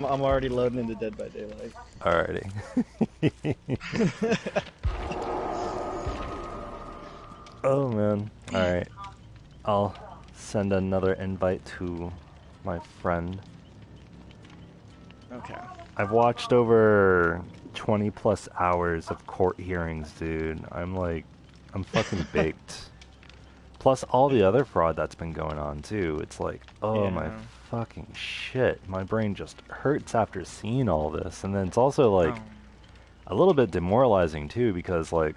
I'm already loading into Dead by Daylight. Alrighty. Oh man. Alright. I'll send another invite to my friend. Okay. I've watched over 20 plus hours of court hearings, dude. I'm fucking baked. Plus all the other fraud that's been going on too. It's like, oh my Yeah. fucking shit. My brain just hurts after seeing all this. And then it's also like Oh. a little bit demoralizing too because like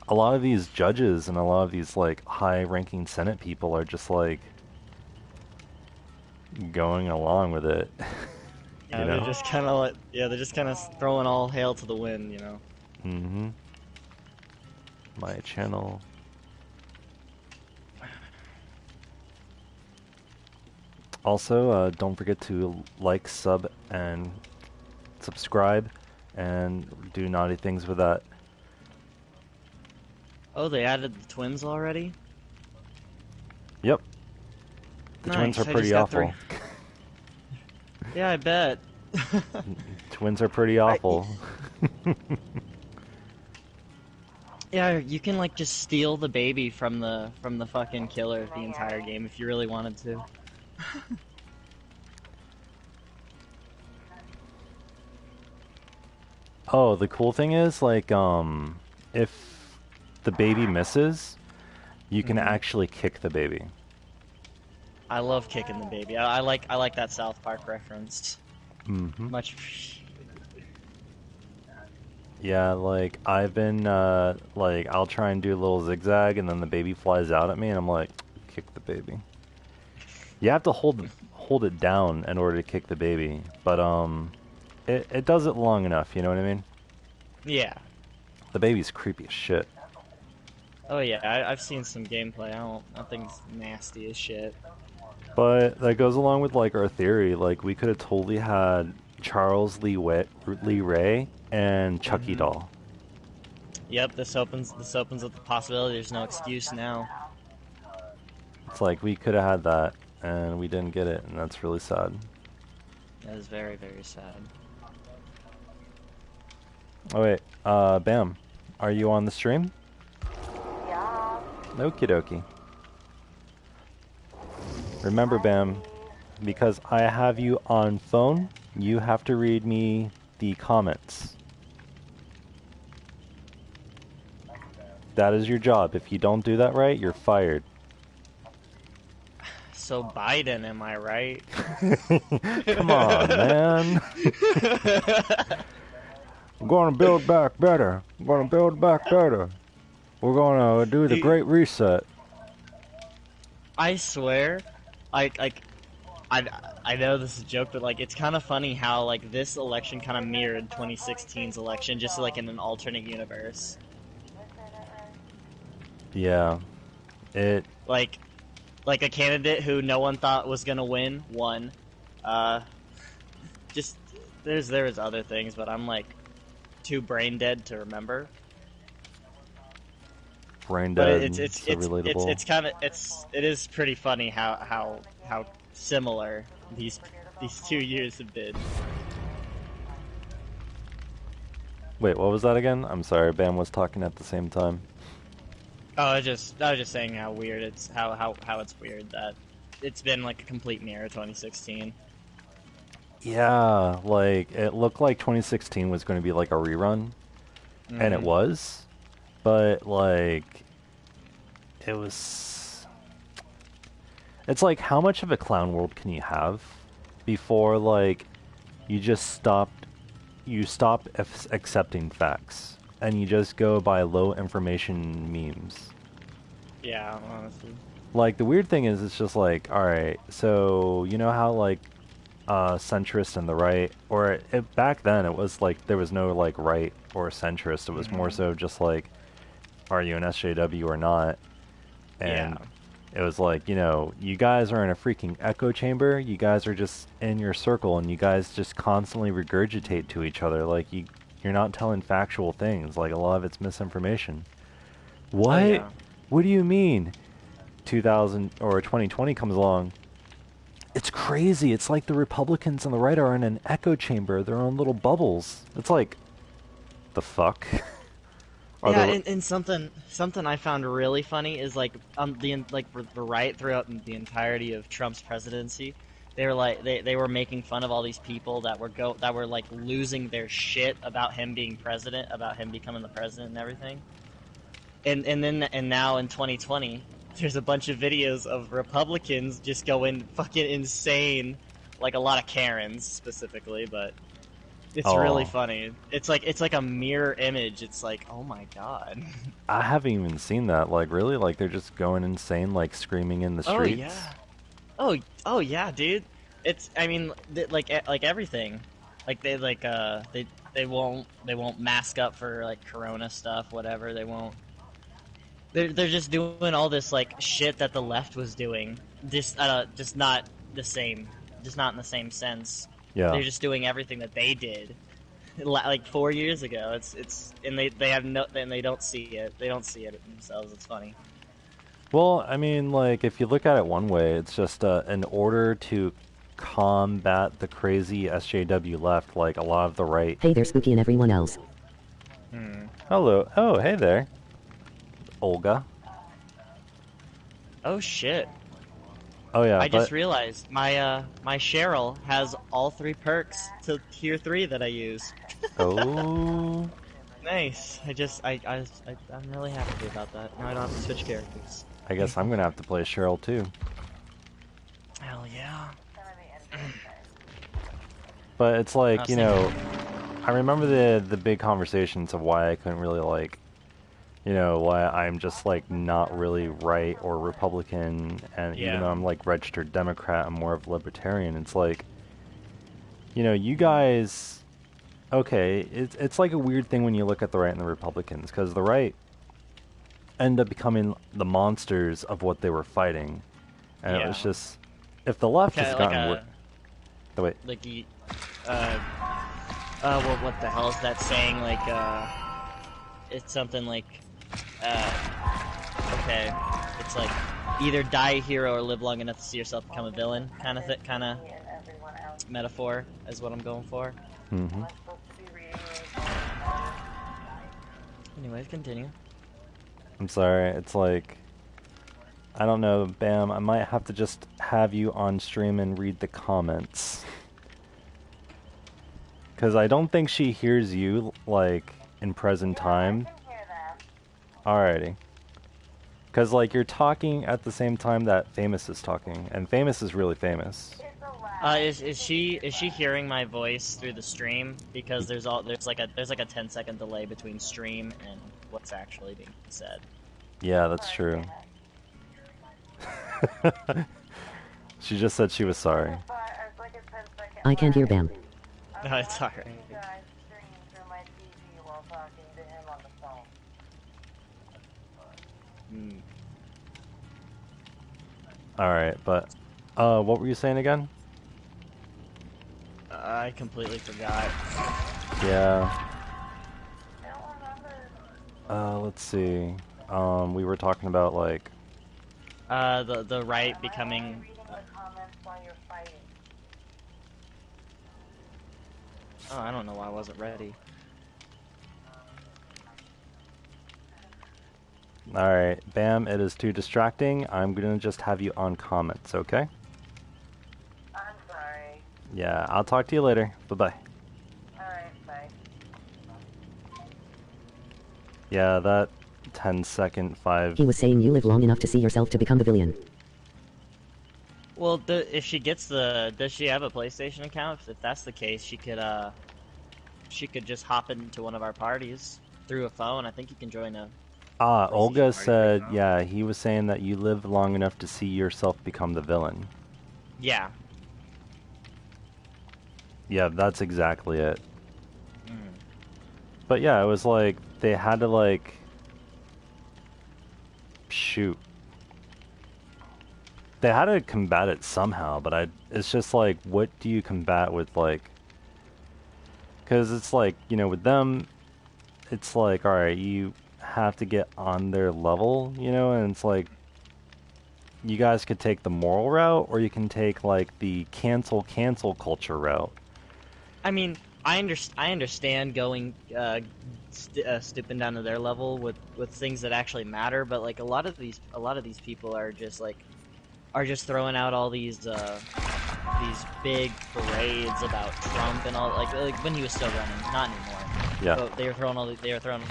a lot of these judges and a lot of these like high-ranking Senate people are just like going along with it, you Yeah, they're know? just kind of like, yeah, they're just kind of throwing all hail to the wind, you know. Mm-hmm. My channel. Also, don't forget to like, sub, and subscribe, and do naughty things with that. Oh, they added the twins already? Yep, the twins are Nice. I just pretty got three. awful. Yeah, I bet. Twins are pretty I, awful. yeah, you can like just steal the baby from the fucking killer the entire game if you really wanted to. Oh, the cool thing is, like, if the baby misses, you can Hmm. actually kick the baby. I love kicking the baby. I like that South Park reference. Mm-hmm. Much. Yeah, like, I've been, like, I'll try and do a little zigzag, and then the baby flies out at me, and I'm like, kick the baby. You have to hold it down in order to kick the baby, but, it does it long enough, you know what I mean? Yeah. The baby's creepy as shit. Oh yeah, I've seen some gameplay. Nothing's nasty as shit. But that goes along with like our theory. Like we could have totally had Charles Lee Ray and Chucky Hmm. Doll. Yep, this opens up the possibility. There's no excuse now. It's like we could have had that and we didn't get it, and that's really sad. That is very, very sad. Oh wait, Bam, are you on the stream? Yeah. Okie dokie. Remember, Bam, because I have you on phone, you have to read me the comments. That is your job. If you don't do that right, you're fired. So Biden, am I right? Come on, man. We're gonna build back better. We're gonna build back better. We're gonna do the Dude, Great Reset. I swear, like I I know this is a joke, but like it's kind of funny how like this election kind of mirrored 2016's election, just like in an alternate universe. Yeah. It. Like like a candidate who no one thought was gonna win won. Uh, just there was other things, but I'm like too brain dead to remember. Brain But dead. it's So relatable. it's kind of it is pretty funny how similar these 2 years have been. Wait, what was that again? I'm sorry, Bam was talking at the same time. Oh, I was just saying how weird it's how it's weird that it's been like a complete mirror 2016. Yeah, like, it looked like 2016 was going to be like a rerun, and it Hmm. was, but, like, it was. It's like, how much of a clown world can you have before, like, you just stop accepting facts, and you just go by low information memes. Yeah, honestly. Like, the weird thing is, it's just like, alright, so, you know how, like, centrist and the right, or back then it was like, there was no, like, right or centrist, it was more Hmm. so just like, are you an SJW or not? Yeah. And it was like, you know, you guys are in a freaking echo chamber, you guys are just in your circle, and you guys just constantly regurgitate to each other, like, you're not telling factual things, like, a lot of it's misinformation. Oh What? yeah. What do you mean? 2000 or 2020 comes along, it's crazy. It's like the Republicans and the right are in an echo chamber, their own little bubbles. It's like, the fuck? Are Yeah, there... and something I found really funny is like the right throughout the entirety of Trump's presidency, they were like they were making fun of all these people that were like losing their shit about him being president, about him becoming the president and everything. And now in 2020, there's a bunch of videos of Republicans just going fucking insane, like a lot of Karens specifically, but. It's really Oh, funny. It's like a mirror image. It's like, oh my god. I haven't even seen that. Like, really? Like, they're just going insane, like, screaming in the Oh streets? yeah. Oh yeah, dude. It's I mean like everything. Like they won't mask up for like corona stuff, whatever. They won't. They're just doing all this like shit that the left was doing. Just not the same. Just not in the same sense. Yeah. They're just doing everything that they did like 4 years ago. It's and they have no and they don't see it. They don't see it themselves. It's funny. Well, I mean, like, if you look at it one way, it's just in order to combat the crazy SJW left, like, a lot of the right... Hey there, Spooky and everyone else. Hello. Oh, hey there. Olga. Oh shit! Oh, yeah, I but... just realized my Cheryl has all 3 perks to tier 3 that I use. Oh... Nice. I'm really happy about that. Now I don't have to switch characters. I guess I'm gonna have to play Cheryl, too. Hell yeah. But it's like, was you know... I remember the big conversations of why I couldn't really, like... You know, why I'm just, like, not really right or Republican, and even though I'm, like, registered Democrat, I'm more of a libertarian. It's like... You know, you guys... Okay, it's like a weird thing when you look at the right and the Republicans, because the right end up becoming the monsters of what they were fighting. And it was just... If the left has gotten... Oh, wait. Like the well, what the hell is that saying? Like, it's something like, okay, it's like either die a hero or live long enough to see yourself become a villain, kind of metaphor is what I'm going for. Mm-hmm. Anyways, continue. I'm sorry, it's like... I don't know, Bam, I might have to just have you on stream and read the comments. Because I don't think she hears you, like, in present time. Alrighty. Because, like, you're talking at the same time that Famous is talking, and Famous is really famous. Is she hearing my voice through the stream? Because there's like a 10-second delay between stream and what's actually being said. Yeah, that's true. She just said she was sorry. I can't hear Bam. No, it's alright. Alright, but... what were you saying again? I completely forgot. Yeah. Let's see. We were talking about, like... The right becoming... Oh, I don't know why I wasn't ready. Alright, Bam, it is too distracting. I'm gonna just have you on comments, okay? I'm sorry. Yeah, I'll talk to you later. Bye-bye. Alright, bye. Yeah, that 10-second 5... He was saying you live long enough to see yourself to become the villain. Well, if she gets does she have a PlayStation account? If that's the case, she could just hop into one of our parties through a phone. I think you can join a... Olga said, yeah, he was saying that you live long enough to see yourself become the villain. Yeah. Yeah, that's exactly it. But yeah, it was like, they had to like... Shoot. They had to combat it somehow, but it's just like, what do you combat with, like... Because it's like, you know, with them, it's like, alright, you have to get on their level, you know, and it's like... you guys could take the moral route, or you can take like the cancel culture route. I mean, I understand going stooping down to their level with things that actually matter, but like a lot of these people are just throwing out all these big parades about Trump and all like when he was still running, not anymore. Yeah. But they were throwing all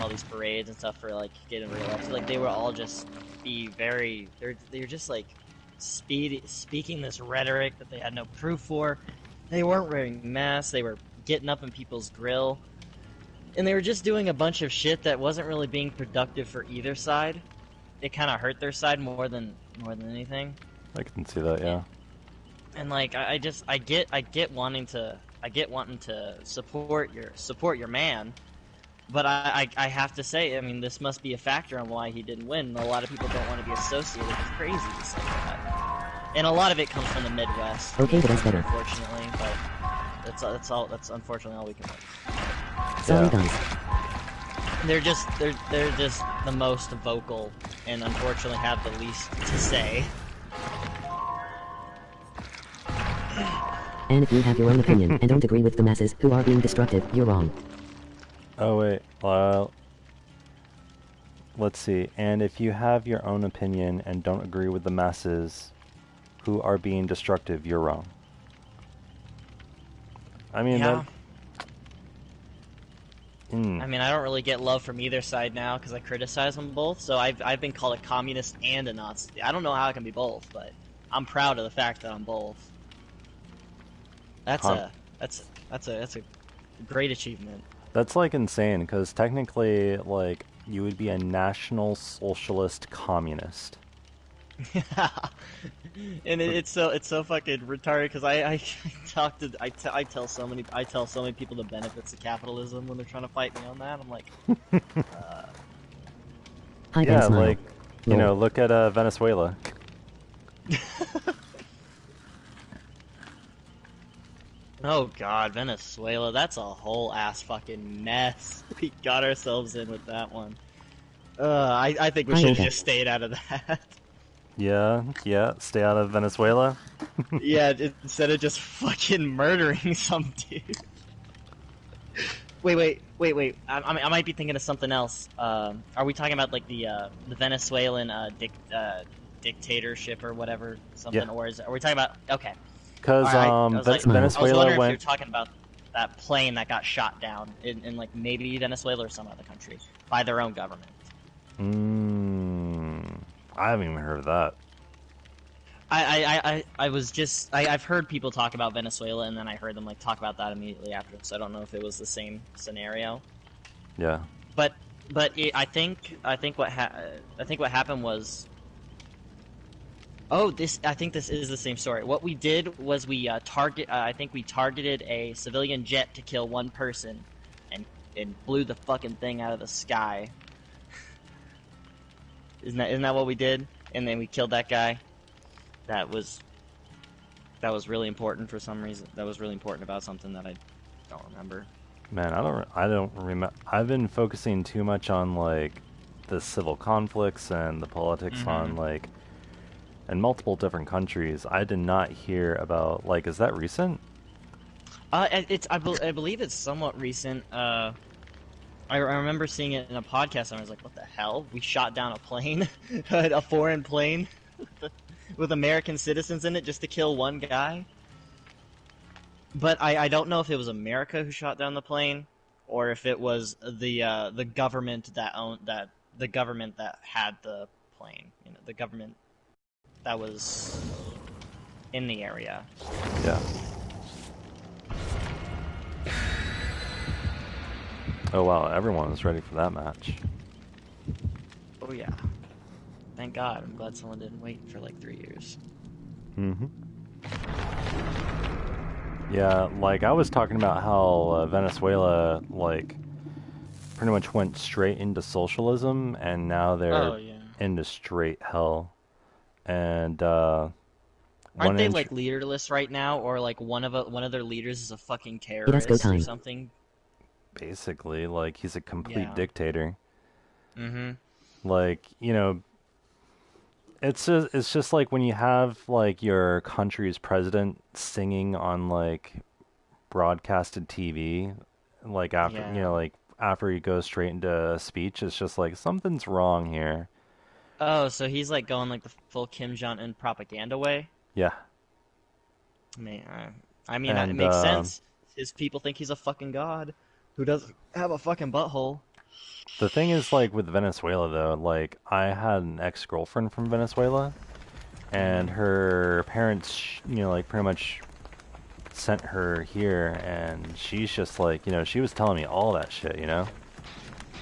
these parades and stuff for like getting reelected. Like they were all just they're just like speaking this rhetoric that they had no proof for. They weren't wearing masks. They were getting up in people's grill, and they were just doing a bunch of shit that wasn't really being productive for either side. It kind of hurt their side more than anything. I can see that, yeah. And like I get wanting to support your man, but I have to say, I mean, this must be a factor on why he didn't win. A lot of people don't want to be associated with crazies like that, and a lot of it comes from the Midwest. Okay, but that's better. Unfortunately, but that's unfortunately all we can do. Sorry, Yeah. guys. They're just the most vocal, and unfortunately have the least to say. And if you have your own opinion and don't agree with the masses who are being destructive, you're wrong. Oh wait, let's see. And if you have your own opinion and don't agree with the masses who are being destructive, you're wrong. I mean, Yeah. I mean, I don't really get love from either side now because I criticize them both. So I've been called a communist and a Nazi. I don't know how I can be both, but I'm proud of the fact that I'm both. That's a great achievement. that's like insane because technically, like, you would be a national socialist communist. Yeah, and it's so fucking retarded because I tell so many people the benefits of capitalism when they're trying to fight me on that. I'm like, Hi, Ben Yeah, Smile. like, you know, look at Venezuela. oh god, Venezuela, that's a whole ass fucking mess we got ourselves in with that one. I think we Hi, should have Olga. just stayed out of that. Yeah, stay out of Venezuela. Yeah, instead of just fucking murdering some dude. Wait. I might be thinking of something else. Are we talking about like the Venezuelan dictatorship or whatever something, Yeah. or are we talking about? Okay, Because Alright, I was like- I was Venezuela wondering if went. you're talking about that plane that got shot down in like maybe Venezuela or some other country by their own government. I haven't even heard of that. I've heard people talk about Venezuela and then I heard them like talk about that immediately after, so I don't know if it was the same scenario. Yeah. But I think what happened was. Oh, I think this is the same story. What we did was we targeted a civilian jet to kill one person, and blew the fucking thing out of the sky. Isn't that what we did? And then we killed that guy. That was really important for some reason. That was really important about something that I don't remember. Man, I don't remember. I've been focusing too much on like the civil conflicts and the politics on like in multiple different countries. I did not hear about like. Is that recent? I believe it's somewhat recent. I remember seeing it in a podcast and I was like, what the hell? We shot down a plane, a foreign plane, with American citizens in it just to kill one guy? But I don't know if it was America who shot down the plane, or if it was the government that had the plane. You know, the government that was in the area. Yeah. Oh wow, everyone was ready for that match. Oh yeah. Thank God. I'm glad someone didn't wait for like 3 years. Yeah, like I was talking about how Venezuela like pretty much went straight into socialism, and now they're Oh yeah. into straight hell. And Aren't they like leaderless right now, or like one of their leaders is a fucking terrorist go or time. something? basically like he's a complete Yeah. dictator. Mm-hmm. Like, you know, it's just like when you have like your country's president singing on like broadcasted TV, like after Yeah. like after he goes straight into a speech, it's just like something's wrong here. Oh, so he's like going like the full Kim Jong-un propaganda way? Yeah, Man, I mean, it and makes sense. His people think he's a fucking god who doesn't have a fucking butthole. the thing is like with Venezuela though, like I had an ex-girlfriend from Venezuela, and her parents, like pretty much sent her here, and she's just like, she was telling me all that shit,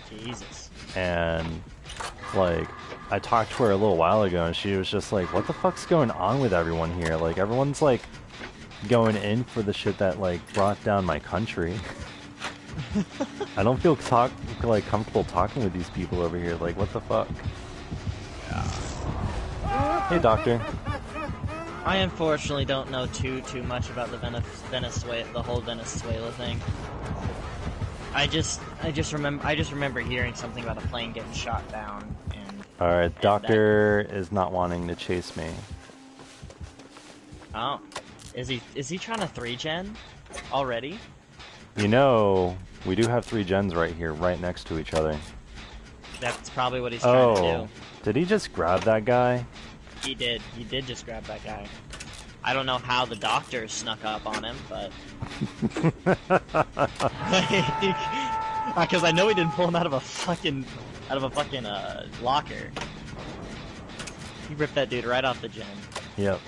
Jesus. and like I talked to her a little while ago, and she was just like, "What the fuck's going on with everyone here? Like everyone's like going in for the shit that like brought down my country." I don't feel like comfortable talking with these people over here. Like, what the fuck? Hey, doctor. I unfortunately don't know too much about the the whole Venezuela thing. I just remember hearing something about a plane getting shot down, and All right, that- doctor is not wanting to chase me. oh, is he trying to 3-gen already? We do have 3 gens right here, right next to each other. That's probably what he's trying to Oh, do. did he just grab that guy? He did just grab that guy. I don't know how the doctor snuck up on him, but because I know he didn't pull him out of a fucking locker. He ripped that dude right off the gen. Yep.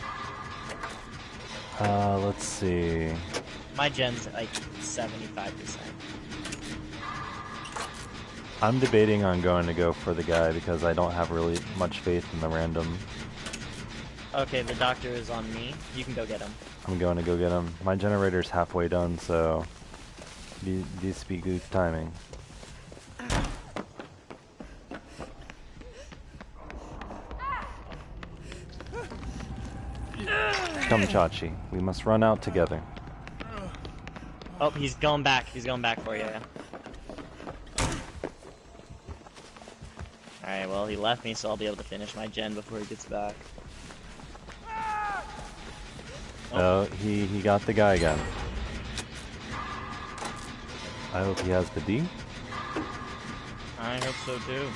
Let's see. My gen's like 75%. I'm debating on going to go for the guy because I don't have really much faith in the random. Okay, the doctor is on me. You can go get him. I'm going to go get him. My generator's halfway done, so this be good timing. Come, Chachi. We must run out together. Oh, he's going back. He's going back for you. Alright, well, he left me, so I'll be able to finish my gen before he gets back. Oh, he got the guy again. I hope he has the D. I hope so too.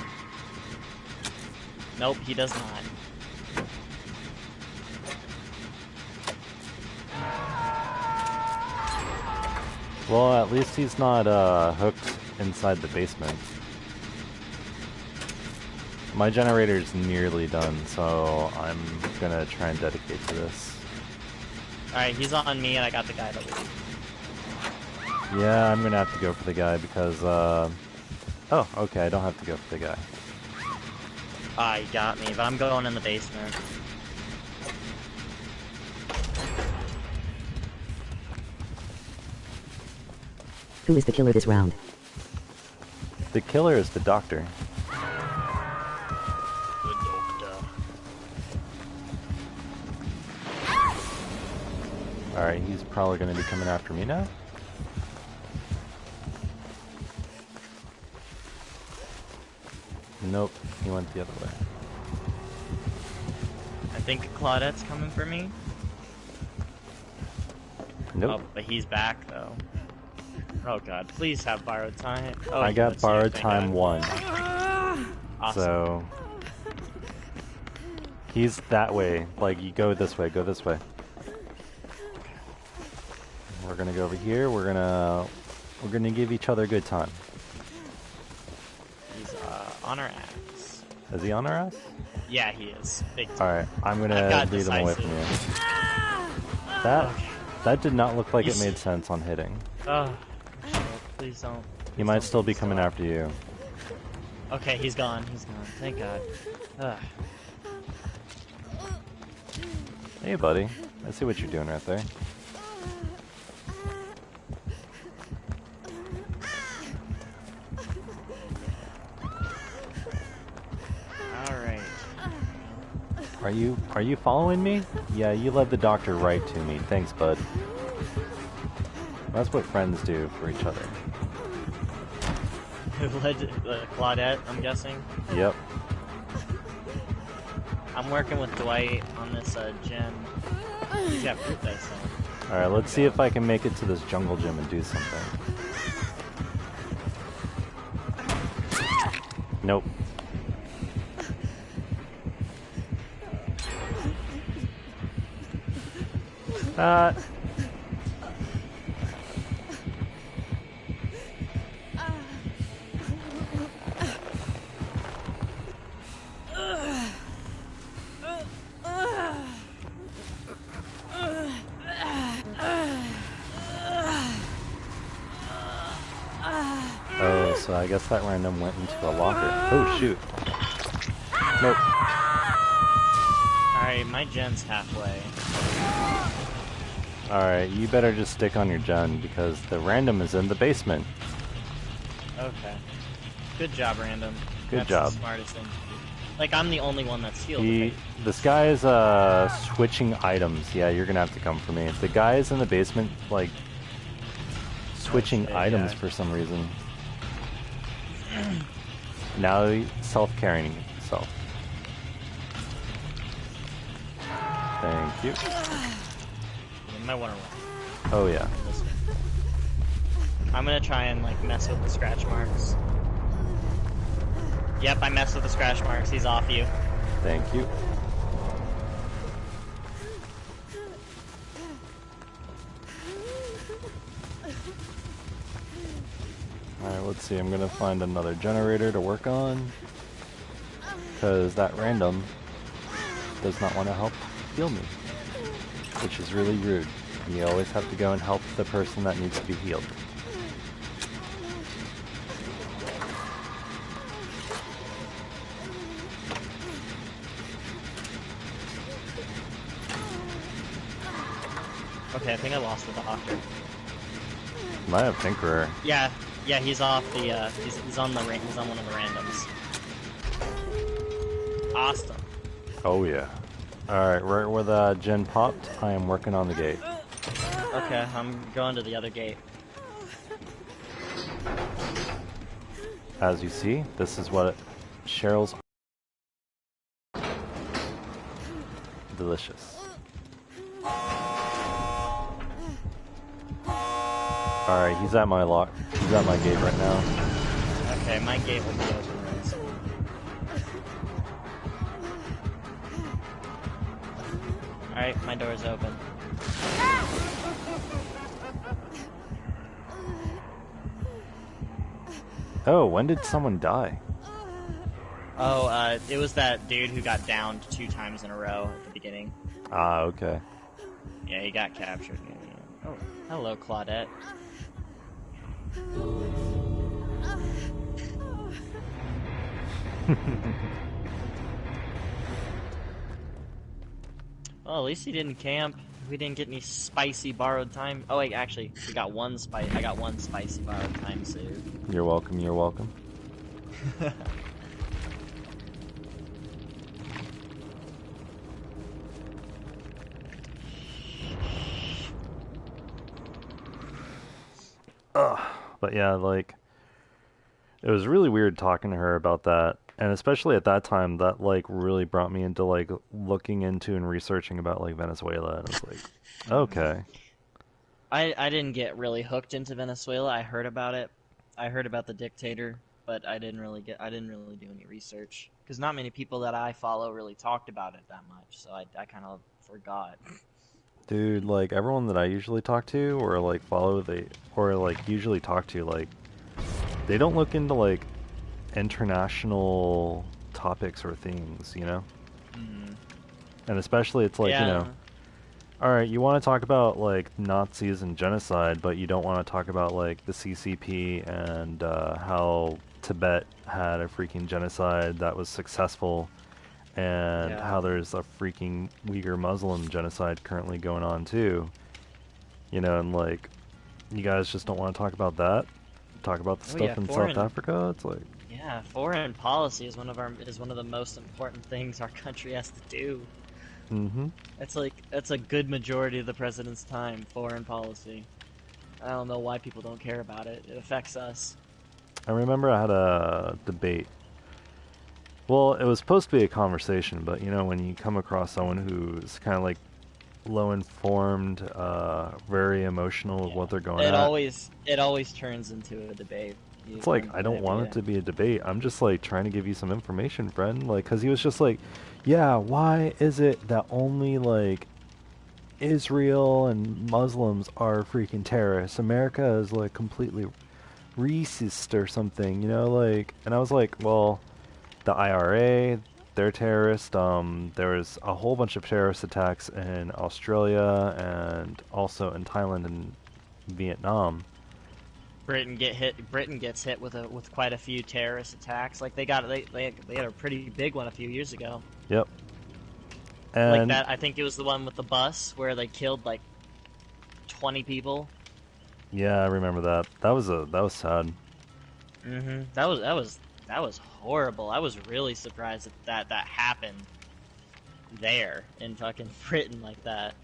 Nope, he does not. Well, at least he's not hooked inside the basement. My generator's nearly done, so I'm gonna try and dedicate to this. Alright, he's on me and I got the guy that lead. Yeah, I'm gonna have to go for the guy because, oh, okay, I don't have to go for the guy. Ah, he got me, but I'm going in the basement. Who is the killer this round? The killer is the doctor. Good doctor. Alright, he's probably gonna be coming after me now. Nope, he went the other way. I think Claudette's coming for me. Nope. Oh, but he's back though. Oh god, please have borrowed time. Oh, I he got lets you, borrowed thank time God. 1. Awesome. So he's that way. Like you go this way, go this way. We're gonna go over here. We're gonna give each other a good time. He's on our ass. Is he on our ass? Yeah, he is. Big time. All right, I'm I've gonna got lead him away from you. That did not look like it He's- made sense on hitting. Oh, shit, please don't. He please might don't still be stop. coming after you. Okay, he's gone. He's gone. Thank God. Ugh. Hey, buddy. I see what you're doing right there. All right. Are you following me? Yeah, you led the doctor right to me. Thanks, bud. That's what friends do for each other. Who led Claudette? I'm guessing. Yep. I'm working with Dwight on this gym. He's got fruit dice though. Alright, let's see if I can make it to this jungle gym and do something. Nope. Oh, so I guess that random went into a locker. Oh, shoot. Nope. Alright, my gen's halfway. Alright, you better just stick on your gen because the random is in the basement. Okay. Good job, random. Good That's job. The smartest thing to do. Like, I'm the only one that's healed. This guy is switching items. Yeah, you're gonna have to come for me. The guy is in the basement, like, switching shit, items yeah. for some reason. Now he's self-carrying himself. Thank you. You might want to run Oh yeah. this way. I'm gonna try and, like, mess with the scratch marks. Yep, I messed with the scratch marks. He's off you. Thank you. Alright, let's see. I'm gonna find another generator to work on. Because that random does not want to help heal me. Which is really rude. You always have to go and help the person that needs to be healed. Okay, I think I lost the doctor. Might have Tinkerer. Yeah, he's off the, he's on the he's on one of the randoms. Awesome. Oh yeah. Alright, right where the gen popped, I am working on the gate. Okay, I'm going to the other gate. As you see, this is what Cheryl's delicious. Alright, he's at my gate right now. Okay, my gate will be open really soon. Alright, my door's open. Oh, when did someone die? Oh, it was that dude who got downed 2 times in a row at the beginning. Ah, okay. Yeah, he got captured. Oh, hello, Claudette. Well, at least he didn't camp. We didn't get any spicy borrowed time. Oh wait, actually, we got one spice. I got one spicy borrowed time saved. You're welcome, you're welcome. Ugh. But yeah, like, it was really weird talking to her about that. And especially at that time, that, like, really brought me into, like, looking into and researching about, like, Venezuela. And it's like, okay. I didn't get really hooked into Venezuela. I heard about it. I heard about the dictator, but I didn't really do any research. Because not many people that I follow really talked about it that much, so I kind of forgot. Dude, like, everyone that I usually talk to or, like, follow, usually talk to, like, they don't look into, like, international topics or things, you know? Mm. And especially it's like, Yeah. you know, alright, you want to talk about, like, Nazis and genocide, but you don't want to talk about, like, the CCP and how Tibet had a freaking genocide that was successful, and Yeah. how there's a freaking Uyghur Muslim genocide currently going on, too. You know, and, like, you guys just don't want to talk about that? Talk about the Oh, stuff yeah, in foreign- South Africa? It's like... Yeah, foreign policy is one of the most important things our country has to do. Mm-hmm. That's a good majority of the president's time, foreign policy. I don't know why people don't care about it. It affects us. I remember I had a debate Well, it was supposed to be a conversation, but you know, when you come across someone who's kind of like low informed, very emotional with what they're going It at, always turns into a debate. it's like I don't want it to be a debate. I'm just like trying to give you some information, friend. Like, cause he was just like, yeah, why is it that only like Israel and Muslims are freaking terrorists? America is like completely racist or something, you know? Like, and I was like, well, the IRA, they're terrorists. There was a whole bunch of terrorist attacks in Australia and also in Thailand and Vietnam. Britain gets hit with quite a few terrorist attacks. Like they had a pretty big one a few years ago. Yep. Like And that, I think it was the one with the bus where they killed like 20 people. yeah, I remember that. That was sad. That was horrible. I was really surprised that happened there in fucking Britain like that,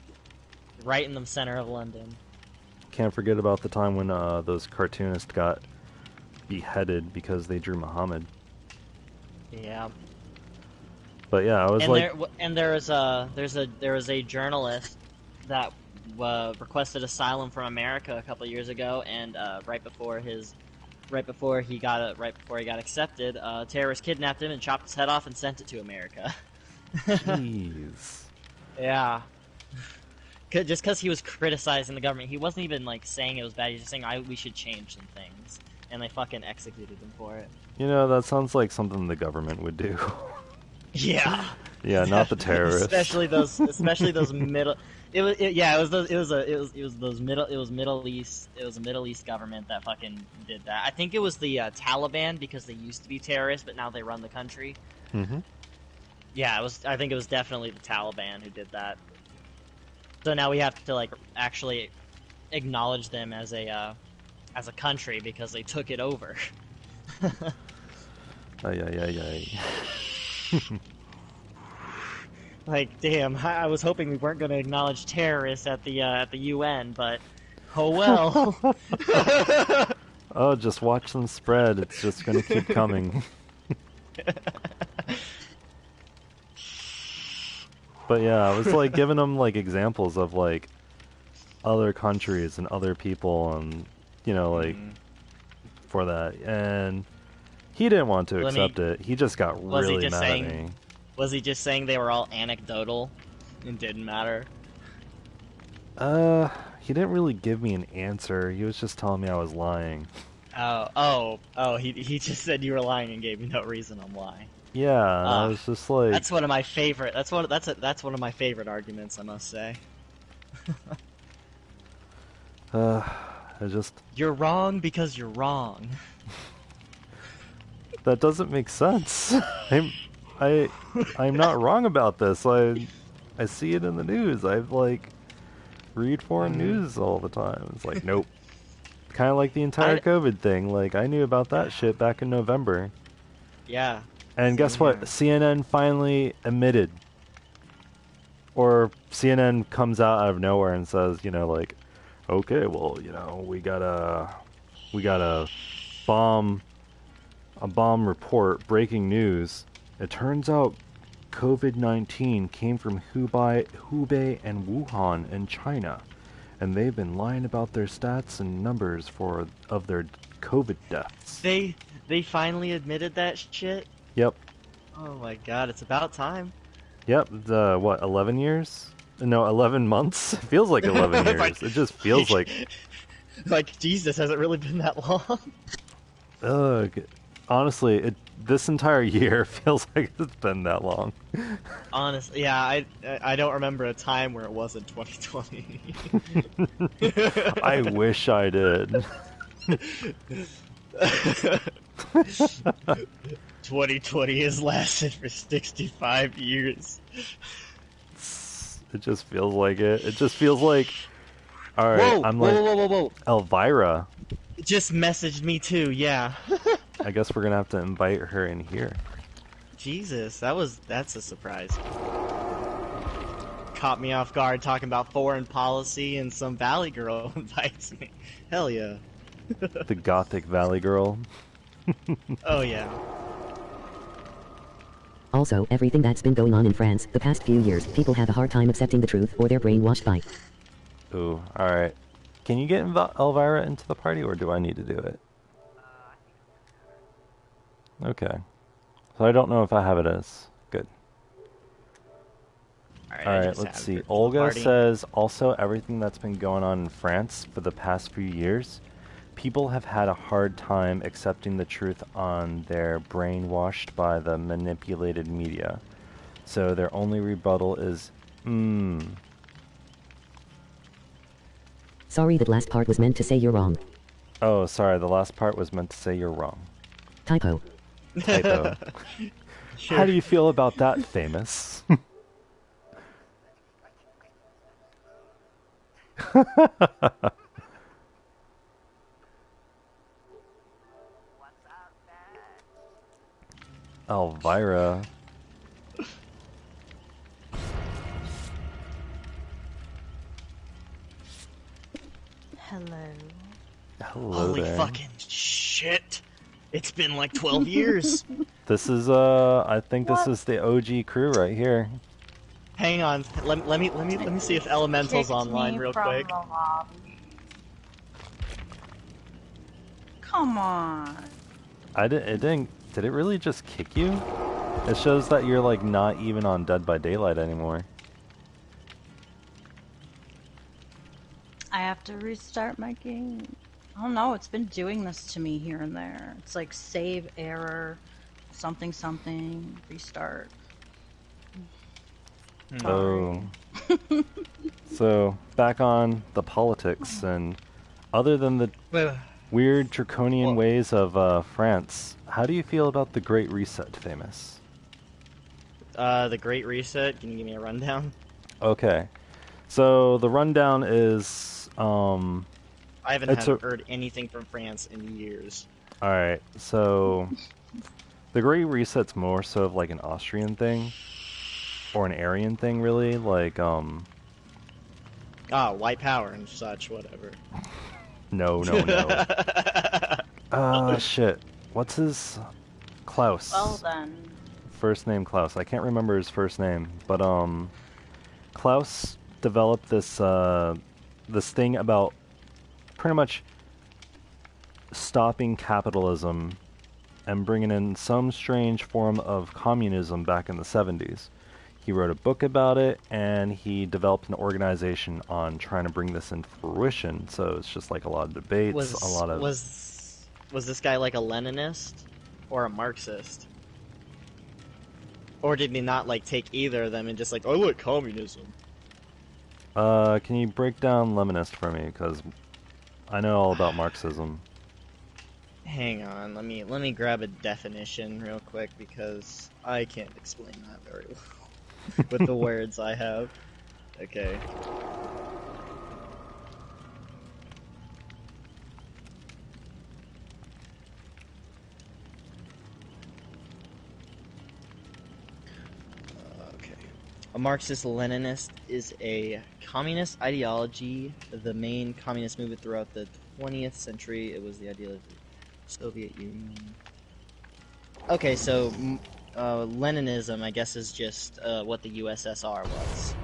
right in the center of London. Can't forget about the time when those cartoonists got beheaded because they drew Muhammad. Yeah. But yeah, I was And there was a journalist that requested asylum from America a couple years ago, and right before he got accepted, terrorists kidnapped him and chopped his head off and sent it to America. jeez. Yeah. Just because he was criticizing the government, he wasn't even like saying it was bad. He was just saying we should change some things, and they fucking executed him for it. You know, that sounds like something the government would do. Yeah. Yeah, not the terrorists. especially those middle. It was Middle East government that fucking did that. I think it was the Taliban because they used to be terrorists, but now they run the country. Mm-hmm. Yeah, I think it was definitely the Taliban who did that. So now we have to like actually acknowledge them as a country because they took it over. Ay. Like, damn, I was hoping we weren't going to acknowledge terrorists at the UN, but oh well. Oh, just watch them spread. It's just gonna keep coming. But yeah, I was like giving them like examples of like other countries and other people, and you know, like for that, and he didn't want to accept it. He just got really mad at me. Was he just saying they were all anecdotal and didn't matter? He didn't really give me an answer. He was just telling me I was lying. He just said you were lying and gave me no reason on why. Yeah, I was just like, that's one of my favorite. That's one of my favorite arguments, I must say. You're wrong because you're wrong. That doesn't make sense. I'm not wrong about this. I see it in the news. I like read foreign news all the time. It's like, nope. Kind of like the entire COVID thing. Like, I knew about that shit back in November. Yeah. And guess what? CNN finally admitted. Or CNN comes out of nowhere and says, you know, like, okay, well, you know, we got a bomb report, breaking news. It turns out COVID-19 came from Hubei and Wuhan in China, and they've been lying about their stats and numbers of their COVID deaths. They finally admitted that shit? Yep. Oh my god, it's about time. Yep, 11 years? No, 11 months? It feels like 11 years. Like, it just feels like... Like, Jesus, has it really been that long? Ugh. Honestly, this entire year feels like it's been that long. Honestly, yeah, I don't remember a time where it wasn't 2020. I wish I did. 2020 has lasted for 65 years. It just feels like it. It just feels like... Alright, I'm like... Whoa. Elvira. It just messaged me too, yeah. I guess we're gonna have to invite her in here. Jesus, that's a surprise. Caught me off guard talking about foreign policy and some Valley Girl invites me. Hell yeah. The Gothic Valley Girl. Oh yeah. Also, everything that's been going on in France the past few years, people have a hard time accepting the truth or they're brainwashed by. Ooh, alright. Can you get Elvira into the party, or do I need to do it? Okay. So I don't know if I have it as. Good. Alright, let's see. Olga says, also everything that's been going on in France for the past few years, people have had a hard time accepting the truth on their brainwashed by the manipulated media. So their only rebuttal is, Sorry, that last part was meant to say you're wrong. Oh, sorry, the last part was meant to say you're wrong. Typo. Typo. Sure. How do you feel about that, Famous? Elvira. Hello. Hello Holy there. fucking shit! It's been like 12 years. This is I think this is the OG crew right here. Hang on, let me see if Elemental's Kicked online me real from quick. the lobby. Come on. It didn't. Did it really just kick you? It shows that you're like not even on Dead by Daylight anymore. I have to restart my game. I don't know, it's been doing this to me here and there. It's like save error, something something, restart. Oh. So back on the politics, and other than the weird draconian ways of France, how do you feel about the Great Reset, Famous? The Great Reset. Can you give me a rundown? Okay, so the rundown is I haven't It's heard anything from France in years. all right. So the Great Reset's more so of like an Austrian thing or an Aryan thing, really. Like White power and such, whatever. no. Shit. What's his Klaus? Well then. First name Klaus. I can't remember his first name, but Klaus developed this this thing about pretty much stopping capitalism and bringing in some strange form of communism back in the 70s. He wrote a book about it, and he developed an organization on trying to bring this into fruition. So it's just like a lot of debates, Was this guy like a Leninist or a Marxist? Or did he not like take either of them and just like, I like communism? Can you break down Leninist for me? Because I know all about Marxism. Hang on, let me grab a definition real quick because I can't explain that very well with the words I have. Okay. A Marxist-Leninist is a communist ideology. The main communist movement throughout the 20th century. It was the idea of the Soviet Union. Okay, so Leninism, I guess, is just what the USSR was.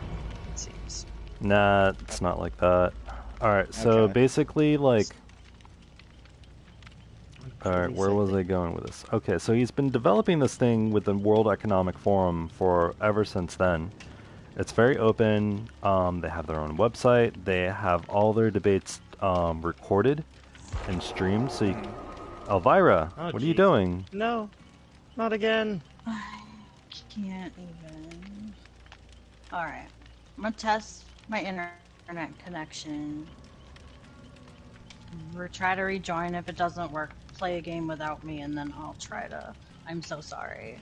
It seems. Nah, it's not like that. Alright, so Okay. basically, like... Alright, where was I going with this? Okay, so he's been developing this thing with the World Economic Forum for ever since then. It's very open. They have their own website. They have all their debates recorded and streamed. So, Elvira, Oh, what are you jeez. doing? No, not again. I can't even. Alright. I'm gonna test my internet connection. We'll try to rejoin. If it doesn't work, play a game without me, and then I'll try to. I'm so sorry.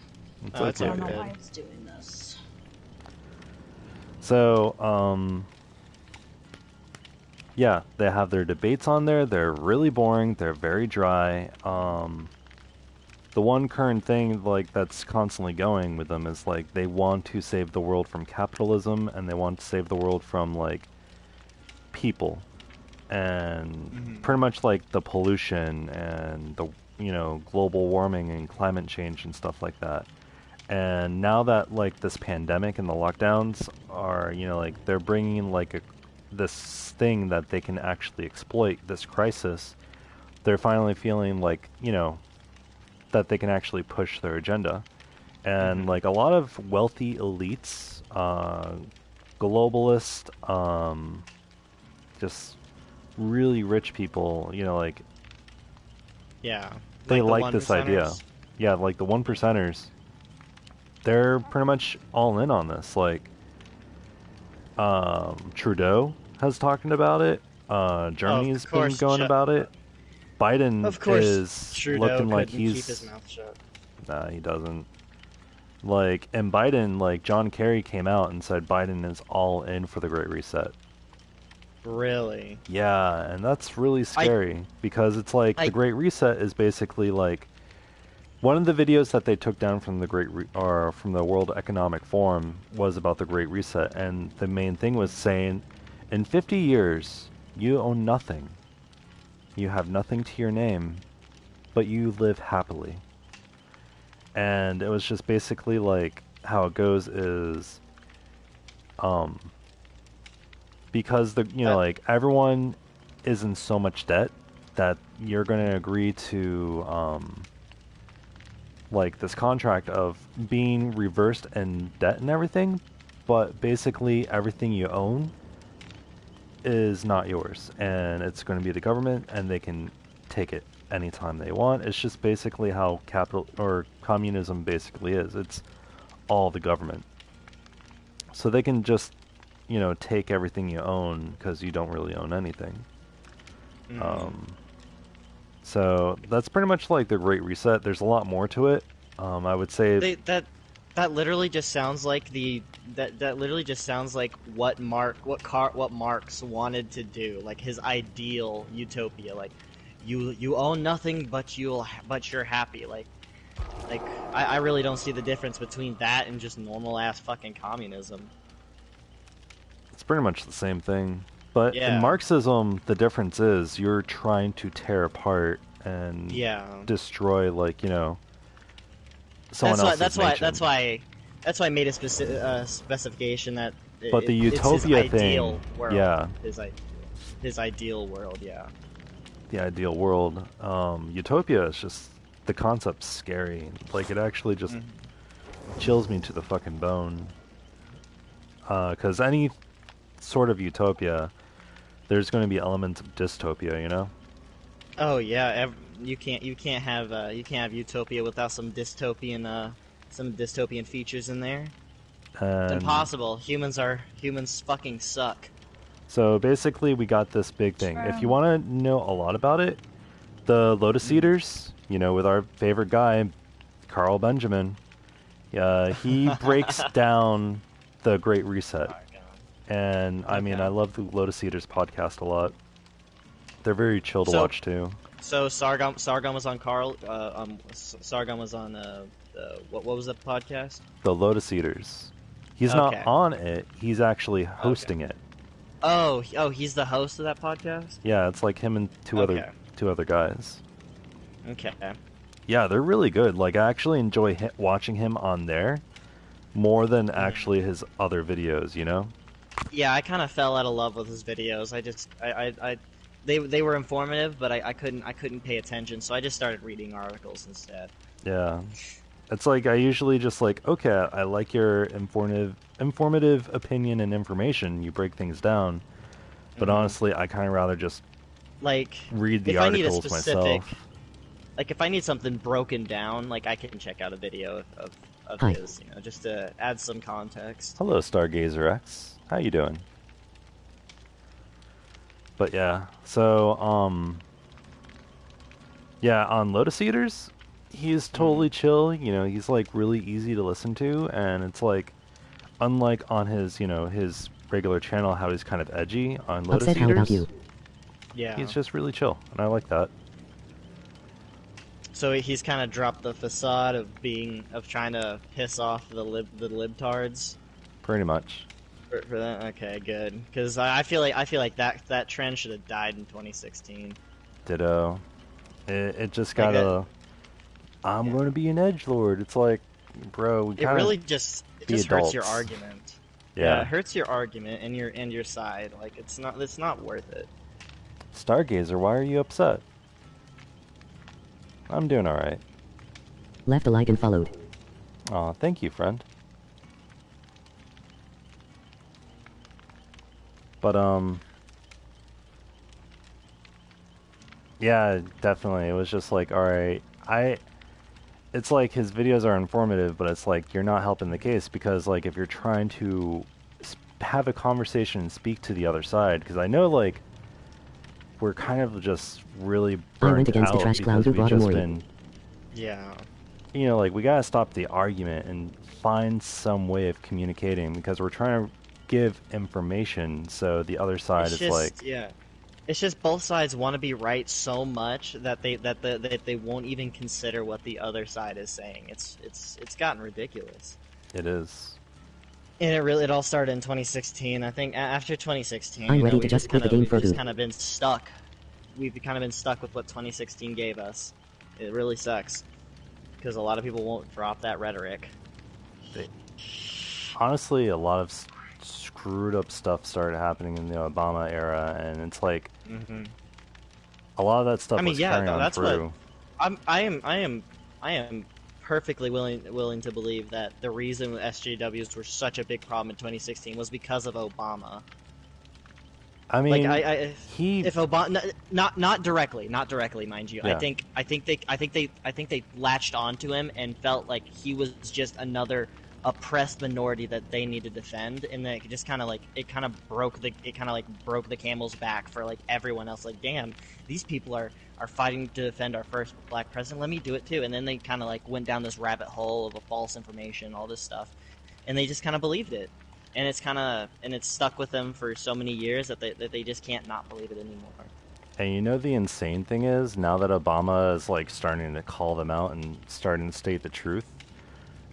It's It's I okay. don't know good. why it's doing this. So, yeah, they have their debates on there. They're really boring. They're very dry. The one current thing like that's constantly going with them is like they want to save the world from capitalism, and they want to save the world from like people, and pretty much like the pollution and the global warming and climate change and stuff like that. And now that like this pandemic and the lockdowns are, you know, like they're bringing like this thing that they can actually exploit, this crisis, they're finally feeling like, you know, that they can actually push their agenda. And like a lot of wealthy elites, globalist, just really rich people, you know, like Yeah. they the like one this idea. percenters? Yeah, like the one percenters, they're pretty much all in on this. Like, Trudeau has talking about it. Germany's been course, going about it. Biden Of course, is Trudeau looking like couldn't he's. keep his mouth shut. Nah, he doesn't. Like, and Biden, like John Kerry came out and said Biden is all in for the Great Reset. Really? Yeah, and that's really scary because it's like the Great Reset is basically like one of the videos that they took down from the or from the World Economic Forum was about the Great Reset, and the main thing was saying, in 50 years, you own nothing. You have nothing to your name, but you live happily. And it was just basically like how it goes is, because like everyone is in so much debt that you're going to agree to like this contract of being reversed in debt and everything, but basically everything you own is not yours, and it's going to be the government, and they can take it anytime they want. It's just basically how capital or communism basically is. It's all the government, so they can just take everything you own because you don't really own anything. So that's pretty much like the Great Reset. There's a lot more to it. I would say that literally just sounds like that literally just sounds like what Marx wanted to do, like his ideal utopia. Like you own nothing, but you're happy. Like I really don't see the difference between that and just normal ass fucking communism. It's pretty much the same thing. But Yeah. in Marxism, the difference is you're trying to tear apart and destroy, like, someone else's That's nation. why I made a specification that. But the it's his utopia thing, ideal world. yeah. His ideal world, yeah. The ideal world. Utopia is just, the concept's scary. Like, it actually just chills me to the fucking bone. Because any sort of utopia, there's going to be elements of dystopia, you know? Oh yeah, you can't have utopia without some dystopian features in there. It's And impossible. Humans fucking suck. so basically, we got this big thing. If you want to know a lot about it, the Lotus Eaters, with our favorite guy, Carl Benjamin, he breaks down the Great Reset. And I mean, I love the Lotus Eaters podcast a lot. They're very chill to watch too. So Sargon was on Sargon was on what was the podcast? The Lotus Eaters. He's not on it. He's actually hosting it. Oh, he's the host of that podcast? Yeah, it's like him and two other guys. Okay. Yeah, they're really good. Like, I actually enjoy watching him on there more than actually his other videos, Yeah, I kind of fell out of love with his videos. They were informative, but I couldn't pay attention, so I just started reading articles instead. Yeah. It's like, I usually just like, okay, I like your informative opinion and information. You break things down. But honestly, I kind of rather just like read the if I need a articles myself. Like, if I need something broken down, like, I can check out a video of Hi. his, just to add some context. Hello, Stargazer X. How you doing? But yeah, so, yeah, on Lotus Eaters, he's totally chill, he's, like, really easy to listen to, and it's, like, unlike on his, his regular channel, how he's kind of edgy, on Lotus Upset, Eaters, how about you? Yeah. he's just really chill, and I like that. So he's kind of dropped the facade of trying to piss off the libtards. Pretty much. For that, okay, good. Because I feel like that trend should have died in 2016. Ditto. It just got I'm going to be an edgelord. It's like, bro, we It kind really of just be hurts your adults. argument. Yeah. It hurts your argument and your side. Like it's not worth it. Stargazer, why are you upset? I'm doing alright. Left a like and followed. Aw, thank you, friend. But, yeah, definitely. It was just like, alright, it's like his videos are informative, but it's like you're not helping the case because, like, if you're trying to have a conversation and speak to the other side, because I know, like, we're kind of just really I went burnt against the out trash clown because who we've brought just Amori. been, Yeah. you know, like, we gotta stop the argument and find some way of communicating because we're trying to give information so the other side It's is just like, yeah. It's just both sides want to be right so much that they won't even consider what the other side is saying. It's gotten ridiculous. it is. And it all started in 2016. I think after 2016, I'm you know, ready to we've just quit the game we've for just good. kind of been stuck. We've kind of been stuck with what 2016 gave us. It really sucks because a lot of people won't drop that rhetoric. Honestly, a lot of screwed up stuff started happening in the Obama era, and it's like Mm-hmm. a lot of that stuff I mean, was yeah, carrying on that's through. what I am perfectly willing to believe that the reason SJWs were such a big problem in 2016 was because of Obama. I Like mean, if Obama, not directly, mind you. Yeah. I think they latched onto him and felt like he was just another oppressed minority that they need to defend, and then it just kind of broke the camel's back for like everyone else. Like, damn, these people are fighting to defend our first black president. Let me do it too. And then they kind of like went down this rabbit hole of a false information, all this stuff, and they just kind of believed it. And it's stuck with them for so many years that they just can't not believe it anymore. and you know the insane thing is, now that Obama is like starting to call them out and starting to state the truth,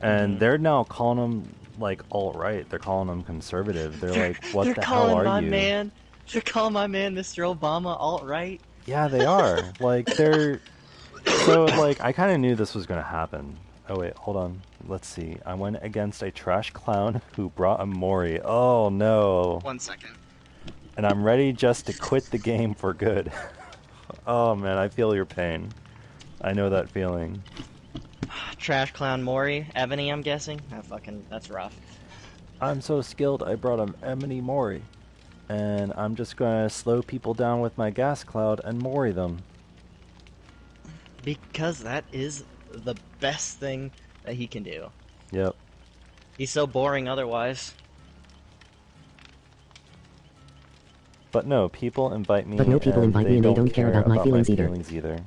and they're now calling them like alt-right. They're calling them conservative. They're like, what the hell are you? They're calling my man, Mr. Obama, alt-right. Yeah, they are. Like, they're... So, like, I kind of knew this was going to happen. Oh, wait, hold on. Let's see. I went against a trash clown who brought Amori. Oh, no. 1 second. And I'm ready just to quit the game for good. Oh, man, I feel your pain. I know that feeling. Trash clown Mori, Ebony, I'm guessing. That's rough. I'm so skilled, I brought him Emily Mori. And I'm just going to slow people down with my gas cloud and Mori them. Because that is the best thing that he can do. Yep. He's so boring otherwise. But no, people invite me. But no people invite me and they don't care about my feelings either.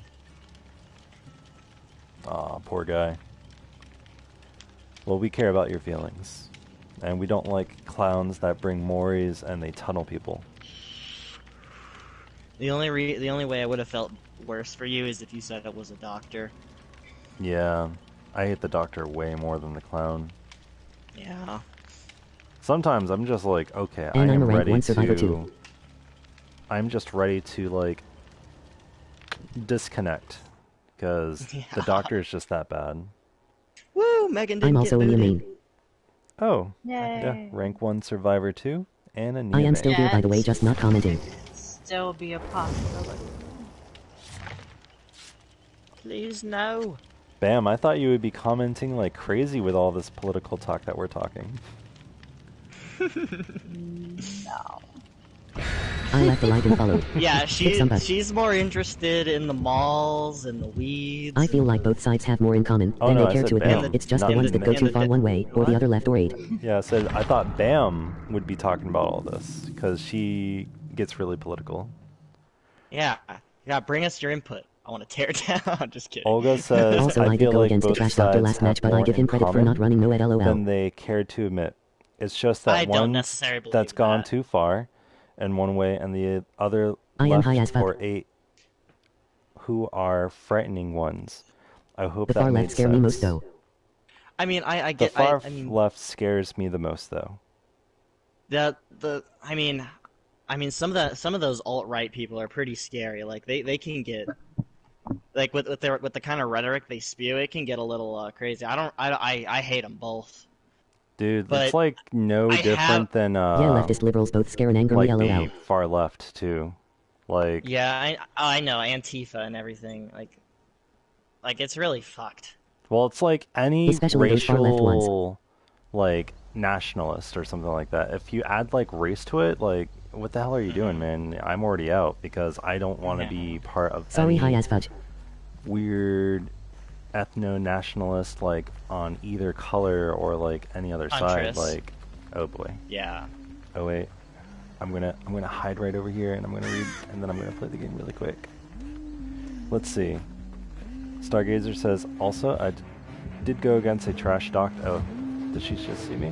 Aw, poor guy. Well, we care about your feelings. And we don't like clowns that bring Moris and they tunnel people. The only way I would have felt worse for you is if you said it was a doctor. Yeah, I hate the doctor way more than the clown. Yeah. Sometimes I'm just like, okay, And I I'm am a rank ready 1 survivor to... too. I'm just ready to, like, disconnect. Because the Yeah. doctor is just that bad. Woo! Megan didn't I'm get also in your booted. main. Oh, Yay. yeah, rank 1 survivor 2, and a I am Niamey. still here by the way, just not commenting. Still be a possibility. Please no. Bam, I thought you would be commenting like crazy with all this political talk that we're talking. No. I left a like and followed. Yeah, Kick some butt. she's more interested in the malls and the weeds. I feel like both sides have more in common Oh, than no, they I care said to admit. bam. It's just Not the ones the that go man. too far one way or the What? other left or right. Yeah, I said I thought Bam would be talking about all this because she gets really political. Yeah, bring us your input. I want to tear it down. Just kidding. Olga says, Also, I I did feel go like against the both trash doctor sides last match, have but I more give him in credit for common not running no at than LOL. they care to admit. It's just I that don't one necessarily believe that's gone that. too far in one way and the other I am left high as fuck. or 8 who are frightening ones. I hope The that far left makes scare me sense. most though. I mean, I The get. far I mean, left scares me the most, though. I mean, some of those alt right people are pretty scary. Like they can get like with the kind of rhetoric they spew, it can get a little crazy. I hate them both. Dude, But it's like no I different than Yeah, leftist liberals both scare and anger like me, the lol. far left too. Like Yeah, I know Antifa and everything. Like it's really fucked. well, it's like any Especially those far left ones. racial like nationalist or something like that. If you add like race to it, like what the hell are you doing, man? I'm already out because I don't want to Yeah. be part of Sorry, any high as fudge. weird ethno-nationalist like on either color or like any other side. Huntress. Like, oh boy. Yeah. Oh wait. I'm gonna hide right over here and I'm gonna read and then I'm gonna play the game really quick. Let's see. Stargazer says also I did go against a trash doc. Oh, did she just see me?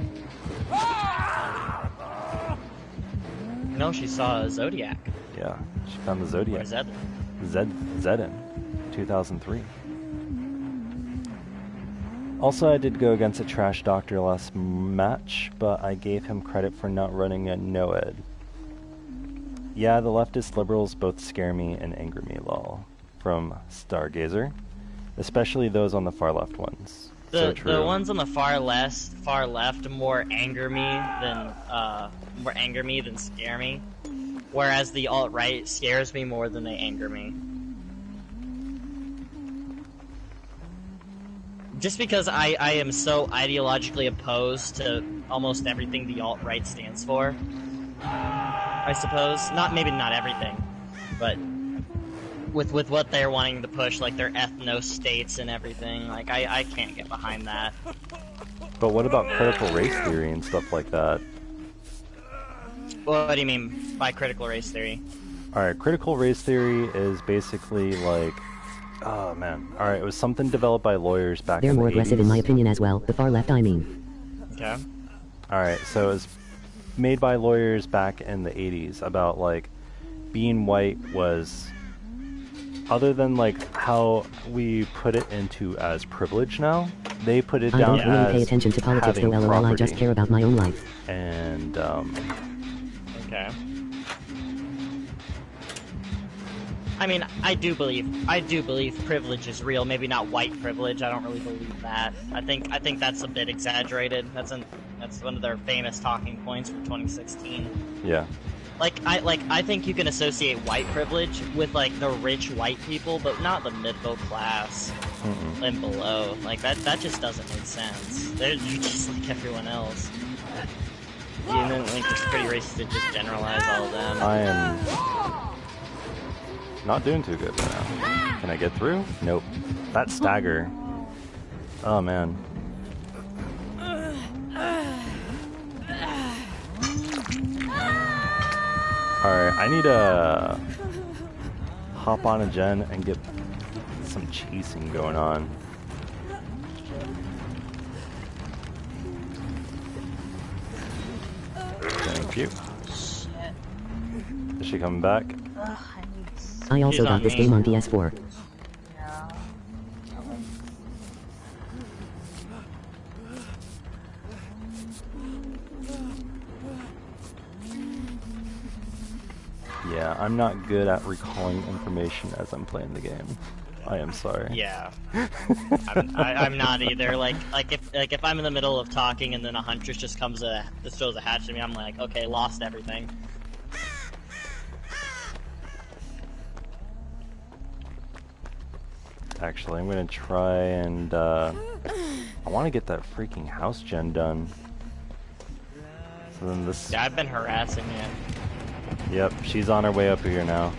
No, she saw a Zodiac. Yeah, she found the Or Zodiac. Zed. Zedin, 2003. Also, I did go against a trash doctor last match, but I gave him credit for not running a no-ed. Yeah, the leftist liberals both scare me and anger me, lol. From Stargazer. Especially those on the far left ones. So true. The ones on the far left more anger me than scare me. Whereas the alt-right scares me more than they anger me. Just because I am so ideologically opposed to almost everything the alt-right stands for, I suppose. Maybe not everything, but with what they're wanting to push, like their ethno-states and everything, like I can't get behind that. But what about critical race theory and stuff like that? What do you mean by critical race theory? Alright, critical race theory is basically like... Oh man. Alright, it was something developed by lawyers back They're in the more aggressive 80s. in my opinion as well, the far left I mean. Okay. Alright, so it was made by lawyers back in the 80s about like being white was, other than like how we put it into as privilege now, they put it I down don't really as pay attention to politics though, having lol, I just property. care about my own life. And Okay. I mean, I do believe privilege is real. Maybe not white privilege. I don't really believe that. I think that's a bit exaggerated. That's one of their famous talking points from 2016. yeah. I think you can associate white privilege with like the rich white people, but not the middle class and below. Like that just doesn't make sense. You're just like everyone else. And then like it's pretty racist to just generalize all of them. I am not doing too good right now. Can I get through? Nope. That stagger. Oh man. Alright, I need to hop on a gen and get some chasing going on. Thank you. Is she coming back? Ugh, I need I also She's on got this me. game on PS4. Yeah. Yeah, I'm not good at recalling information as I'm playing the game. I am sorry. Yeah, I'm not either. Like if I'm in the middle of talking and then a huntress just throws a hatch at me, I'm like, okay, lost everything. Actually, I'm gonna try and I want to get that freaking house gen done. So then this. Yeah, I've been harassing you. Yep, she's on her way up here now.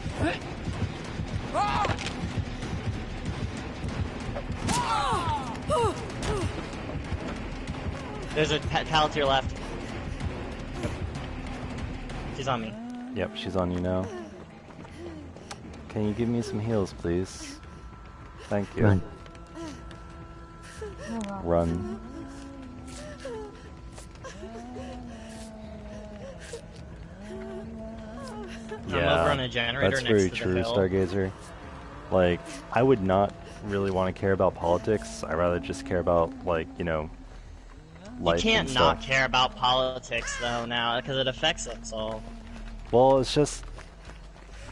There's a pallet to your left. She's on me. Yep, she's on you now. Can you give me some heals, please? Thank you. Run. Run. I'm over on a generator that's next very to true, the hill. Stargazer. Like, I would not really want to care about politics. I'd rather just care about, like, you know, life You can't and not stuff. care about politics though now because it affects us all. Well, it's just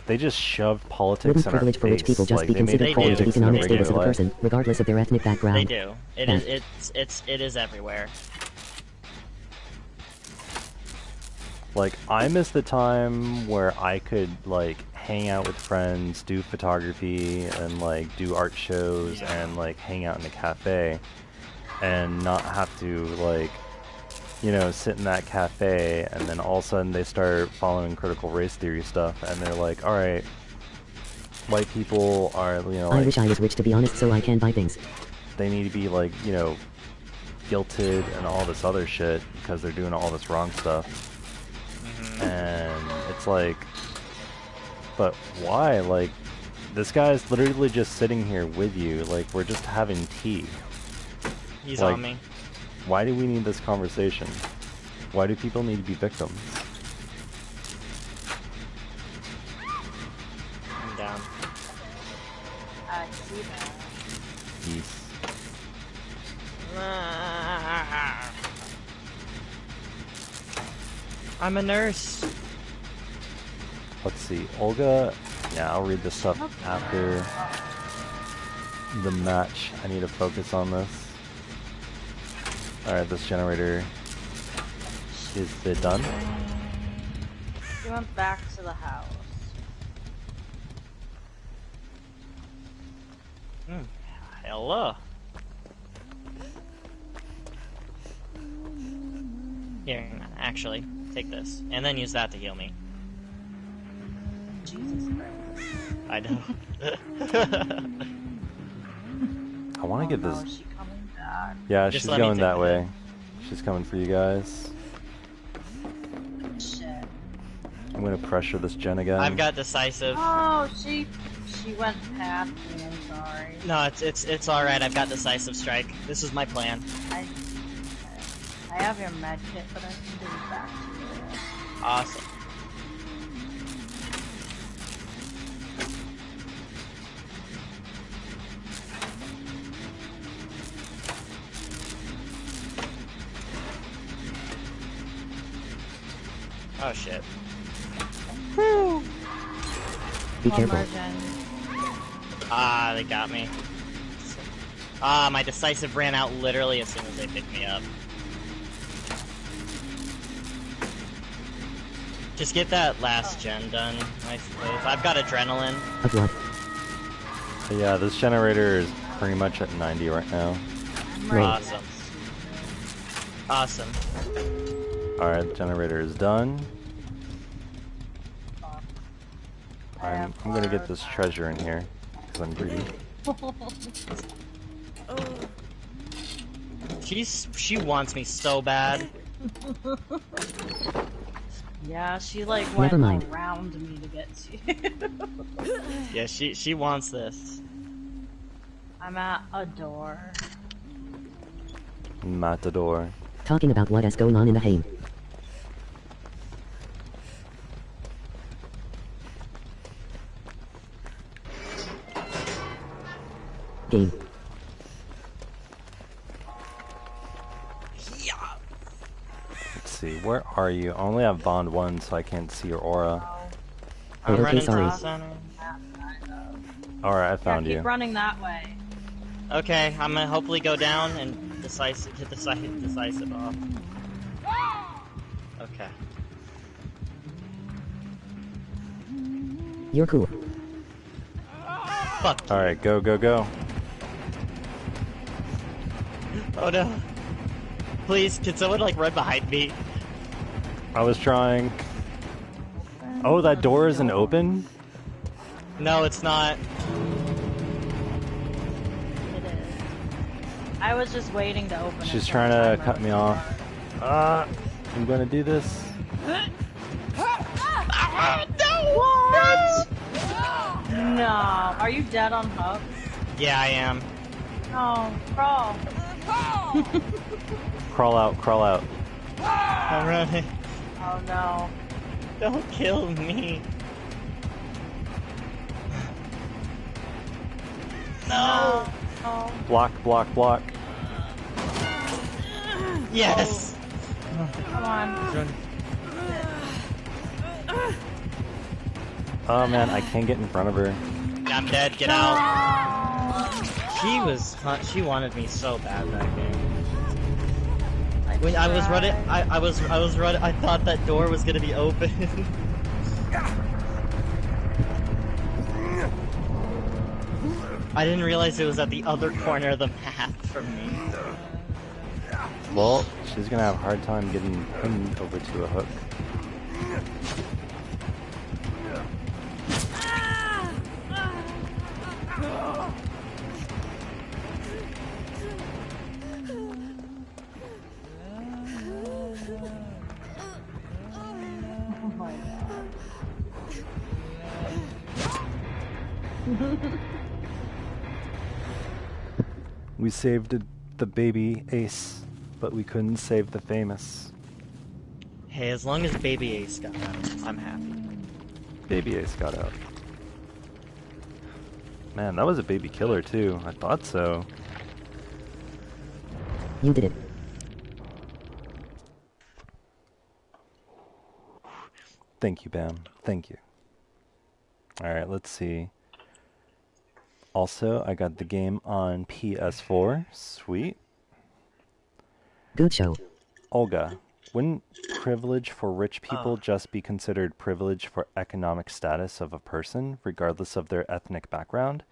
they just shoved Wouldn't politics in our privilege for rich face. people just Like, be they made considered it part of the politics economic in status of a regular life. person, regardless of their ethnic background? They do. It Yeah. is. It is everywhere. Like, I miss the time where I could, like, hang out with friends, do photography, and, like, do art shows, and, like, hang out in a cafe, and not have to, like, you know, sit in that cafe, and then all of a sudden they start following critical race theory stuff, and they're like, alright, white people are, you know, I like, wish I was rich to be honest so I can buy things. they need to be, like, you know, guilted and all this other shit, because they're doing all this wrong stuff. And it's like, but why? Like, this guy's literally just sitting here with you, like, we're just having tea. He's Like, on me. Why do we need this conversation? Why do people need to be victims? I'm down. I see that. Peace. I'm a nurse. Let's see, Olga, yeah, I'll read this stuff after the match. I need to focus on this. Alright, this generator, is it done? She went back to the house. Hello. Here, actually, take this, and then use that to heal me. Jesus Christ. I know. I want to get Oh, this. no, is she coming back? Yeah, Just she's let me going take that it. way. She's coming for you guys. Shit. I'm gonna pressure this gen again. I've got decisive. Oh, she went past me. I'm sorry. No, it's all right. I've got decisive strike. This is my plan. I have your med kit, but I can give it back to you. Awesome. Oh shit. Be One careful. more gen. Ah, they got me. Ah, my decisive ran out literally as soon as they picked me up. Just get that last gen done, I suppose. I've got adrenaline. Of what? Yeah, this generator is pretty much at 90 right now. I'm Right. Awesome. Awesome. Alright, the generator is done. I'm gonna get this treasure in here, because I'm greedy. She wants me so bad. Yeah, she like Never went mind. around me to get to you. Yeah, she wants this. I'm at a door. Matador. Talking about what is going on in the Haim. Game. Let's see, where are you? I only have Bond 1, so I can't see your aura. Oh, I'm okay, running sorry. to the center. Alright, I Yeah, found keep you. running that way. Okay, I'm gonna hopefully go down and hit decisive off. Okay. You're cool. Fuck. Alright, go, go, go. Oh no. Please, can someone like run behind me? I was trying. Oh, that door isn't open? No, it's not. It is. I was just waiting to open it. She's from trying the to time I cut was me in off. the I'm gonna do this. What? No. Are you dead on hook? Yeah, I am. No. Crawl. Crawl out, crawl out. I'm running. Oh no. Don't kill me. No. Oh. Block, block, block. Yes. Come on. Oh man, I can't get in front of her. I'm dead. Get out. She wanted me so bad that game. When I was running, I was running. I thought that door was gonna be open. I didn't realize it was at the other corner of the map from me. Well, she's gonna have a hard time getting pinned over to a hook. Oh my god. We saved the baby Ace, but we couldn't save the famous. Hey, as long as Baby Ace got out, I'm happy. Baby Ace got out. Man, that was a baby killer too. I thought so. You did it. Thank you, Bam. Thank you. Alright, let's see. Also, I got the game on PS4. Sweet. Good show. Olga, wouldn't privilege for rich people just be considered privilege for economic status of a person, regardless of their ethnic background?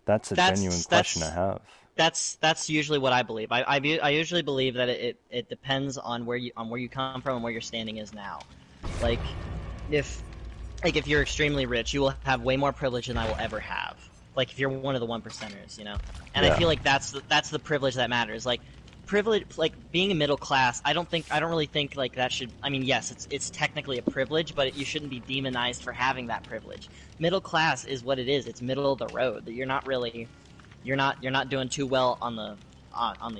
That's a genuine question I have. That's usually what I believe. I usually believe that it depends on where you come from and where your standing is now. Like if you're extremely rich, you will have way more privilege than I will ever have. Like if you're one of the 1%ers, you know. And Yeah. I feel like that's the privilege that matters. Like privilege, like being a middle class, I don't really think like that should. I mean, yes, it's technically a privilege, but you shouldn't be demonized for having that privilege. Middle class is what it is. It's middle of the road. That you're not doing too well on the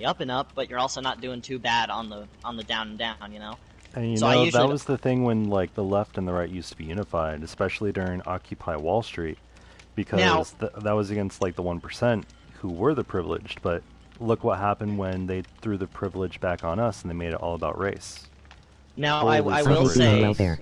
up and up, but you're also not doing too bad on the down and down. You know. And you So I know, usually that was the thing when like the left and the right used to be unified, especially during Occupy Wall Street, because Now- that was against like the 1% who were the privileged. But look what happened when they threw the privilege back on us and they made it all about race. Now I Holy will I hate being on say. welfare.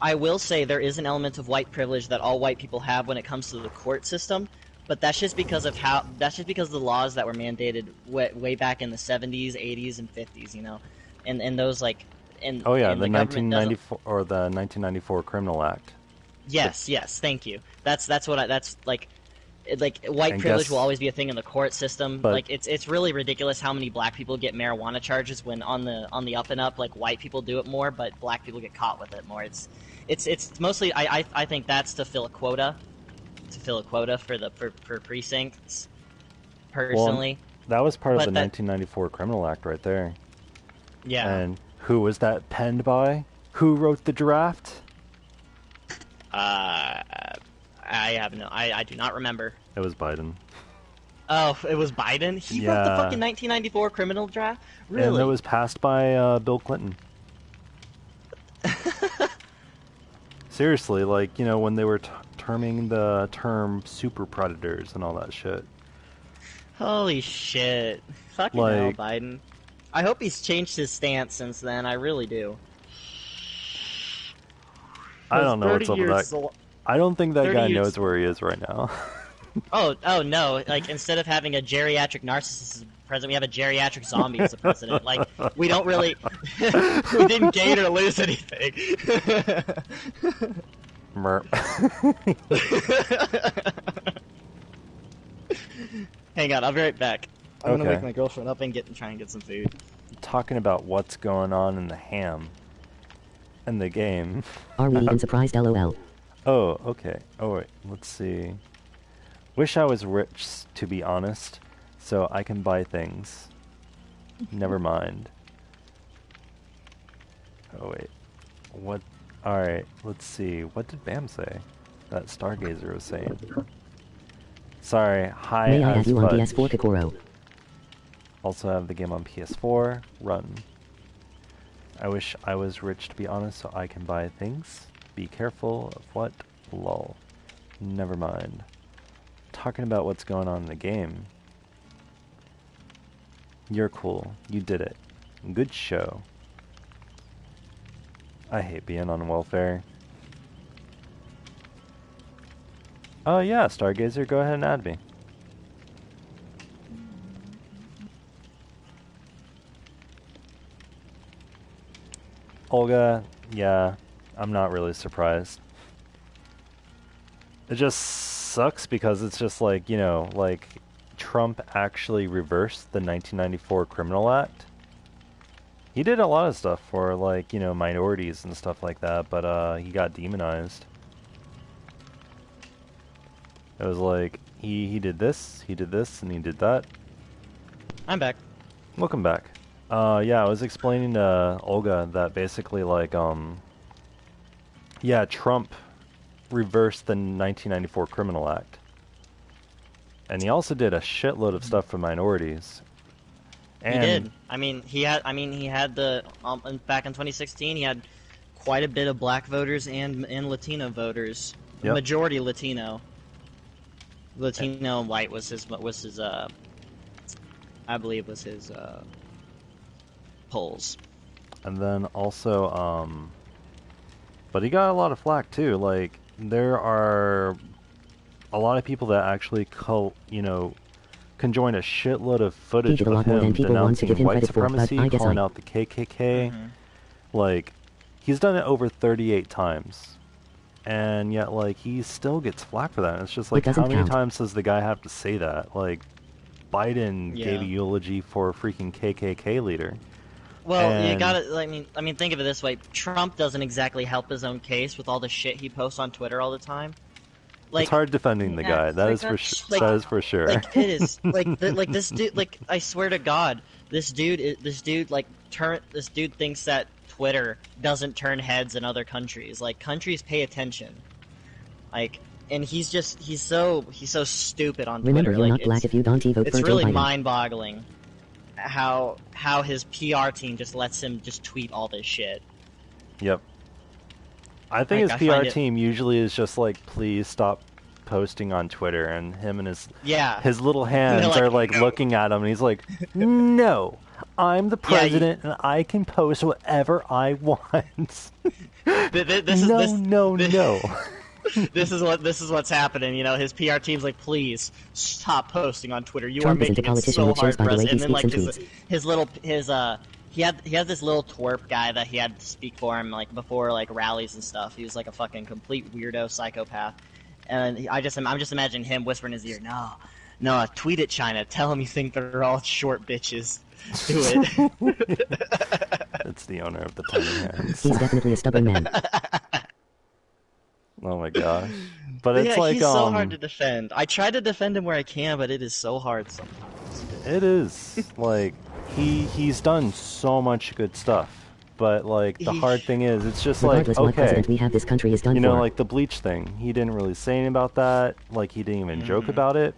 I will say there is an element of white privilege that all white people have when it comes to the court system, but that's just because of the laws that were mandated way back in the 70s, 80s, and 50s, you know, and those like, and Oh yeah, and the government doesn't- 1994 or the 1994 Criminal Act. Yes, thank you. That's like white And privilege guess- will always be a thing in the court system. But- Like it's really ridiculous how many black people get marijuana charges when on the up and up, like white people do it more, but black people get caught with it more. It's mostly I think that's to fill a quota for precincts. Personally, That was part of But the that- 1994 Criminal Act right there. yeah. And who was that penned by? Who wrote the draft? I do not remember. It was Biden. Oh, it was Biden. He wrote the Yeah. fucking 1994 criminal draft. Really? And it was passed by Bill Clinton. Seriously, like, you know, when they were terming the term super predators and all that shit. Holy shit. Fucking hell, Like- Biden. I hope he's changed his stance since then. I really do. I don't know what's up with that. 30 years I don't think that 30 guy years- knows where he is right now. Oh no! Like instead of having a geriatric narcissist as president, we have a geriatric zombie as a president. Like we don't really, we didn't gain or lose anything. Merp. Hang on, I'll be right back. I'm gonna Okay. wake my girlfriend up and try and get some food. Talking about what's going on in the ham. In the game. Are we even surprised? LOL. Oh, okay. Oh, wait. Let's see. Wish I was rich, to be honest, so I can buy things. Never mind. Oh, wait. What? Alright, let's see. What did Bam say? That Stargazer was saying. Sorry, hi May I as add you on fudge. PS4 Kokoro? Also have the game on PS4. Run. I wish I was rich, to be honest, so I can buy things. Be careful of what? Lol. Never mind. Talking about what's going on in the game. You're cool. You did it. Good show. I hate being on welfare. Oh yeah, Stargazer, go ahead and add me. Olga, yeah, I'm not really surprised. It just sucks because it's just like, you know, like Trump actually reversed the 1994 Criminal Act. He did a lot of stuff for like, you know, minorities and stuff like that, but he got demonized. It was like he did this, and he did that. I'm back. Welcome back. Yeah, I was explaining to Olga that basically like yeah, Trump reversed the 1994 Criminal Act. And he also did a shitload of stuff for minorities. And He did. I mean, he had the back in 2016, he had quite a bit of black voters and Latino voters. Yep. Majority Latino. Latino and white was his I believe was his polls. And then also, but he got a lot of flack too. Like, there are a lot of people that actually conjoin a shitload of footage He did a of lot more him than people want to denouncing give him white credit for, but supremacy, I guess calling I- out the KKK. Mhm. Like, he's done it over 38 times. And yet, like, he still gets flack for that. It's just like, doesn't how many count. times does the guy have to say that? Like, Biden Yeah. gave a eulogy for a freaking KKK leader. Well, you And- gotta. I mean, think of it this way: Trump doesn't exactly help his own case with all the shit he posts on Twitter all the time. Like, It's hard defending the Yeah, guy. it's That like is for that's- sure. That is for sure. like it is like this dude. Like, I swear to God, this dude thinks that Twitter doesn't turn heads in other countries. Like, countries pay attention. Like, and he's so stupid on Remember, Twitter. you're Like, not black if you don't vote it's for Joe really Biden. mind-boggling how his PR team just lets him just tweet all this shit. Yep. I think Like, his I PR find it- team usually is just like, please stop posting on Twitter, and him and Yeah. his little hands like, are like "No." looking at him, and he's like, no, I'm the Yeah, president, and I can post whatever I want. This is no, this, no, this- no. this is what's happening. You know, his PR team's like, please stop posting on Twitter. You Trump are isn't a making it politician, so which shows hard by for the us. way he And then like speaks and he had this little twerp guy that he had to speak for him like before like rallies and stuff. He was like a fucking complete weirdo psychopath. And I'm just imagining him whispering in his ear, no, tweet at China. Tell him you think they're all short bitches. Do it. It's the owner of the tiny hands. He's definitely a stubborn man. Oh my gosh. But it's yeah, like, he's so hard to defend. I try to defend him where I can, but it is so hard sometimes. it is like he's done so much good stuff. But like the hard thing is, it's just like, Regardless what okay, president we have, this country is done you know, for. like the Bleach thing. He didn't really say anything about that. Like, he didn't even joke about it.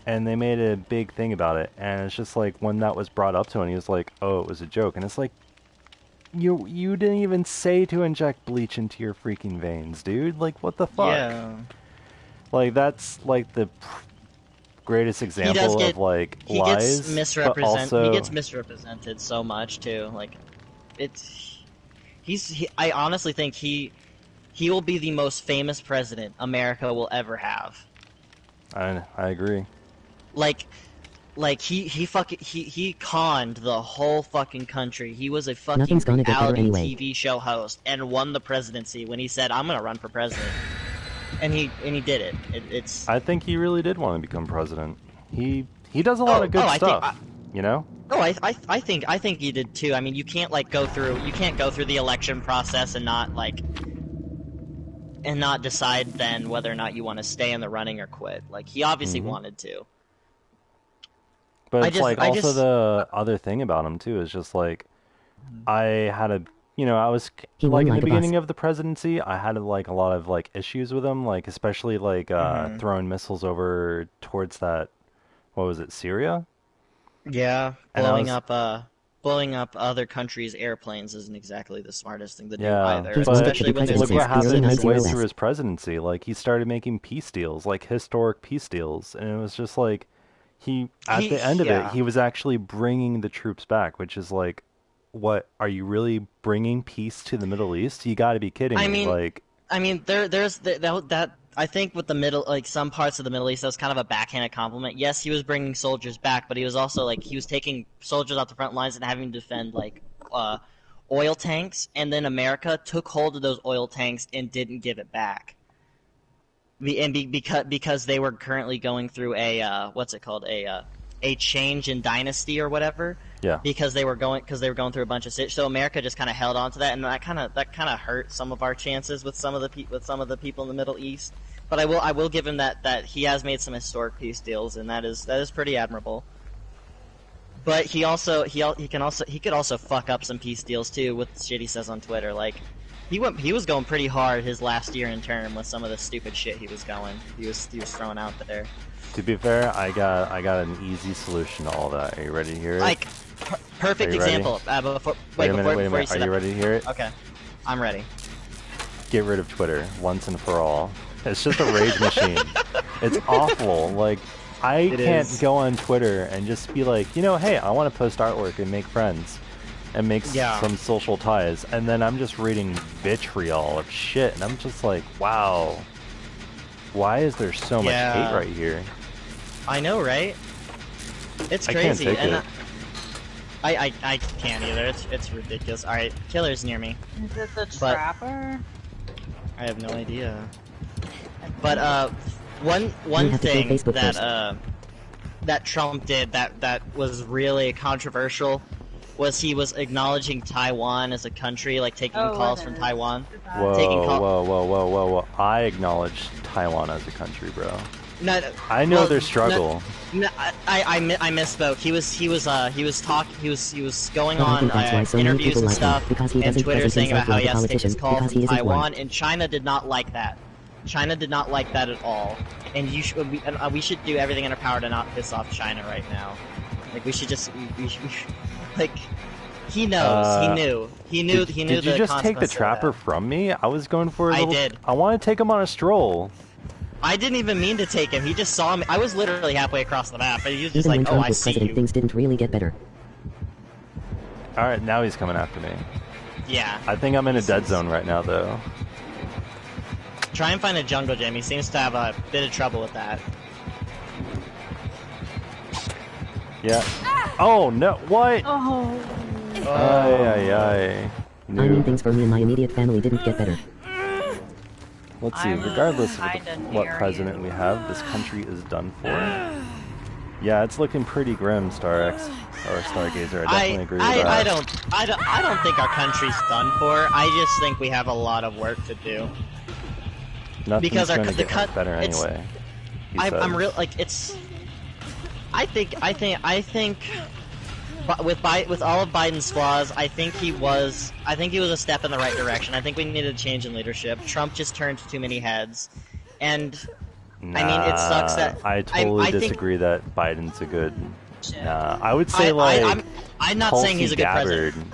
And they made a big thing about it. And it's just like, when that was brought up to him, he was like, oh, it was a joke. And it's like, you didn't even say to inject bleach into your freaking veins, dude. Like, what the fuck? Yeah. Like, that's like the greatest example of like He lies. gets misrepresented. But also, He gets misrepresented so much too. Like, I honestly think he will be the most famous president America will ever have. I agree. Like he conned the whole fucking country. He was a fucking Nothing's gonna get better reality anyway. TV show host and won the presidency when he said, "I'm gonna run for president," and he did it. It's I think he really did want to become president. He does a lot of good I think- stuff. You know? Oh, I think he did too. I mean, you can't go through the election process and not decide then whether or not you want to stay in the running or quit. Like, he obviously wanted to. But I it's just- like I also just- the other thing about him too is just like I had a I was He won like in like the a boss. beginning of the presidency I had like a lot of like issues with him, like especially like throwing missiles over towards that, what was it, Syria? Yeah, And I blowing up other countries' airplanes isn't exactly the smartest thing to do Yeah, either. He's but wanted to Especially be when president look there's what since the happened early midway 1900s. through his presidency. Like, he started making peace deals, like historic peace deals, and it was just like at the end of it, yeah. he was actually bringing the troops back, which is like, what, are you really bringing peace to the Middle East? You got to be kidding I me! mean, Like, I mean, there's that. I think with the middle, like some parts of the Middle East, that was kind of a backhanded compliment. Yes, he was bringing soldiers back, but he was also like he was taking soldiers off the front lines and having to defend like oil tanks, and then America took hold of those oil tanks and didn't give it back. Because they were currently going through a what's it called, a change in dynasty or whatever. Yeah. Because they were going through a bunch of shit. So America just kind of held on to that, and that kind of hurt some of our chances with some of the people in the Middle East. But I will give him that he has made some historic peace deals, and that is pretty admirable. But he could also fuck up some peace deals too with the shit he says on Twitter. Like he was going pretty hard his last year in term with some of the stupid shit he was throwing out there. To be fair, I got an easy solution to all that. Are you ready to hear it? Like perfect example. Wait a minute. Are you ready to hear it? Okay, I'm ready. Get rid of Twitter once and for all. It's just a rage machine. It's awful. Like, I can't go on Twitter and just be like, you know, hey, I want to post artwork and make friends and make some social ties, and then I'm just reading vitriol of shit, and I'm just like, wow, why is there so much hate right here? I know, right? It's crazy. I can't take it. I can't either. It's ridiculous. All right, killer's near me. Is it the trapper? I have no idea. But one thing that Trump did that was really controversial was he was acknowledging Taiwan as a country, like taking calls from Taiwan. Whoa! I acknowledge Taiwan as a country, bro. No, I know their struggle. No, I misspoke. He was going on interviews and stuff and Twitter saying about how he has to take his call from Taiwan, and China did not like that. China did not like that at all, and we should do everything in our power to not piss off China right now. Like we should like he knows. He knew. Did you just take the trapper from me? I was going for a little... I did. I want to take him on a stroll. I didn't even mean to take him. He just saw me. I was literally halfway across the map, and he was just Even like, when "Oh, Trump I was see president, you." things didn't really get better. All right, now he's coming after me. Yeah. I think I'm in a dead zone right now, though. Try and find a jungle gym. He seems to have a bit of trouble with that. Yeah. Oh no! What? Oh. Ay. I mean, things for me and my immediate family didn't get better. Let's see. Regardless of what president we have, this country is done for. Yeah, it's looking pretty grim, StarX or Stargazer. I definitely agree with that. I don't think our country's done for. I just think we have a lot of work to do. Nothing's because going to get much better anyway. I'm real like it's. I think. But with all of Biden's flaws, I think he was a step in the right direction. I think we needed a change in leadership. Trump just turned too many heads, and nah, I mean it sucks that I totally disagree that Biden's a good. Nah, I would say I'm not saying he's a good president.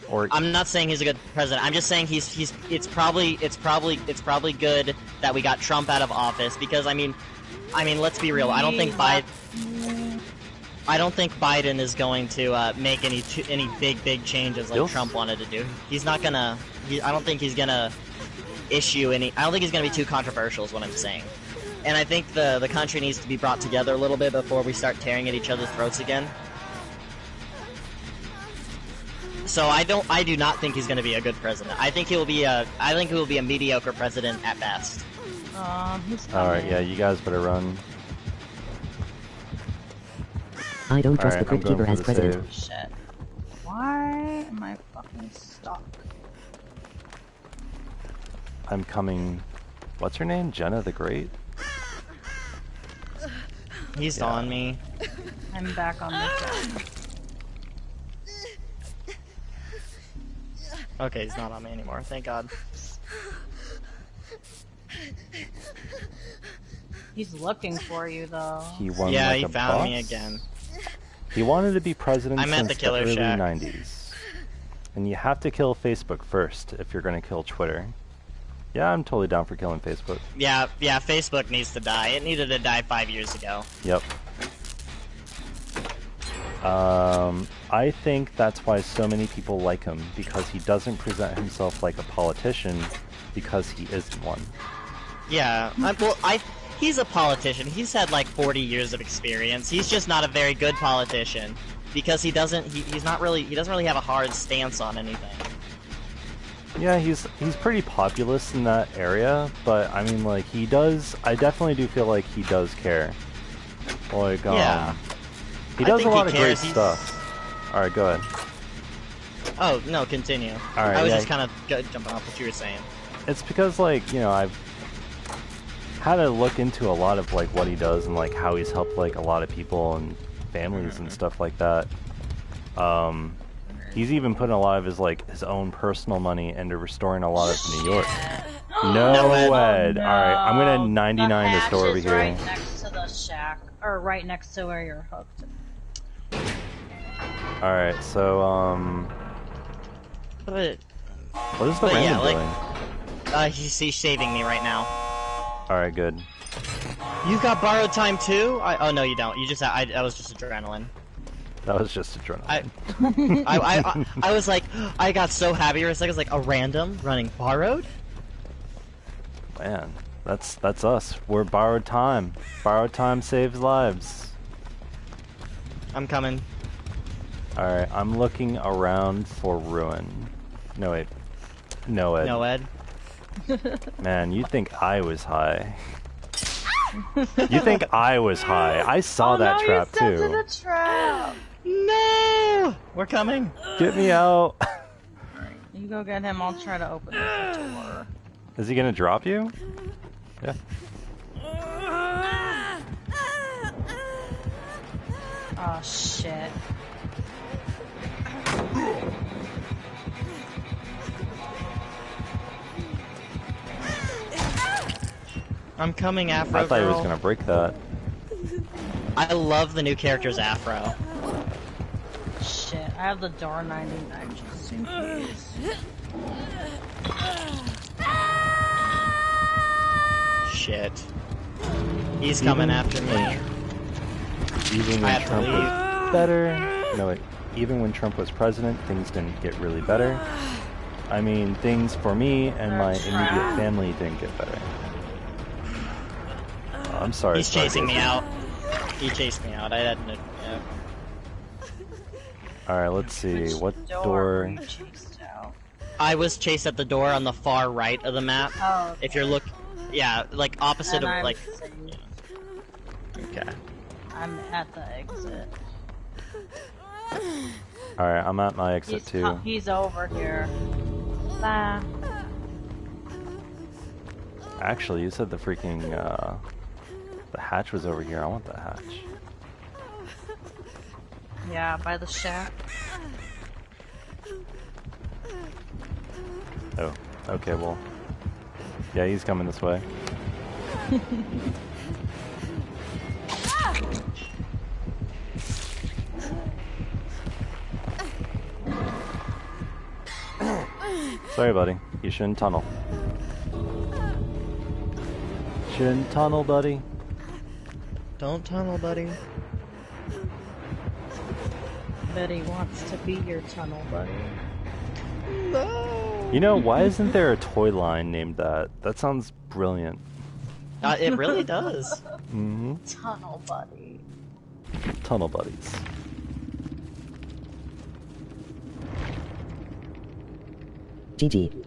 Or I'm not saying he's a good president. I'm just saying it's probably good that we got Trump out of office because I mean let's be real. I don't think Biden is going to make any big changes like Trump wanted to do. He's not gonna. I don't think he's gonna issue any. I don't think he's gonna be too controversial. Is what I'm saying. And I think the country needs to be brought together a little bit before we start tearing at each other's throats again. So I do not think he's gonna be a good president. I think he will be a mediocre president at best. He's all right, yeah, you guys better run. I don't trust the Crypt Keeper as president. Shit. Why am I fucking stuck? I'm coming. What's her name? Jenna the Great? He's on me. I'm back on this side. Okay, he's not on me anymore. Thank God. He's looking for you, though. He won yeah, like he a found bus? me again. He wanted to be president I'm at since the Killer early Shack. 90s. And you have to kill Facebook first if you're going to kill Twitter. Yeah, I'm totally down for killing Facebook. Yeah, Facebook needs to die. It needed to die 5 years ago. Yep. I think that's why so many people like him, because he doesn't present himself like a politician, because he isn't one. Yeah, he's a politician. He's had like 40 years of experience. He's just not a very good politician because he doesn't really have a hard stance on anything. Yeah, he's pretty populist in that area, but I mean, like, I definitely do feel like he does care. Like, Yeah. he does a think he lot of great cares. stuff. Alright, go ahead. Oh, no, continue. Alright, I was yeah. just kind of jumping off what you were saying. It's because, like, you know, I've had to look into a lot of, like, what he does and, like, how he's helped, like, a lot of people and families and stuff like that. He's even putting a lot of his, like, his own personal money into restoring a lot of New York. No, Ed. No. Alright, I'm gonna 99 this hatch door over is here. right next to the shack, or right next to where you're hooked. Alright, so, But what is the But yeah, random like- doing? he's shaving me right now. Alright, good. You got borrowed time too? Oh no, you don't. You just that was just adrenaline. That was just adrenaline. I was like, I got so happy for a second. I was like, a random running borrowed? Man, that's us. We're borrowed time. Borrowed time saves lives. I'm coming. Alright, I'm looking around for ruin. No, wait. No, Ed. No, Ed. Man, you think I was high. You think I was high. I saw that trap you too. The trap. No! We're coming. Get me out. You go get him. I'll try to open the door. Is he gonna drop you? Yeah. Oh shit. I'm coming, Afro I thought he was girl. gonna break that. I love the new character's Afro. Shit. I have the door 99 just in case. Shit. He's coming after me. Even I when have to Trump leave. was better. No, wait. Even when Trump was president, things didn't get really better. I mean, things for me and my immediate family didn't get better. Oh, I'm sorry. He's chasing me out. He chased me out. I had no. Yeah. Alright, let's see. What Door door? you chased out. I was chased at the door on the far right of the map. Oh, If you're yeah, like opposite and of I'm like. sitting- Okay. I'm at the exit. Alright, I'm at my exit too. He's over here. Bye. Actually, you said the freaking, the hatch was over here. I want the hatch. Yeah, by the shack. Oh, okay, well. Yeah, he's coming this way. Sorry, buddy. You shouldn't tunnel. Shouldn't tunnel, buddy. Don't tunnel, buddy. Betty wants to be your tunnel buddy. No. You know, why isn't there a toy line named that? That sounds brilliant. It really does. Mm-hmm. Tunnel buddy. Tunnel buddies. GG.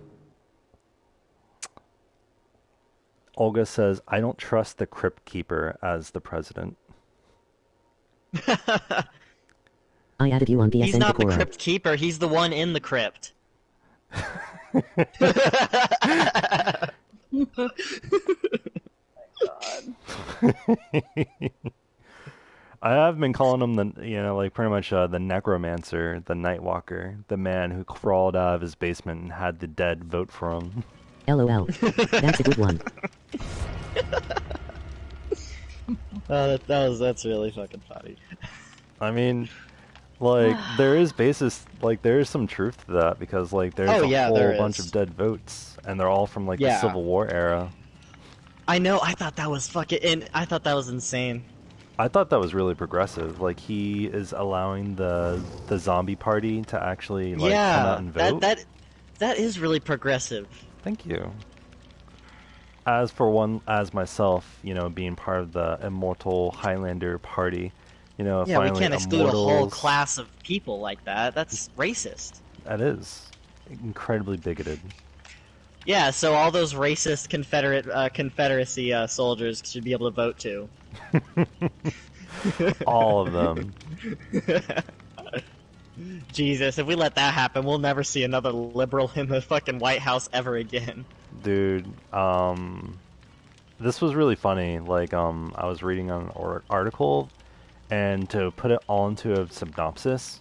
Olga says, I don't trust the Crypt Keeper as the president. I added you on PSN He's not the Kokoro. crypt keeper. He's the one in the crypt. I have been calling him the, you know, like pretty much the necromancer, the nightwalker, the man who crawled out of his basement and had the dead vote for him. LOL. That's a good one. Oh, that's really fucking funny. I mean, like, there is basis, like, there is some truth to that, because, like, there's Oh, a yeah, whole there bunch is. of dead votes, and they're all from, like, the Yeah. Civil War era. I know. I thought that was I thought that was insane. I thought that was really progressive. Like, he is allowing the zombie party to actually, like, come out and vote. that is really progressive. Thank you. as myself, being part of the immortal Highlander party, Yeah, we finally can't exclude a whole immortals, class of people like that. That's racist. that is incredibly bigoted. Yeah, so all those racist Confederacy soldiers should be able to vote too. All of them. Jesus, if we let that happen, we'll never see another liberal in the fucking White House ever again. Dude, this was really funny. Like, I was reading an article, and to put it all into a synopsis,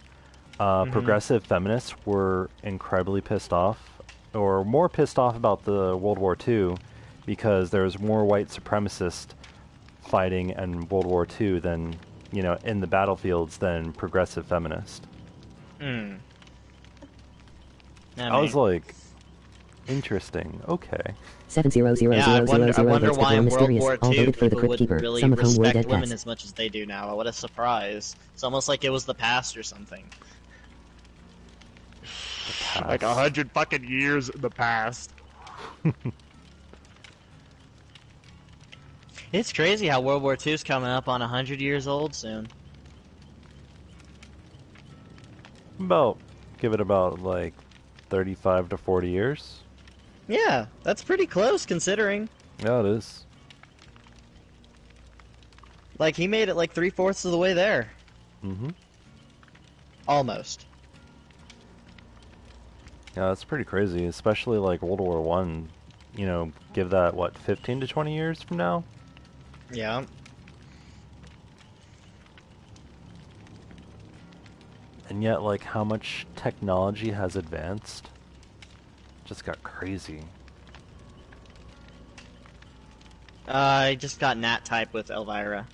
progressive feminists were incredibly pissed off, or more pissed off about the World War II, because there was more white supremacists fighting in World War II than, in the battlefields than progressive feminists. Hmm. I was like, interesting. Okay. 7000000 Yeah, I wonder votes that were why in World mysterious. War All II voted for the people Crypt would Keeper, really some of whom were respect dead women cats. as much as they do now. What a surprise. It's almost like it was the past or something. Like 100 fucking years in the past. It's crazy how World War II's coming up on 100 years old soon. Give it about like 35 to 40 years. Yeah, that's pretty close considering. Yeah, it is. Like, he made it like 3/4 of the way there. Mm-hmm. Almost. Yeah, that's pretty crazy, especially like World War One. Give that, what, 15 to 20 years from now? Yeah. And yet, like, how much technology has advanced? Just got crazy. I just got Nat type with Elvira.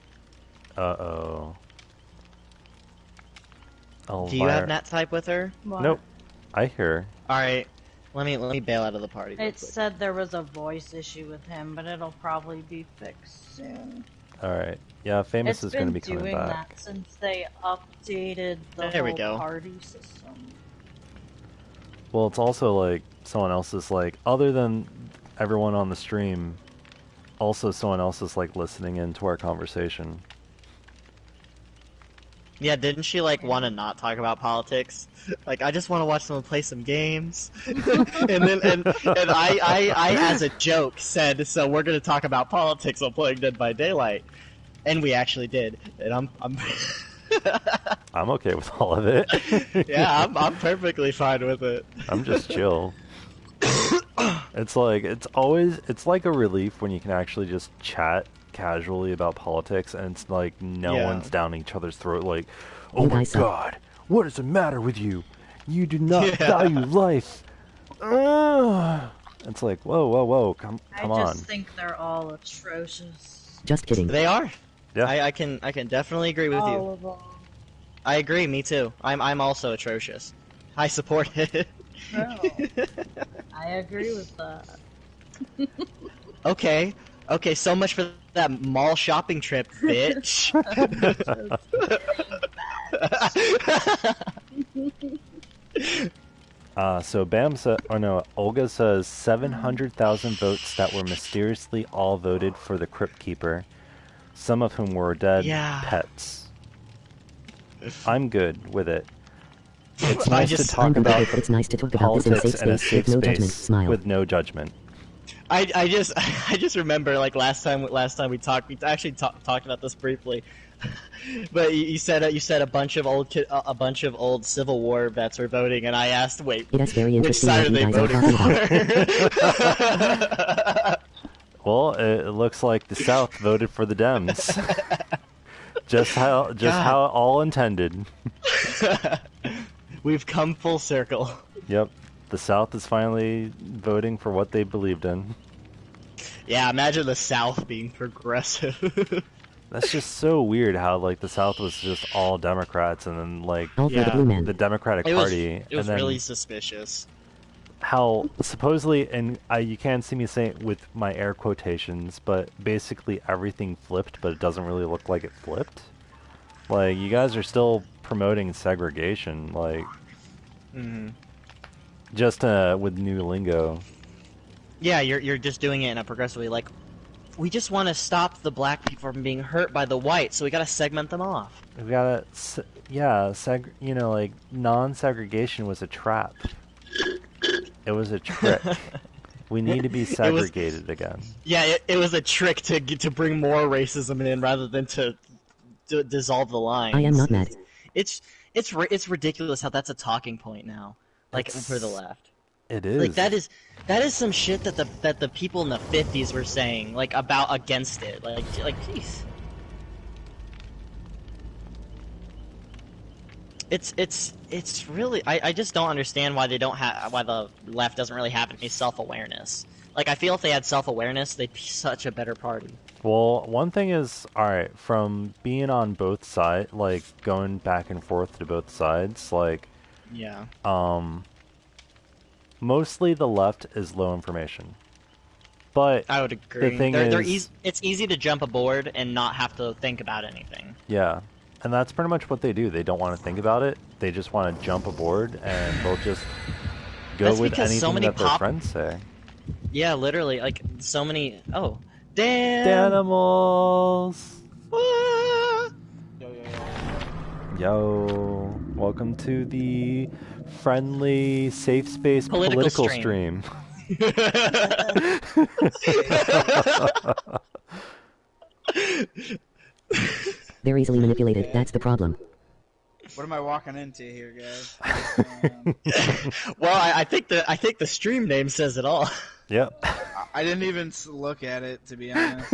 Uh-oh. Do you have Nat type with her? What? Nope. I hear. Alright. Let me bail out of the party. real It quick. said there was a voice issue with him, but it'll probably be fixed soon. Alright. Yeah, Famous It's is going to been be coming doing back. that since they updated the There we whole go. party system. Well, it's also like someone else's, like, other than everyone on the stream, also someone else is like listening into our conversation. Yeah, didn't she like want to not talk about politics? Like, I just want to watch someone play some games. and I as a joke said, so we're gonna talk about politics while playing Dead by Daylight, and we actually did. And I'm I'm okay with all of it. yeah, I'm perfectly fine with it. I'm just chill. It's like it's like a relief when you can actually just chat casually about politics, and it's like no Yeah. one's down each other's throat like, oh You my guys suck. god, what is the matter with you? You do not Yeah. value life. Ugh. It's like, whoa, come I on. just think they're all atrocious. Just kidding. They are. Yeah. I can definitely agree with you. All of them. I agree. Me too. I'm also atrocious. I support it. No. I agree with that. Okay. Okay, so much for that mall shopping trip, bitch. So Bam said, or no, Olga says 700,000 votes that were mysteriously all voted for the Crypt Keeper, some of whom were dead Yeah. pets. I'm good with it. It's I nice just- to talk I'm good about with it. It's nice to talk about this in a politics safe in a space safe with no judgment. space Smile. with no judgment. I just remember like last time we talked, we actually talked about this briefly. But you said a bunch of old Civil War vets were voting, and I asked, wait, It is very which interesting side what are you they guys are voting talking about. for? Well, it looks like the South voted for the Dems. just how all intended. We've come full circle. Yep. The South is finally voting for what they believed in. Yeah, imagine the South being progressive. That's just so weird how like the South was just all Democrats, and then like All for Yeah. the blue man. the Democratic It was Party, and then really suspicious. how supposedly, and you can't see me say it with my air quotations, but basically everything flipped, but it doesn't really look like it flipped. Like, you guys are still promoting segregation, like, Hmm. just with new lingo. Yeah, you're just doing it in a progressive way. Like, we just want to stop the black people from being hurt by the white, so we gotta segment them off. We gotta, yeah, you know, like, non-segregation was a trap. It was a trick. We need to be segregated again. Yeah, it was a trick to bring more racism in rather than to dissolve the lines. I am not mad. It's ridiculous how that's a talking point now, like for the left. It is. Like that is some shit that the people in the 50s were saying, like, about against it. Like jeez. It's really I just don't understand why why the left doesn't really have any self-awareness. Like, I feel if they had self-awareness, they'd be such a better party. Well, one thing is, alright, from being on both sides, like, going back and forth to both sides, like, yeah. Mostly the left is low information. But I would agree. The thing it's easy to jump aboard and not have to think about anything. Yeah. And that's pretty much what they do. They don't want to think about it. They just want to jump aboard, and they'll just go with anything that their friends say. Yeah, literally, like, so many... Oh, damn! Danimals! Ah! Yo, welcome to the friendly, safe space political stream. They're easily manipulated, that's the problem. What am I walking into here, guys? Well, I think the stream name says it all. Yep. I didn't even look at it, to be honest.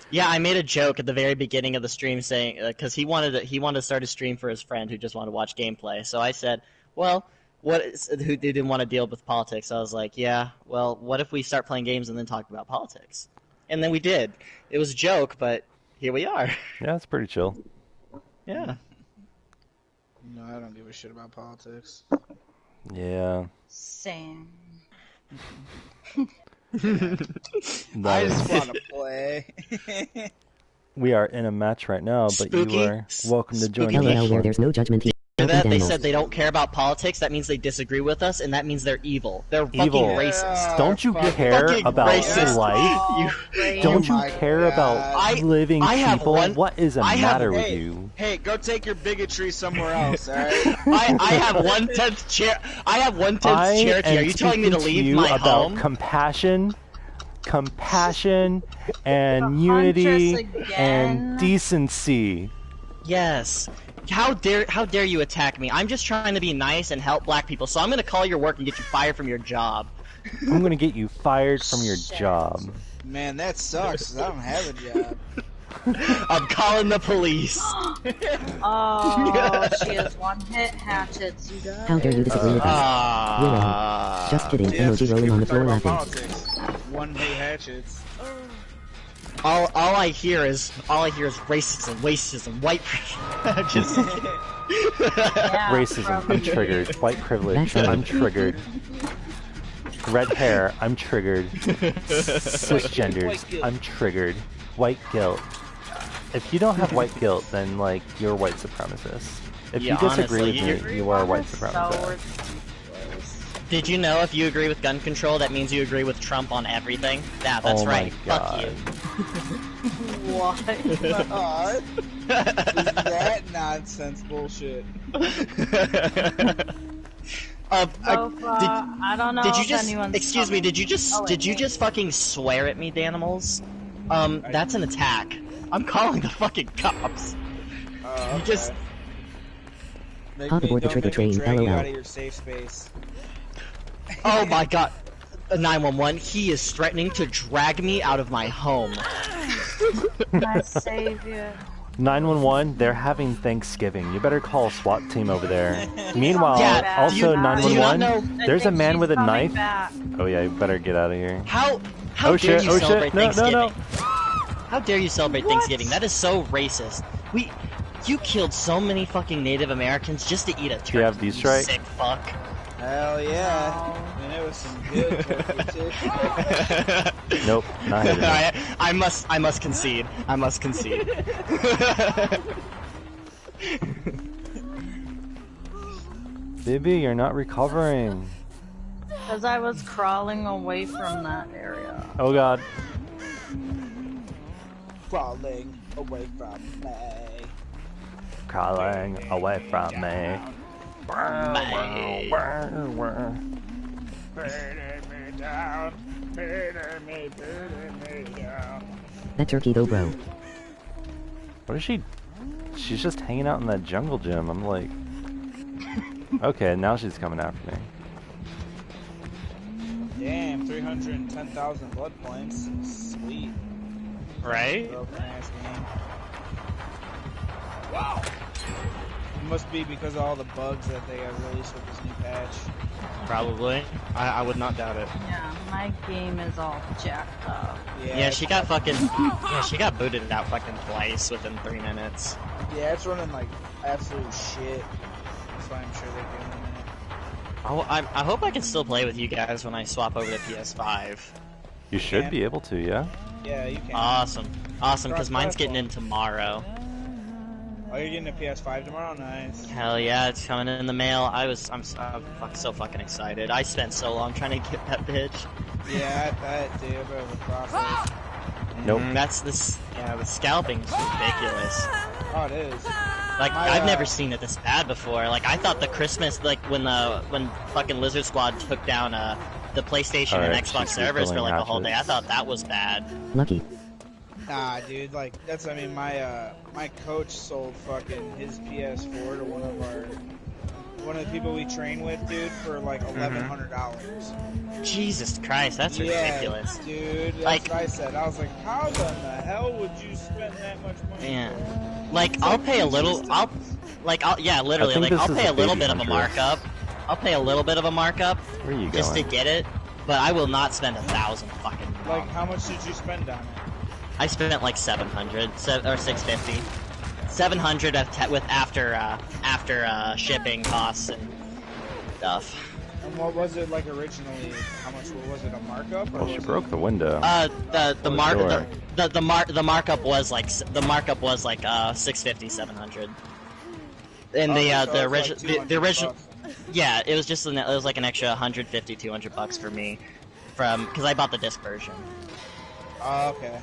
Yeah, I made a joke at the very beginning of the stream saying, because he wanted to start a stream for his friend who just wanted to watch gameplay. So I said, well, who didn't want to deal with politics? I was like, yeah, well, what if we start playing games and then talk about politics? And then we did. It was a joke, but here we are. Yeah, it's pretty chill. Yeah. No, I don't give a shit about politics. Yeah. Same. I just want to play. We are in a match right now, but Spooky. you are welcome to join Spooky. the LOL, next where one. there's no judgment here. That they Animals. said they don't care about politics. That means they disagree with us, and that means they're evil. They're Evil. fucking racist. Don't you Fucking care fucking about racist. life? You, Don't you my care God. about living I have people? one- What is the I have- matter with Hey, you? hey, go take your bigotry somewhere else, alright? I have 1/10 chair. I have 1/10 I Cherokee. am Are you telling me to speaking leave you my about home? compassion, and The unity Huntress and again. decency. Yes. How dare you attack me? I'm just trying to be nice and help black people. So I'm gonna call your work and get you fired from your job. I'm gonna get you fired from your Shit. job. Man, that sucks, 'cause I don't have a job. I'm calling the police. Oh, she has one-hit hatchets, you guys. How dare you disagree with us? Ah. Just kidding, Yeah, emoji rolling on the floor talk about laughing. politics. One hate hatchets. All I hear is racism, white privilege. Just Yeah, Racism, I'm probably. triggered. White privilege, Background. I'm triggered. Red hair, I'm triggered. Cisgenders, I'm triggered. White guilt. If you don't have white guilt, then, like, you're a white supremacist. If Yeah, you disagree honestly, with me, you are a white So supremacist. ridiculous. Did you know if you agree with gun control, that means you agree with Trump on everything? Yeah, that's Oh my right. God. Fuck you. What? God. Is that nonsense bullshit? So far, I don't know Did you if just? anyone's Excuse me. coming. Did you just? Oh, wait, did you wait. just fucking swear at me, Danimals? That's an attack. I'm calling the fucking cops. Oh, You just- Make Hop me- aboard the don't trigger make me train, drag you LOL. out of your safe space. Oh my god. 911. He is threatening to drag me out of my home. My savior. 911, they're having Thanksgiving. You better call a SWAT team over there. Meanwhile, Yeah, also do you not 911, know- there's a I think man she's with a coming knife. back. Oh yeah, you better get out of here. How Oh dare shit, you oh celebrate shit, no, Thanksgiving? no, no. How dare you celebrate What? Thanksgiving? That is so racist. You killed so many fucking Native Americans just to eat a turkey. Do you have these right? Sick fuck. Hell yeah. And it was some good turkey too. Nope, not hitting it. I must concede. I must concede. Baby, you're not recovering. Because I was crawling away from that area. Oh god. Crawling away from me. Crawling away from me. Burning me down. Burning me down. That turkey though, bro. What is she? She's just hanging out in that jungle gym. I'm like, okay, now she's coming after me. Damn, 310,000 blood points. Sweet. Right? Broken ass game. Wow! It must be because of all the bugs that they have released with this new patch. Probably. I would not doubt it. Yeah, my game is all jacked up. Yeah, she got fucking. Yeah, she got booted out fucking twice within 3 minutes. Yeah, it's running like absolute shit. That's why I'm sure they're doing it. I hope I can still play with you guys when I swap over to PS5. You should Yeah. be able to, yeah? Yeah, you can. Awesome, because mine's getting in tomorrow. Oh, you're getting a PS5 tomorrow? Nice. Hell yeah, it's coming in the mail. I'm so fucking excited. I spent so long trying to get that bitch. Yeah, I bet, dude. A bit of a process. Nope. That's this. Yeah, the scalping's ridiculous. Oh, it is. Like My, I've never seen it this bad before. Like I thought the Christmas, like when fucking Lizard Squad took down the PlayStation and Alright, Xbox she's servers for refilling like a whole day. I hatchets. thought that was bad. Lucky. Nah, dude. Like that's. I mean, my coach sold fucking his PS4 to one of the people we train with, dude, for like $1,100. Jesus Christ, that's ridiculous. Dude. That's Like- what I said. I was like, how in the hell would you spend that much money? Yeah. for? Like It's I'll like pay a peaches little. sticks. Yeah, literally. I think Like this I'll is pay a a little baby bit of a huntress. markup. I'll pay a little bit of a markup Where are you just to going? get it, but I will not spend 1,000 fucking. Like, how much did you spend on it? I spent like 700 or 650. 700 with after shipping costs and stuff. And what was it like originally? How much was it? A markup? Or Well, she was broke it... the window. The markup was like 650, 700. And Oh, so the it's like original the 200 original bucks. yeah, it was like an extra 150, 200 bucks for me because I bought the disc version. Oh, okay.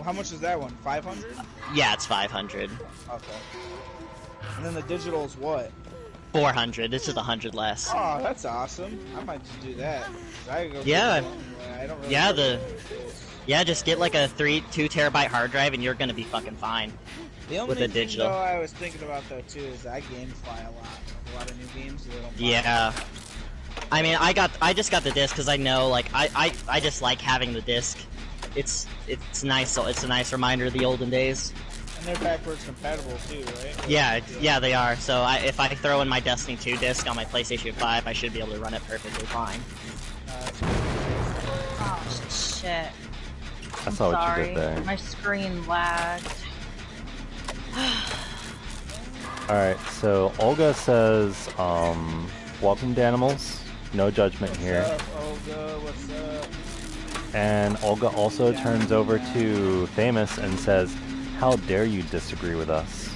How much is that one? 500? Yeah, it's 500. Okay. And then the digital is what? 400. It's just 100 less. Oh, that's awesome. I might just do that. 'Cause I go Yeah. digital anyway. I don't really Yeah, care the- what it is. Yeah, just get like a 2 terabyte hard drive and you're gonna be fucking fine. The only with the thing digital. though I was thinking about though too is I gamify a lot. Like, a lot of new games that I don't buy. Yeah. I mean, I just got the disc because I know, like, I just like having the disc. It's nice. So it's a nice reminder of the olden days. And they're backwards compatible too, right? Yeah, they are. So if I throw in my Destiny 2 disc on my PlayStation 5, I should be able to run it perfectly fine. Oh shit. I I'm saw what you sorry. did there. My screen lagged. Alright, so Olga says, welcome to Animals. No judgment here. What's up, Olga? What's up? And Olga also turns over to Famous and says, how dare you disagree with us?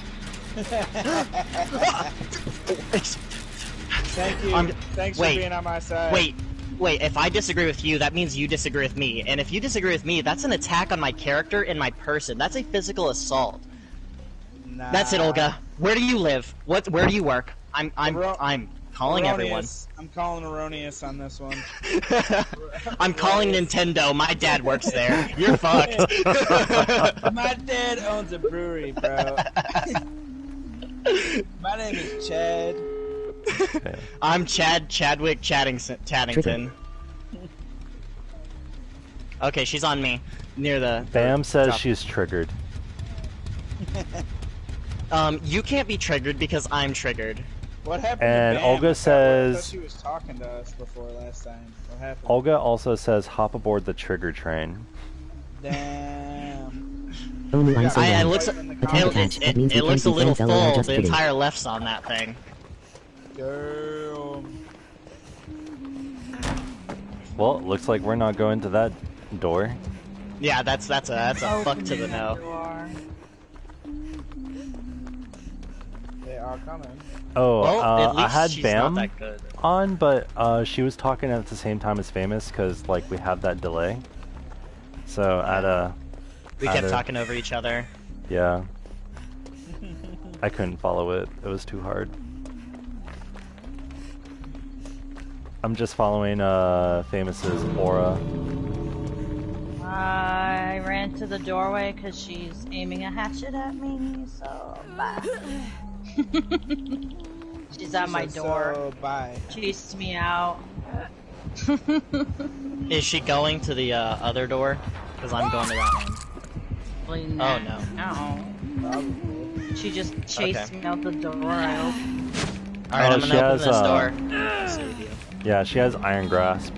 Thank you. Thanks wait, for being on my side. Wait, if I disagree with you, that means you disagree with me. And if you disagree with me, that's an attack on my character and my person. That's a physical assault. Nah. That's it, Olga. Where do you live? Where do you work? I'm calling everyone. Erroneous. I'm calling erroneous on this one. I'm calling Nintendo. My dad works there. You're fucked. My dad owns a brewery, bro. My name is Chad. Okay. I'm Chadwick Chaddington. Okay, she's on me. Near the... Bam says top. she's triggered. You can't be triggered because I'm triggered. What happened And to Bam? Olga I thought says- she was talking to us before last time. What happened? Olga also says hop aboard the trigger train. Damn. Only I'm so It young. looks, in the Attack comments. attached. That means we it looks a can't be little friends, LOL, full. just The kidding. entire left's on that thing. Damn. Well, it looks like we're not going to that door. Yeah, that's a fuck to the no. You are. They are coming. Oh, Well, at I least had she's Bam not that good. on, but she was talking at the same time as Famous because like we have that delay. So We kept talking over each other. yeah, I couldn't follow it. It was too hard. I'm just following Famous's aura. I ran to the doorway because she's aiming a hatchet at me, so bye. She's at my door. So, bye. Chased me out. Is she going to the other door? Because I'm going to that one. Probably Oh, not. no. Probably. She just chased Okay. me out the door. I opened. Alright, Oh, I'm she gonna open has, this door. Save you. Yeah, she has Iron Grasp.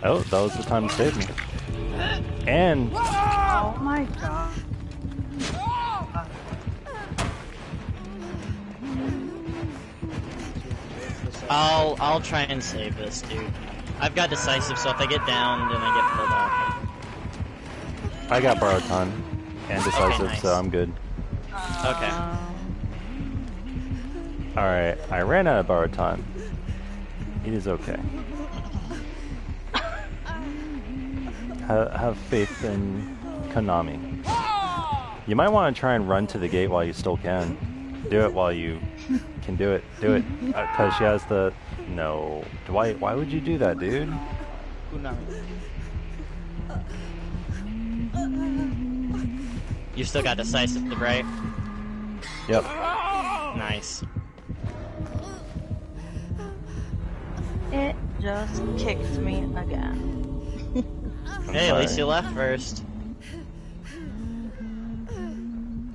Oh, that was the time to save me. And Oh my god. I'll try and save this, dude. I've got decisive, so if I get downed and I get pulled out. I got Baroton and Decisive, nice. so I'm good. Okay. Alright, I ran out of Baroton. It is okay. Have faith in Konami. You might want to try and run to the gate while you still can. Do it while you can do it. Do it. Because she has the... No. Dwight, why would you do that, dude? Kunami. You still got decisive, right? Yep. Nice. It just kicked me again. Hey, at least sorry. you left first.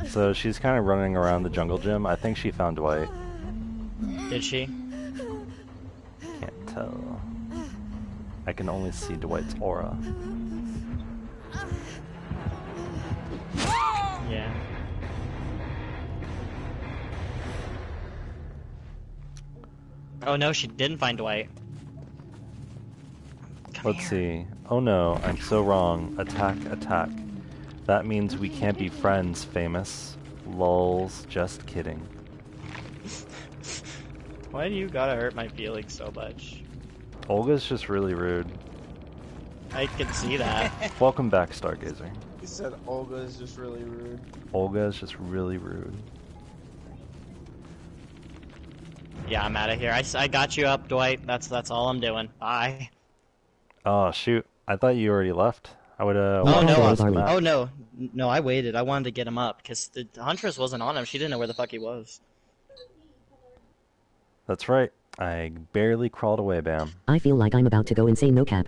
So she's kind of running around the jungle gym. I think she found Dwight. Did she? Can't tell. I can only see Dwight's aura. Yeah. Oh no, she didn't find Dwight. Come Let's here. see. Oh no, I'm so wrong. Attack, attack. That means we can't be friends, Famous. Lulz, just kidding. Why do you gotta hurt my feelings so much? Olga's just really rude. I can see that. Welcome back, Stargazer. He said Olga is just really rude. Olga is just really rude. Yeah, I'm out of here. I got you up, Dwight. That's all I'm doing. Bye. Oh shoot, I thought you already left. I would Oh walked no! across the Barley. map. Oh no! No, I waited. I wanted to get him up because the Huntress wasn't on him. She didn't know where the fuck he was. That's right. I barely crawled away, Bam. I feel like I'm about to go insane, no cap.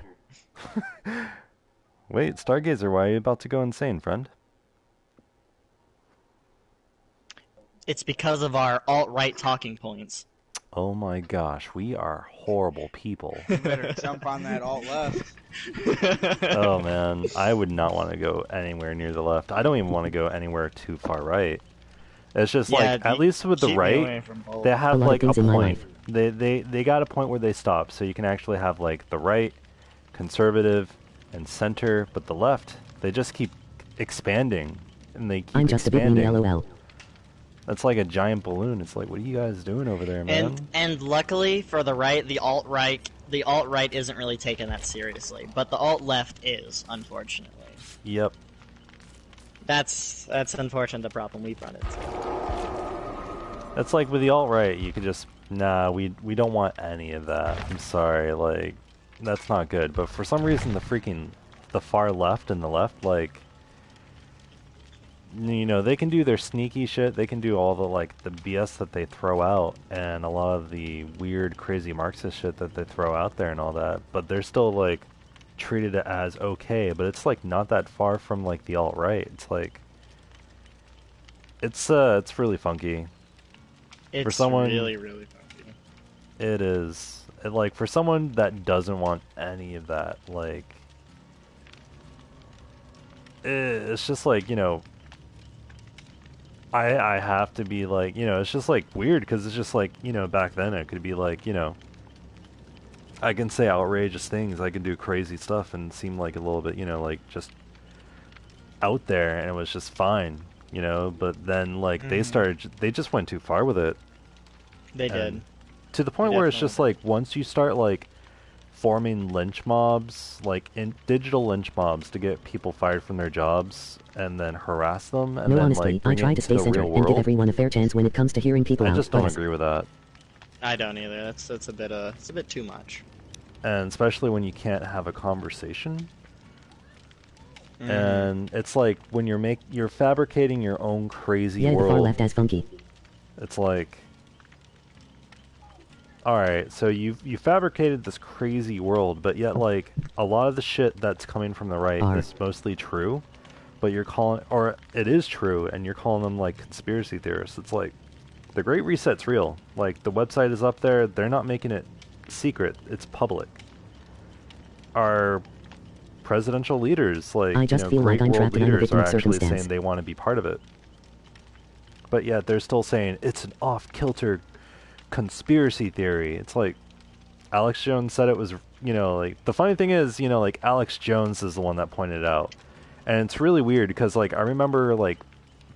Wait, Stargazer, why are you about to go insane, friend? It's because of our alt-right talking points. Oh my gosh, we are horrible people. You better jump on that alt left. Oh man, I would not want to go anywhere near the left. I don't even want to go anywhere too far right. It's just like, at least with the keep me away right, from both. they A have lot of like a things in my point. life. They got a point where they stop, so you can actually have like the right, conservative, and center, but the left, they just keep expanding, and they keep I'm just a big expanding. loony LOL. That's like a giant balloon. It's like, what are you guys doing over there, man? And luckily for the right, the alt-right isn't really taking that seriously, but the alt-left is, unfortunately. Yep. That's unfortunate, the problem we've run into. That's like with the alt-right, you could just, nah, we don't want any of that. I'm sorry, like, that's not good. But for some reason, the far left and the left, like, you know, they can do their sneaky shit, they can do all the, like, the BS that they throw out, and a lot of the weird, crazy Marxist shit that they throw out there and all that, but they're still, like, treated as okay, but it's, like, not that far from, like, the alt-right. It's, like, it's really funky. It's someone- really, really funky. It is. Like, for someone that doesn't want any of that, like, it's just like, you know, I have to be like, you know, it's just like weird because it's just like, you know, back then it could be like, you know, I can say outrageous things. I can do crazy stuff and seem like a little bit, you know, like just out there, and it was just fine, you know. But then like they just went too far with it. They did. To the point where it's just like once you start like forming lynch mobs, like in digital lynch mobs to get people fired from their jobs and then harass them and No, then honestly, like bring I try it to to stay the centered real and give world. everyone a fair chance when it comes to hearing people I out. just don't but agree with that. I don't either. That's a bit it's a bit too much. And especially when you can't have a conversation. And it's like when you're fabricating your own crazy Yeah, the far world. left as funky. It's like, all right, so you fabricated this crazy world, but yet like a lot of the shit that's coming from the right is mostly true, but you're calling, or it is true, and you're calling them like conspiracy theorists. It's like the Great Reset's real. Like the website is up there. They're not making it secret. It's public. Our presidential leaders, like I just feel great like I'm world trapped and I'm a leaders, victim are of actually circumstance. saying they want to be part of it. But yet they're still saying it's an off-kilter conspiracy theory. It's like Alex Jones said it was, like the funny thing is, like Alex Jones is the one that pointed it out. And it's really weird because like I remember like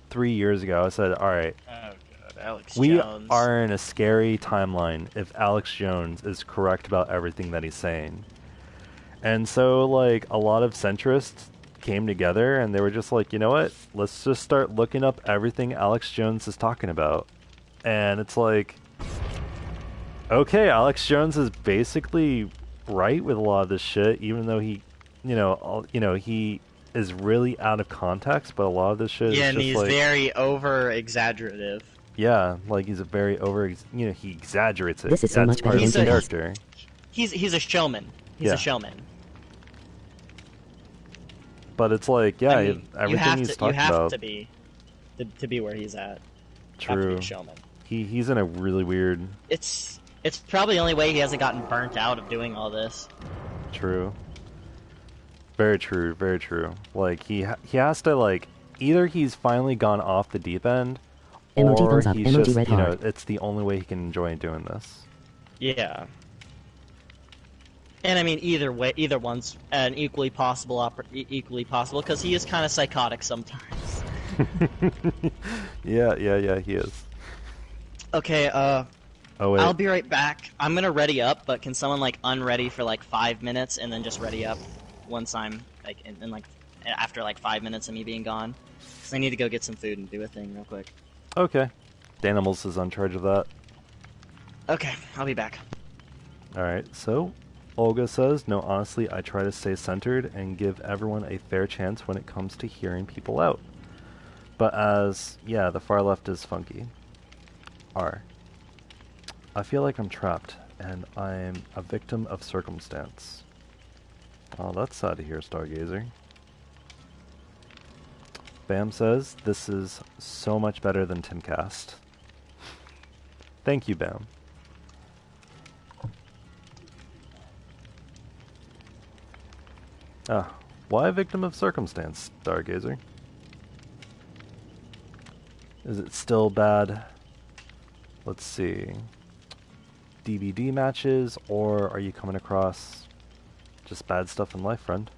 3 years ago I said, all right, Oh god, Alex we Jones. are in a scary timeline if Alex Jones is correct about everything that he's saying. And so like a lot of centrists came together and they were just like, you know what? Let's just start looking up everything Alex Jones is talking about. And it's like, okay, Alex Jones is basically right with a lot of this shit, even though he, he is really out of context, but a lot of this shit is and just he's like, very over exaggerative. yeah, like he's a very over, he exaggerates it. This is so That's much part better of than his Tim. character. He's a showman. He's Yeah. a showman. But it's like, yeah, I mean, everything he's talking you have about. to be where he's at. You have to be True. a showman. He's in a really weird. It's probably the only way he hasn't gotten burnt out of doing all this. True. Very true. Very true. Like he has to like either he's finally gone off the deep end, Emoji or thumbs up, he's emoji just red heart. it's the only way he can enjoy doing this. Yeah. And I mean, either way, either one's an equally possible because he is kind of psychotic sometimes. Yeah, he is. Okay, Oh wait. I'll be right back. I'm gonna ready up, but can someone like unready for like 5 minutes and then just ready up once I'm like in like after like 5 minutes of me being gone? Because I need to go get some food and do a thing real quick. Okay. Danimals is on charge of that. Okay, I'll be back. All right. So, Olga says, "No, honestly, I try to stay centered and give everyone a fair chance when it comes to hearing people out. But the far left is funky. I feel like I'm trapped, and I'm a victim of circumstance." Oh, that's sad to hear, Stargazer. Bam says, "This is so much better than Timcast." Thank you, Bam. Why a victim of circumstance, Stargazer? Is it still bad? Let's see. DVD matches, or are you coming across just bad stuff in life, friend?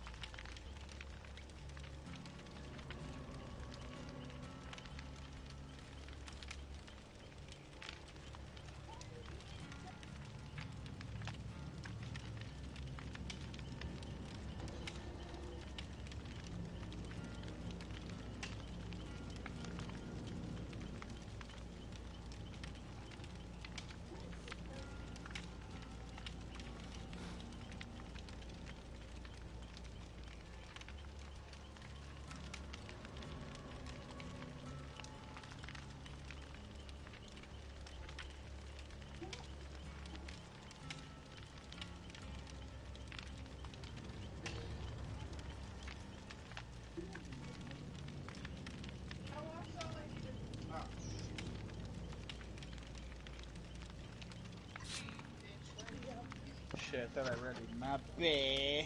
Shit, I thought I read it. My bad.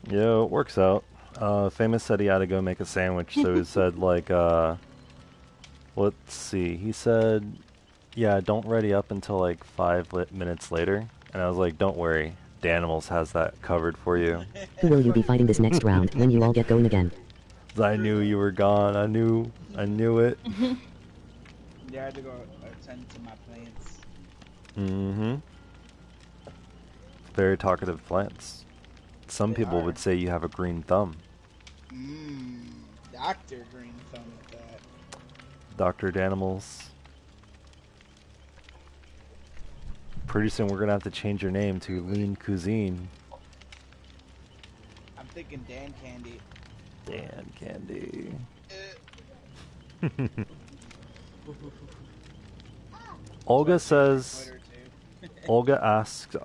Yo, it works out. Famous said he had to go make a sandwich, so he said, like, let's see. He said, yeah, don't ready up until, like, 5 minutes later. And I was like, don't worry. Danimals has that covered for you. Who will you be fighting this next round when you all get going again? I knew you were gone. I knew it. Yeah, I had to go attend to my plants. Mm-hmm. Very talkative plants. Some They people are. would say you have a green thumb. Dr. Green Thumb with that. Dr. Danimals. Pretty soon we're gonna have to change your name to Lean Cuisine. I'm thinking Dan Candy. Dan Candy. Olga says, Twitter too. Olga asks,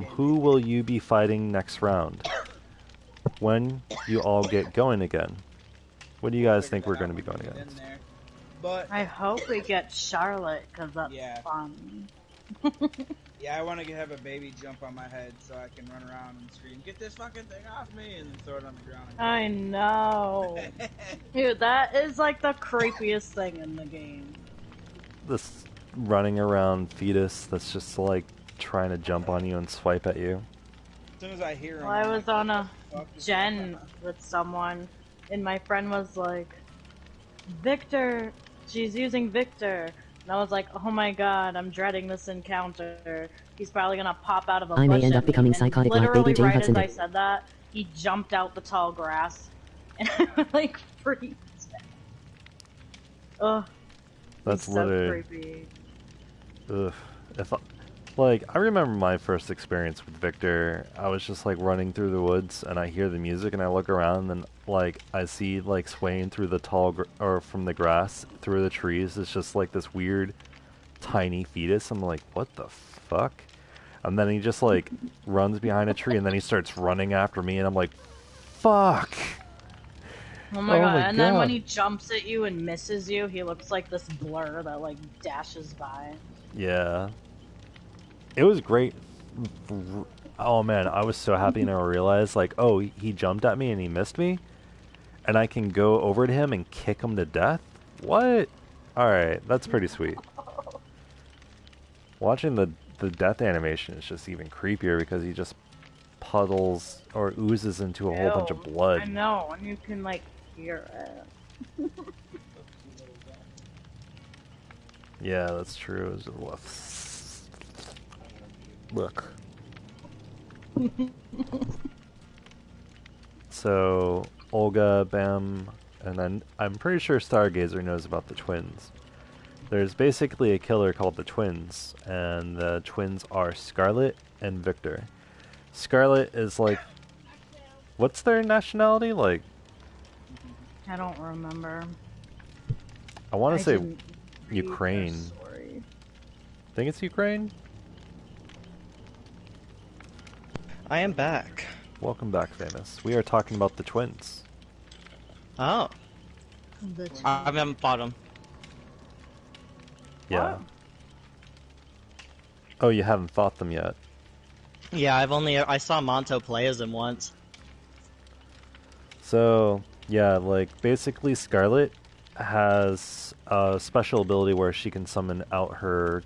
who will you be fighting next round? When you all get going again? What do you guys think we're going to be going Get in against? there. But I hope we get Charlotte, because that's Yeah. fun. yeah, I want to have a baby jump on my head so I can run around and scream, "Get this fucking thing off me!" and then throw it on the ground. I know. Dude, that is like the creepiest thing in the game. This running around fetus that's just like trying to jump on you and swipe at you. As soon as I hear him, Well, I I'm was like, on a "Fuck this gen fuck." with someone, and my friend was like, Victor, she's using Victor. And I was like, oh my god, I'm dreading this encounter. He's probably gonna pop out of a I may bush end at up becoming me. And psychotic like literally baby Jane right Hudson as I did. said that, he jumped out the tall grass. And I like freaked out. Ugh. That's he's so literally. creepy. Ugh. If I, like, I remember my first experience with Victor. I was just like running through the woods, and I hear the music, and I look around, and like I see like swaying through the or from the grass through the trees. It's just like this weird, tiny fetus. I'm like, what the fuck? And then he just like runs behind a tree, and then he starts running after me, and I'm like, fuck. Oh my Oh god, my and then when God. he jumps at you and misses you, he looks like this blur that like dashes by. Yeah. It was great. Oh man, I was so happy and I realized like, oh, he jumped at me and he missed me, and I can go over to him and kick him to death. What? All right, that's pretty sweet. Watching the death animation is just even creepier because he just puddles or oozes into a whole bunch of Ew, blood. I know, and you can like hear it. Yeah, that's true. It's just, look. So Olga, Bam, and then I'm pretty sure Stargazer knows about the twins. There's basically a killer called the Twins, and the twins are Scarlet and Victor. Scarlet is like, what's their nationality? Like, I don't remember. I want I to say didn't read their Ukraine. story. Think it's Ukraine? I am back. Welcome back, Famous. We are talking about the twins. Oh, The I haven't fought him. Yeah. What? Oh, you haven't fought them yet. Yeah, I saw Monto play as him once. So, yeah, like, basically Scarlet has a special ability where she can summon out her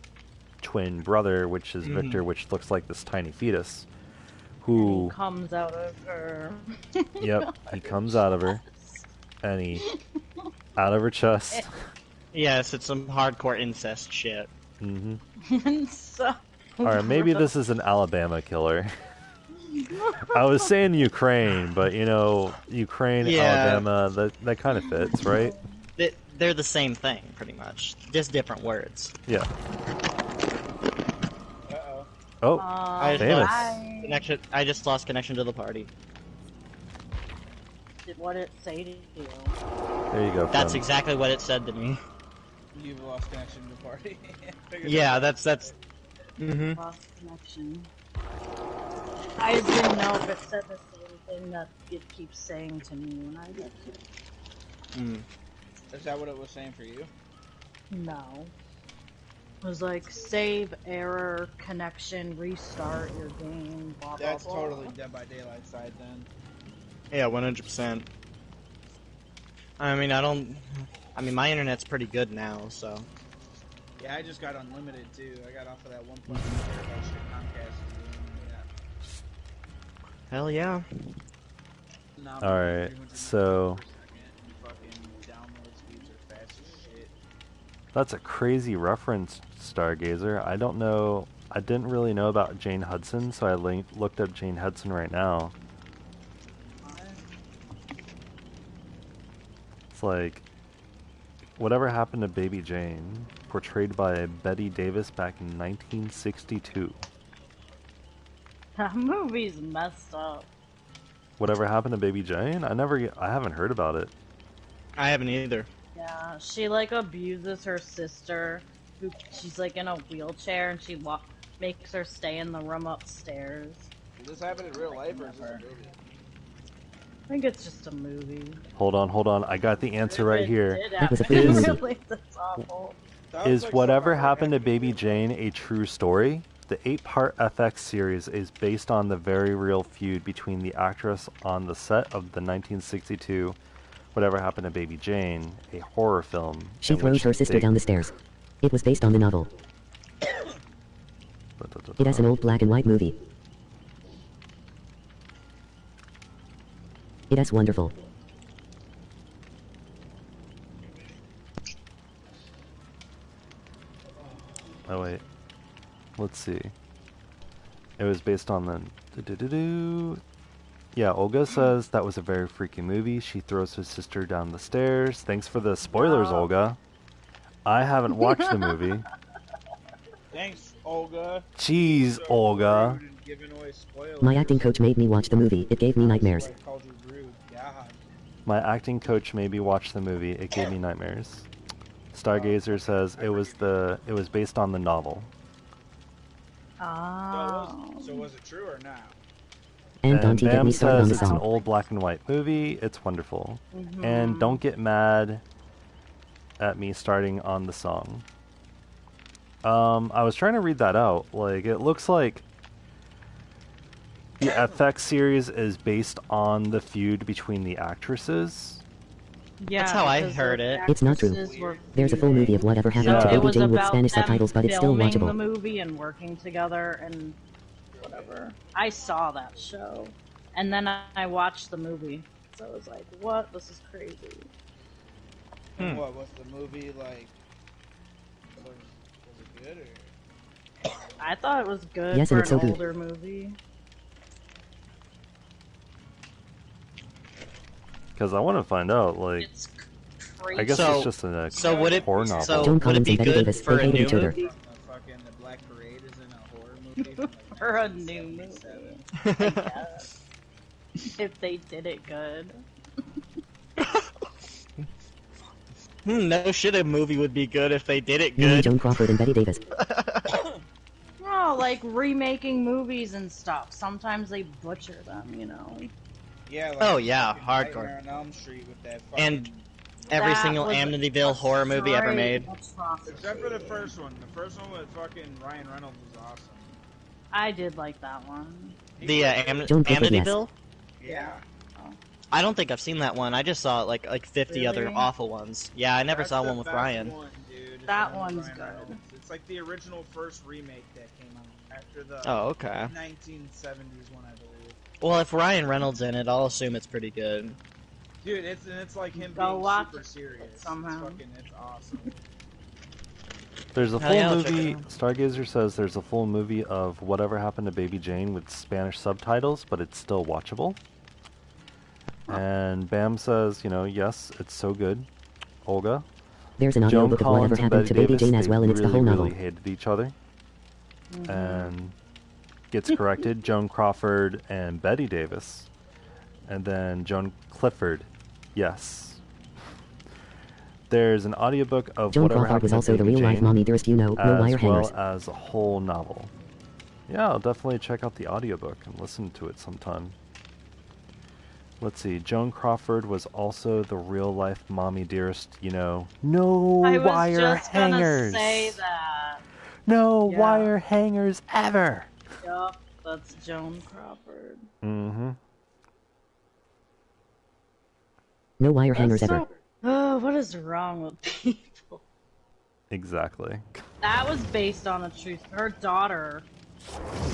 twin brother, which is Victor, which looks like this tiny fetus. Who, Comes out of her. yep, he comes out of her, and he, out of her chest. Yes, it's some hardcore incest shit. hmm So Alright, maybe this is an Alabama killer. I was saying Ukraine, but you know, Ukraine, Yeah. Alabama, that kind of fits, right? They're the same thing, pretty much. Just different words. Yeah. Uh-oh. Oh, I famous. Connection. I just lost connection to the party. What did it say to you? There you go. That's Fem. exactly what it said to me. You've lost connection to the party. Figured Yeah, that that's. Mm-hmm. Lost connection. I just didn't know if it said the same thing that it keeps saying to me when I get to. Mm. Is that what it was saying for you? No. It was like save, error, connection, restart your game, blah blah That's blah. totally Dead by Daylight side then. Yeah, 100%. I mean, my internet's pretty good now, so. Yeah, I just got unlimited too. I got off of that 1.1 terabyte shit Comcast is doing. Hell yeah. Nah, All right, 300 so fucking download speeds are fast as shit. that's a crazy reference, Stargazer. I don't know. I didn't really know about Jane Hudson, so I looked up Jane Hudson right now. It's like, whatever happened to Baby Jane, portrayed by Betty Davis back in 1962. That movie's messed up. Whatever happened to Baby Jane? I haven't heard about it. I haven't either. Yeah, she like abuses her sister, who she's like in a wheelchair, and she makes her stay in the room upstairs. Did this happen in real life or is this a movie? I think it's just a movie. Hold on. I got the answer right It here. did That was a happen. freaking movie. Really, that's awful. That was Is like Whatever something Happened to like Baby Jane a true story? The 8-part FX series is based on the very real feud between the actress on the set of the 1962 Whatever Happened to Baby Jane, a horror film. She in throws which her sister they- down the stairs. It was based on the novel. It is an old black and white movie. It is wonderful. Oh wait. Let's see. It was based on the... Yeah, Olga says that was a very freaky movie. She throws her sister down the stairs. Thanks for the spoilers, Wow. Olga. I haven't watched the movie. Thanks, Olga. Jeez, So Olga. rude and giving away spoilers. My acting coach made me watch the movie. It gave me nightmares. That's why I called you rude. God. My acting coach made me watch the movie. It gave me nightmares. Stargazer says it was based on the novel. Oh. So was it true or not? And don't you get Bam me started on says the it's an song. old black and white movie. It's wonderful. And don't get mad at me starting on the song. I was trying to read that out. Like, it looks like the FX series is based on the feud between the actresses. Yeah, That's how I because heard the it. It's not true. actresses were There's a full movie of Whatever Happened Yeah. to it Baby was Jane with about Spanish them subtitles, but it's still filming watchable. the movie and working together and whatever. I saw that show, and then I watched the movie. So I was like, "What? This is crazy." And what was the movie like? Was it good or? I thought it was good Yes, for and it's an so good. older movie. Because I want to find out, like, It's crazy. I guess So- it's just a So would it? horror novel. So Joan would it Collins be and Betty good Davis, for they a hated new each other. movie? The fucking The Black Parade is in a horror movie. For a new movie, I guess. If they did it good. No shit, a movie would be good if they did it You mean good. Joan Crawford and Betty Davis. No, like remaking movies and stuff. Sometimes they butcher them, you know. Yeah. Like Oh, yeah, fucking hardcore. Nightmare on Elm Street with that fucking. And every That single was Amityville horror movie ever straight made. atrocity. Except for the first one. The first one with fucking Ryan Reynolds was awesome. I did like that one. The Joan Clifford, yes. Amityville. Yeah. I don't think I've seen that one. I just saw like 50 other Really? awful ones. Yeah, I never That's saw the one with best Ryan. one, dude, is That the one with one's Ryan good. Reynolds. It's like the original first remake that came out after the Oh, okay. 1970s one, I believe. Well, if Ryan Reynolds in it, I'll assume it's pretty good. Dude, it's like him Go being watch super it serious. somehow. It's awesome. There's a Hell full yeah, I'll check it movie. out. Stargazer says there's a full movie of Whatever Happened to Baby Jane with Spanish subtitles, but it's still watchable. And Bam says, yes, it's so good. Olga. There's an Joan audiobook of Collins Whatever and Happened to Betty Baby Davis, Jane as they well, and it's the really, whole novel. really hated each other. And gets corrected. Joan Crawford and Betty Davis. And then Joan Clifford. Yes. There's an audiobook of Joan Whatever Crawford Happened was to also the Baby real life Jane, mommy dearest no wire as well hangers. as a whole novel. Yeah, I'll definitely check out the audiobook and listen to it sometime. Let's see. Joan Crawford was also the real life mommy dearest, no I was wire just hangers. gonna say that. No Yeah. wire hangers ever. Yup, that's Joan Crawford. Mm-hmm. No wire hangers ever. Oh, what is wrong with people? Exactly. That was based on a true. Her daughter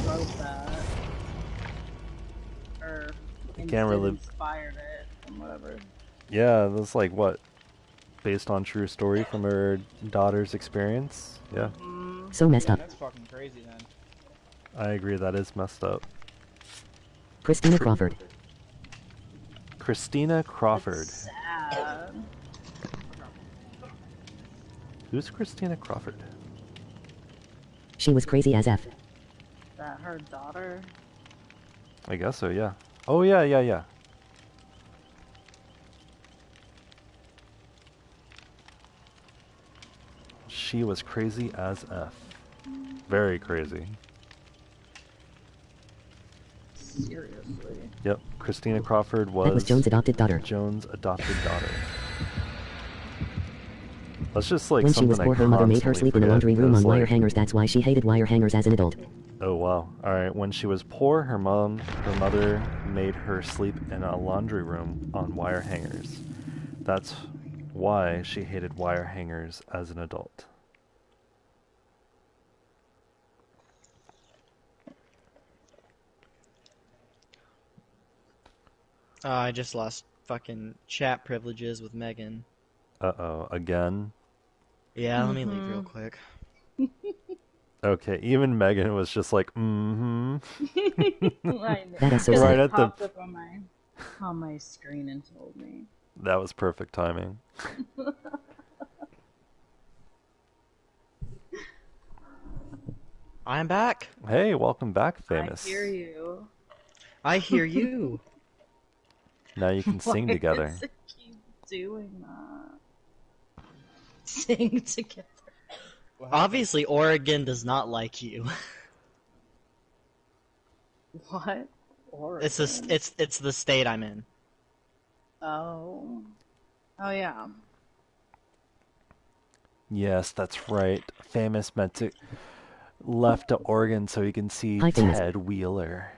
wrote that. or can't really- inspired it and whatever. Yeah, that's like what? Based on true story from her daughter's experience? Yeah, So messed up. That's fucking crazy then. I agree, that is messed up. Christina Crawford. Christina Crawford. It's sad. Who's Christina Crawford? She was crazy as F. That her daughter. I guess so, yeah. Oh, yeah. She was crazy as F. Very crazy. Seriously. Yep, Christina Crawford That was was Joan's adopted daughter. Joan's adopted daughter. That's just like When she something was I poor, her mother made her constantly sleep in a forget, laundry room on because, wire like- hangers. That's why she hated wire hangers as an adult. Oh wow. Alright, when she was poor, her mother made her sleep in a laundry room on wire hangers. That's why she hated wire hangers as an adult. I just lost fucking chat privileges with Megan. Uh-oh, again? Yeah, let me leave real quick. Okay, even Megan was just like, mm-hmm. I know. That is so Because Right it at the- popped up on my screen and told me. That was perfect timing. I'm back. Hey, welcome back, Famous. I hear you. I hear you. Now you can sing Why together. does it keep doing that? Sing together. Obviously, Oregon does not like you. What? Oregon. It's the state I'm in. Oh. Oh yeah. Yes, that's right. Famous meant to left to Oregon so he can see Hi, Famous. Ted Wheeler.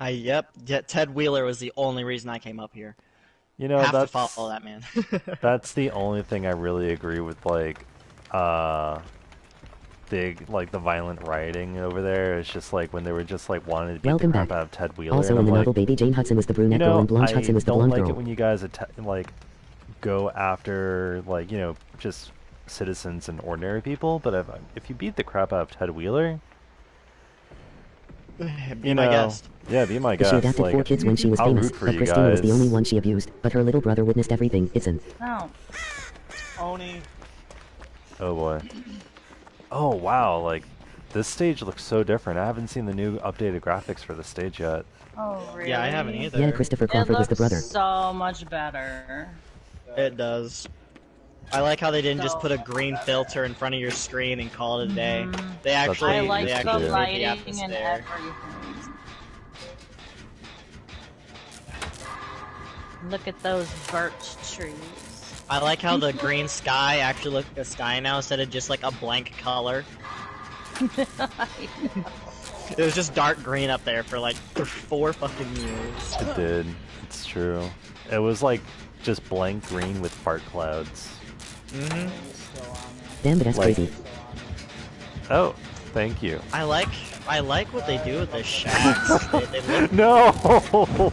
Yeah, Ted Wheeler was the only reason I came up here. You know, Have to that's follow that man. that's the only thing I really agree with, like, the violent rioting over there. It's just like when they were just like wanting to beat Welcome the crap back. out of Ted Wheeler. Also and in the I'm novel, like, Baby Jane Hudson was the you brunette girl know, and Blanche I Hudson was the don't blonde like girl. it when you guys like go after, like, you know, just citizens and ordinary people. But if you beat the crap out of Ted Wheeler, Be my guest. Yeah, be my She guest. adopted Like, 4 kids when she was I'll famous, root for but you Christina was the guys. only one she abused, but her little brother witnessed everything. Isn't. No. Oni. Oh boy. Oh wow, like this stage looks so different. I haven't seen the new updated graphics for the stage yet. Oh really? Yeah, I haven't either. Yeah, Christopher It Crawford was the looks brother. so much better. It does. I like how they didn't just So put a green filter in front of your screen and call it a day. They That's actually, what I they like they used the to actually do. made the lighting and atmosphere. everything. Look at those birch trees. I like how the green sky actually looks like a sky now instead of just like a blank color. It was just dark green up there for like 4 fucking years. It did. It's true. It was like just blank green with fart clouds. Hmm. Damn, but that's Like- crazy. Oh, thank you. I like what they do with the shacks. they look No,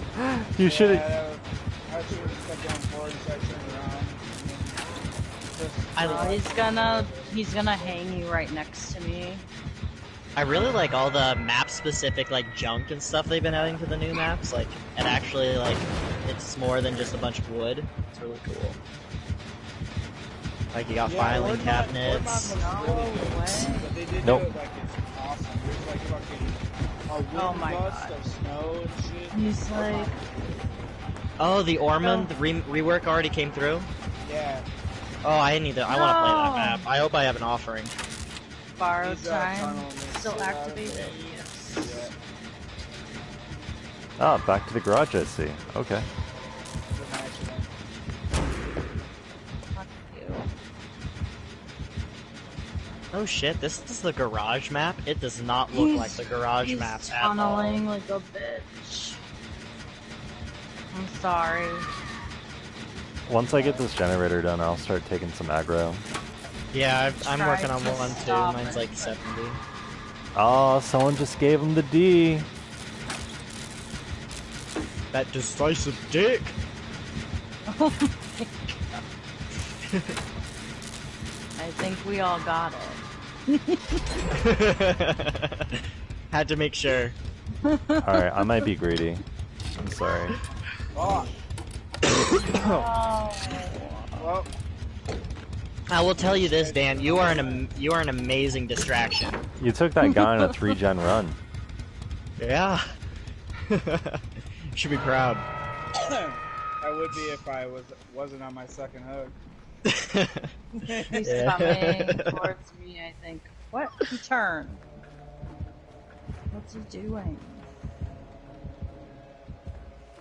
you should have. I should have just kept going forward so I turned around. I He's gonna hang you right next to me. I really like all the map specific like junk and stuff they've been adding to the new maps. Like it actually like it's more than just a bunch of wood. It's really cool. Like you got filing cabinets. But they did Nope. do it like it's awesome. There's like fucking a wind Oh my gust God. of snow and shit. He's like, Oh, the Ormond the rework already came through. Yeah. Oh, I need to. I want to play that No. map. I hope I have an offering. borrow He's, time. tunnel and Still so activated? Yes. Yeah. Ah, back to the garage. I see. Okay. It's an accident. Fuck you. Oh shit, this is the garage map. It does not look like the garage He's map at all. tunneling like a bitch. I'm sorry. Once I get this generator done, I'll start taking some aggro. Yeah, I'm Try working on to one too. stop Mine's it. like 70. Oh, someone just gave him the D. That decisive dick. Oh my God. I think we all got it. Had to make sure. Alright, I might be greedy. I'm sorry. Oh, Oh. well, I will tell you this, Dan. You are an amazing distraction. You took that guy on a 3-gen run. Yeah. Should be proud. I would be if I wasn't on my second hug. He's coming towards me, I think. What? He turned. What's he doing?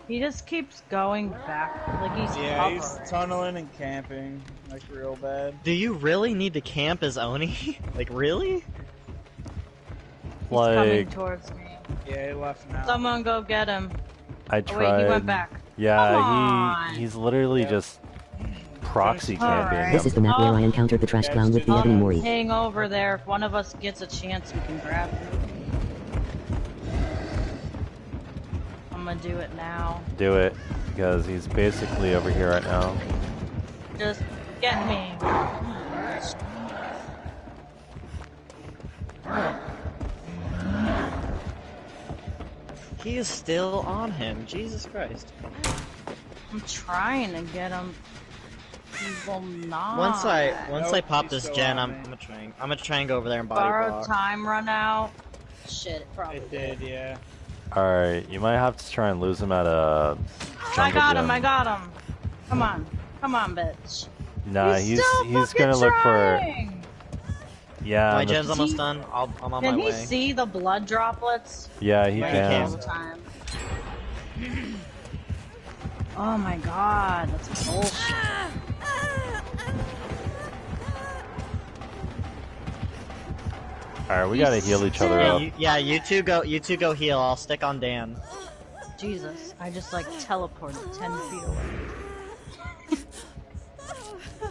He just keeps going back, like he's Yeah, he's hovering. tunneling and camping, like real bad. Do you really need to camp as Oni? Like, really? He's coming Like, towards me. Yeah, he left now. Someone go get him. I Oh tried. wait, he went back. Come Yeah, on. he's literally Yeah. just proxy Alright. camping. This is the map where I encountered the trash clown with the ebony Mori. Hang over there. If one of us gets a chance, we can grab him. I'm gonna do it now. Do it, because he's basically over here right now. Just get me. He is still on him. Jesus Christ. I'm trying to get him. He will not. Once I pop he's this still gen, on I'm me. gonna try and go over there and body Borrowed block. time run out. Shit, it probably It did, yeah. Alright, you might have to try and lose him at a I jungle got him. gym. I got him. Come on, bitch. Nah, he's still gonna look for. trying. Yeah, My the- gen's almost done. I'm on Can my he way. see the blood droplets? yeah, he Yeah, he can. All the time. Oh my god, that's bullshit. Alright, we gotta heal each other up. Yeah, you two go heal. I'll stick on Dan. Jesus, I just like teleported 10 feet away.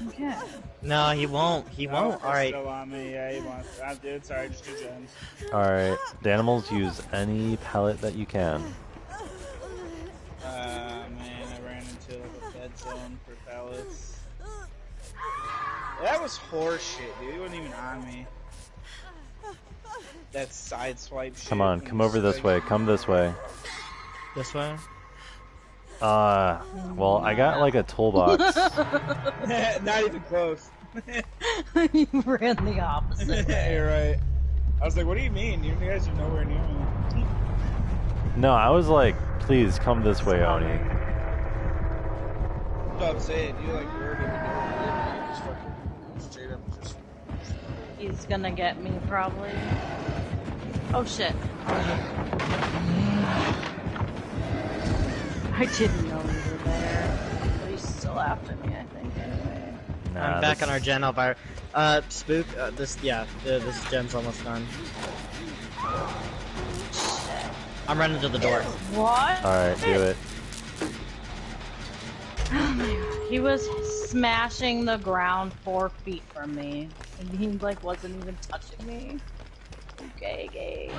Okay. No, he won't. He No, won't. he's Alright. Still on me, yeah, he wants. Dude, sorry, just 2 gens. Alright, the animals use any pellet that you can. Man, I ran into like a dead zone for pellets. That was horse shit, dude. He wasn't even on me. That side swipe shit. Come on, come over this way, come this way. This way? Well, I got like a toolbox. Not even close. You ran the opposite. You're right. I was like, what do you mean? You guys are nowhere near me. No, I was like, please come this way, Oni. That's what I'm saying. You like word in the door. Just fucking straight up just. He's gonna get me probably. Oh shit. I didn't know you were there. But he's still after me, I think, anyway. Nah, I'm back this- on our gen. Elvira. Spook. This gen's almost done. I'm running to the door. What? Alright, do it. Oh my god. He was smashing the ground 4 feet from me. And he like wasn't even touching me. Okay, gay.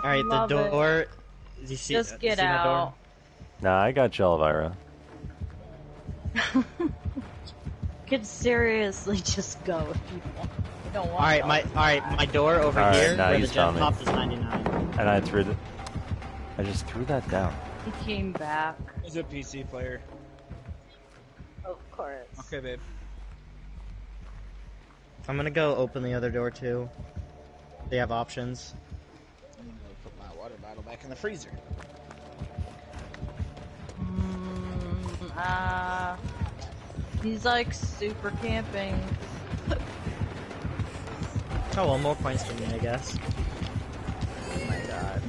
Alright, the Love it. door. Do you see? Just you get see my door? out. Nah, I got you, Elvira. Could seriously just go if you want. I don't want Alright, my door over Alright, here now where the he's gen telling me. popped is 99. And I just threw that down. He came back. He's a PC player. Of course. Okay, babe. I'm gonna go open the other door too. They have options. I'm gonna put my water bottle back in the freezer. He's like super camping. Oh, well, more points for me, I guess. Oh my god.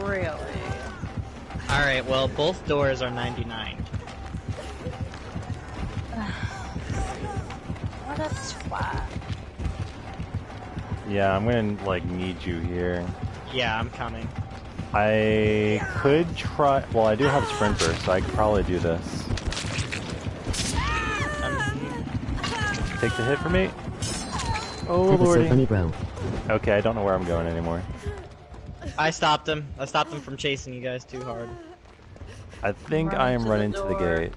Really? Alright, well, both doors are 99. What a twat. Yeah, I'm gonna like need you here. Yeah, I'm coming. I could try. Well, I do have Sprinter, so I could probably do this. Take the hit for me. Oh That was so lordy. funny, bro. Okay, I don't know where I'm going anymore. I stopped him. I stopped him from chasing you guys too hard. I think Run I am to the running to the door. gate.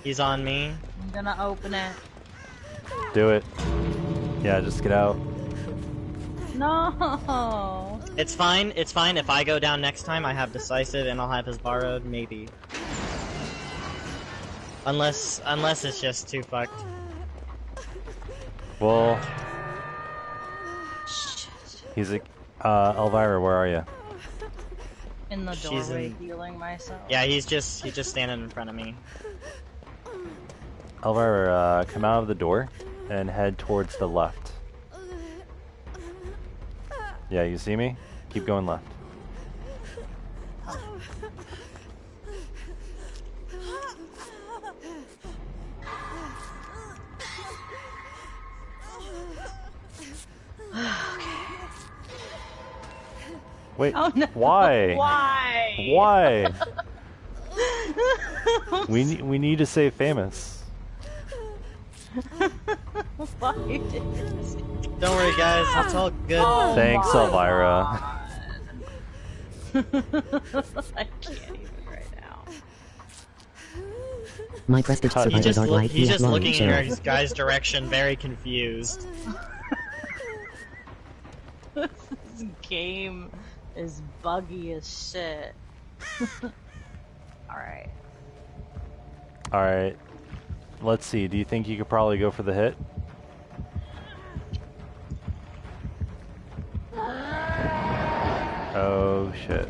He's on me. I'm gonna open it. Do it. Yeah, just get out. No. It's fine. It's fine. If I go down next time, I have decisive and I'll have his borrowed. Maybe. Unless it's just too fucked. Well, Shit. he's a. Elvira, where are you? In the She's doorway, in- healing myself. Yeah, he's just standing in front of me. Elvira, come out of the door and head towards the left. Yeah, you see me? Keep going left. Wait, Oh no. why? Why? Why? We need to save Famous. Why did this? Don't worry, guys. It's all good. Oh Thanks, my Elvira. I can't even right now. My prestige He's survivors are like He's Mia, just Lauren, looking in Cheryl. your guy's direction, very confused. This game is buggy as shit. Alright. Alright. Let's see, do you think you could probably go for the hit? Oh shit.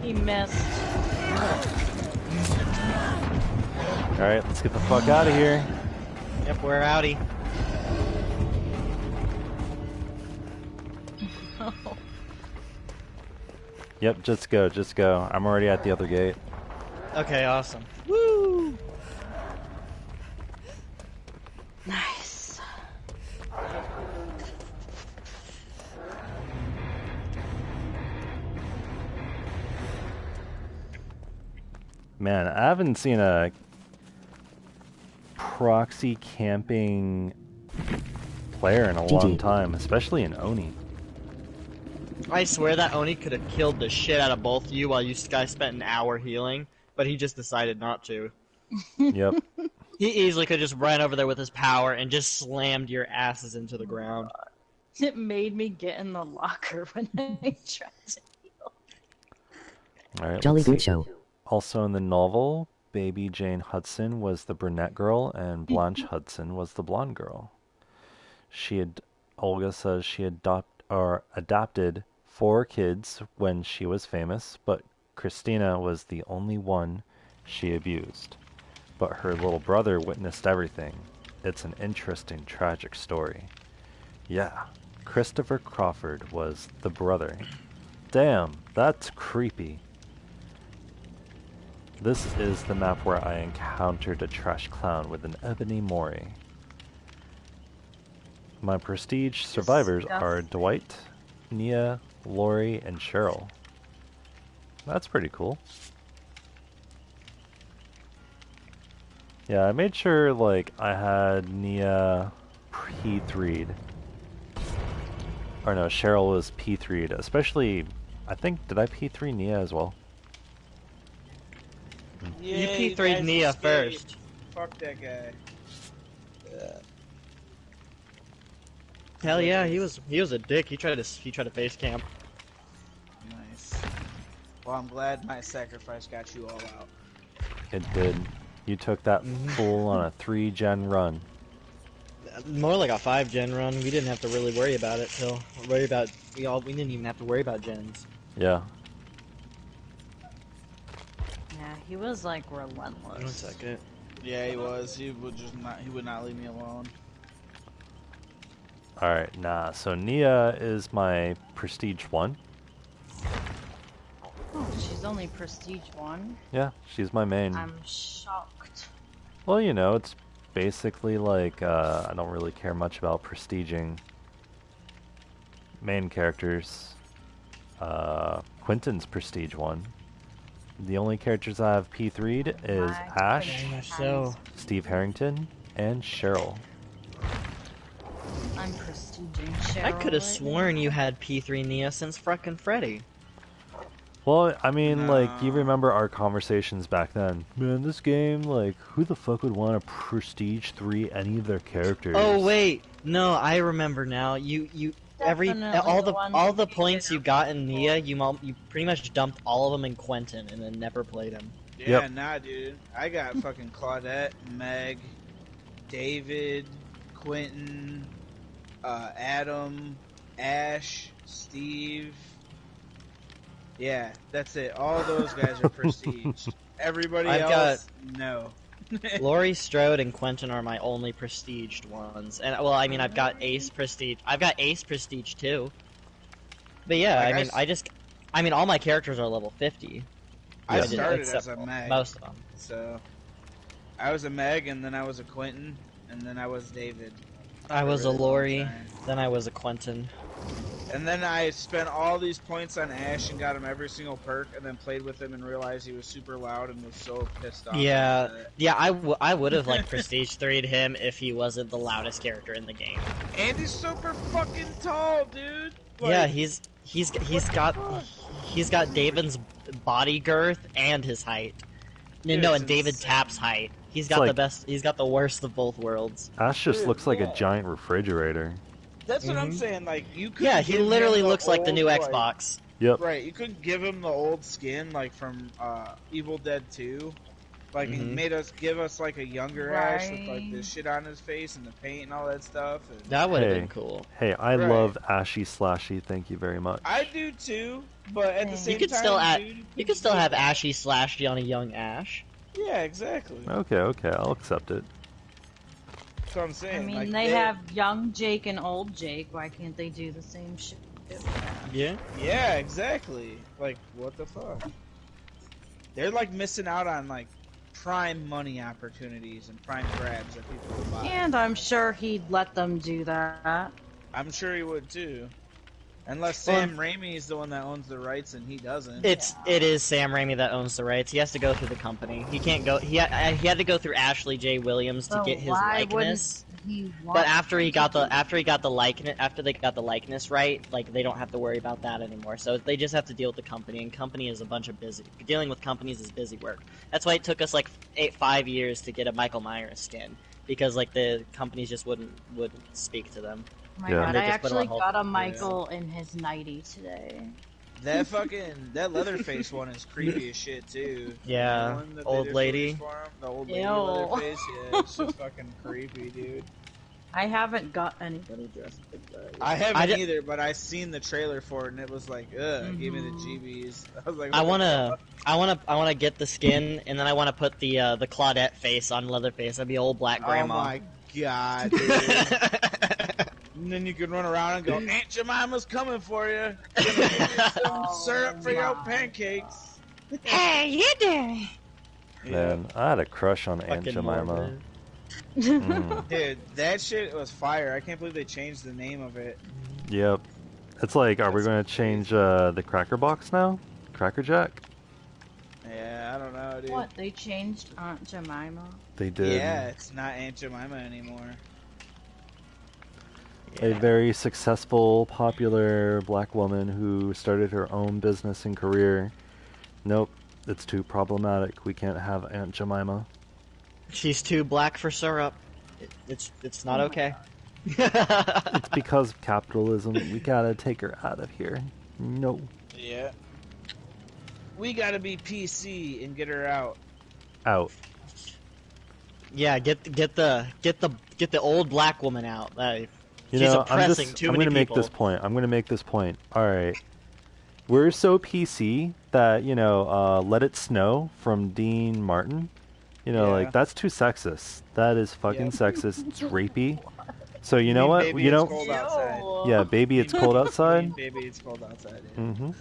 He missed. Alright, let's get the fuck out of here. Yep, we're outie. Yep, just go, just go. I'm already at the other gate. Okay, awesome. Woo! Nice. Man, I haven't seen a proxy camping player in a long GG. time, especially in Oni. I swear that Oni could have killed the shit out of both of you while you guys spent an hour healing, but he just decided not to. Yep. He easily could have just ran over there with his power and just slammed your asses into the ground. It made me get in the locker when I tried to heal. Alright, Jolly let's Good see. Show. Also in the novel, baby Jane Hudson was the brunette girl and Blanche Hudson was the blonde girl. Olga says she adopted 4 kids when she was famous, but Christina was the only one she abused. But her little brother witnessed everything. It's an interesting, tragic story. Yeah, Christopher Crawford was the brother. Damn, that's creepy. This is the map where I encountered a trash clown with an ebony mori. My prestige survivors are Dwight, Nia, Lori, and Cheryl. That's pretty cool. Yeah, I made sure, like, I had Nia P3'd. Or no, Cheryl was P3'd. Especially, I think, did I P3 Nia as well? You Yeah, P3'd guys Nia escaped. first. Fuck that guy. Hell yeah, he was a dick. He tried to face camp. Nice. Well, I'm glad my sacrifice got you all out. It did. You took that fool on a 3-gen run. More like a 5-gen run. We didn't have to really worry about it we didn't even have to worry about gens. Yeah. Yeah, he was like One relentless. second. Yeah, he was. He would not leave me alone. Alright, nah. So Nia is my prestige 1. Oh, she's only prestige 1. Yeah, she's my main. I'm shocked. Well, you know, it's basically like, I don't really care much about prestiging main characters. Quentin's prestige 1. The only characters I have P3'd is My Ash, Very much so. Steve Harrington, and Cheryl. I'm prestiging Cheryl. I could have right sworn now. you had P3 Nia since frickin' Freddy. Well, I mean, like, you No. remember our conversations back then. Man, this game, like, who the fuck would want to Prestige 3 any of their characters? Oh wait, no, I remember now. You Definitely all the ones all the that you points did. you got in Nia, you pretty much dumped all of them in Quentin and then never played him. Yeah, Yep. nah, dude. I got fucking Claudette, Meg, David, Quentin, Adam, Ash, Steve. Yeah, that's it. All those guys are prestige. Everybody I've else, no. Laurie Strode and Quentin are my only prestiged ones, and well, I mean, I've got Ace Prestige. I've got Ace Prestige too. But yeah, Like, I mean, all my characters are level 50. I Yeah. started Except as a Meg, most of them. so I was a Meg, and then I was a Quentin, and then I was David. I was a really long Laurie, time. then I was a Quentin. And then I spent all these points on Ash and got him every single perk, and then played with him and realized he was super loud and was so pissed off. Yeah. about it. Yeah, I would have like Prestige 3'd him if he wasn't the loudest character in the game. And he's super fucking tall, dude. Yeah, Like, he's got David's body girth and his height. Dude, No, it's and David insane. Tapp's height. He's It's got the like- best. He's got the worst of both worlds. Ash just Dude, looks like yeah. a giant refrigerator. That's what I'm Mhm. saying. Like you could. Yeah, he literally looks like the new Xbox. Yep. Right, you could give him the old skin, like from Evil Dead 2. Like he Mhm. made us give us like a younger Ash with like Right. the shit on his face and the paint and all that stuff. And That would have Hey. been cool. Hey, I Right. love Ashy Slashy. Thank you very much. I do too, but at the You same could time, still add- dude, You could still have Ashy Slashy on a young Ash. Yeah, exactly. Okay, I'll accept it. That's what I'm saying. I mean, like, they have young Jake and old Jake. Why can't they do the same shit? Yeah. Yeah, exactly. Like, what the fuck? They're like missing out on like prime money opportunities and prime grabs that people would buy. And I'm sure he'd let them do that. I'm sure he would too. Unless Well- Sam Raimi is the one that owns the rights and he doesn't. It is Sam Raimi that owns the rights. He has to go through the company. He can't go. He had to go through Ashley J. Williams to So get his why likeness. wouldn't he want But after them he to got do after they got the likeness right, like they don't have to worry about that anymore. So they just have to deal with the company, and company is a bunch of busy. Dealing with companies is busy work. That's why it took us like 5 years to get a Michael Myers skin, because like the companies just wouldn't speak to them. Oh my Yeah. god, They I just put it on actually hold. got a Michael in his 90 today. That Leatherface one is creepy as shit too. Yeah, The one that they old just lady. released for him, the old lady Ew. Leatherface. Yeah, it's just fucking creepy, dude. I haven't got anybody dressed like that. I haven't I di- either, but I seen the trailer for it and it was like, ugh, gave me the GBs. I was like, I what the wanna get the skin, and then I wanna put the Claudette face on Leatherface. That'd be old black fuck? grandma. Oh my god, dude. And then you could run around and go, Aunt Jemima's coming for you. Some syrup for your pancakes. Hey, you doing? Man, I had a crush on Aunt Fucking Jemima. morbid. Mm, Dude, that shit was fire. I can't believe they changed the name of it. yep. It's like, are we That's going to change the Cracker Box now? Cracker Jack? Yeah, I don't know, dude. What? They changed Aunt Jemima? They did. Yeah, it's not Aunt Jemima anymore. A very successful, popular black woman who started her own business and career. Nope, it's too problematic. We can't have Aunt Jemima. She's too black for syrup. It's not okay. It's because of capitalism. We gotta take her out of here. No. Yeah. We gotta be PC and get her out. Out. Yeah, get the old black woman out. You She's know, oppressing too I'm many gonna make people. this point. I'm gonna make this point. Alright. We're so PC that, Let It Snow from Dean Martin, Yeah. like, that's too sexist. That is fucking Yeah. sexist. It's rapey. So you know mean what? Baby, You It's know, cold outside. yeah, baby, it's cold outside. Baby, it's cold outside. Yeah. Mm-hmm.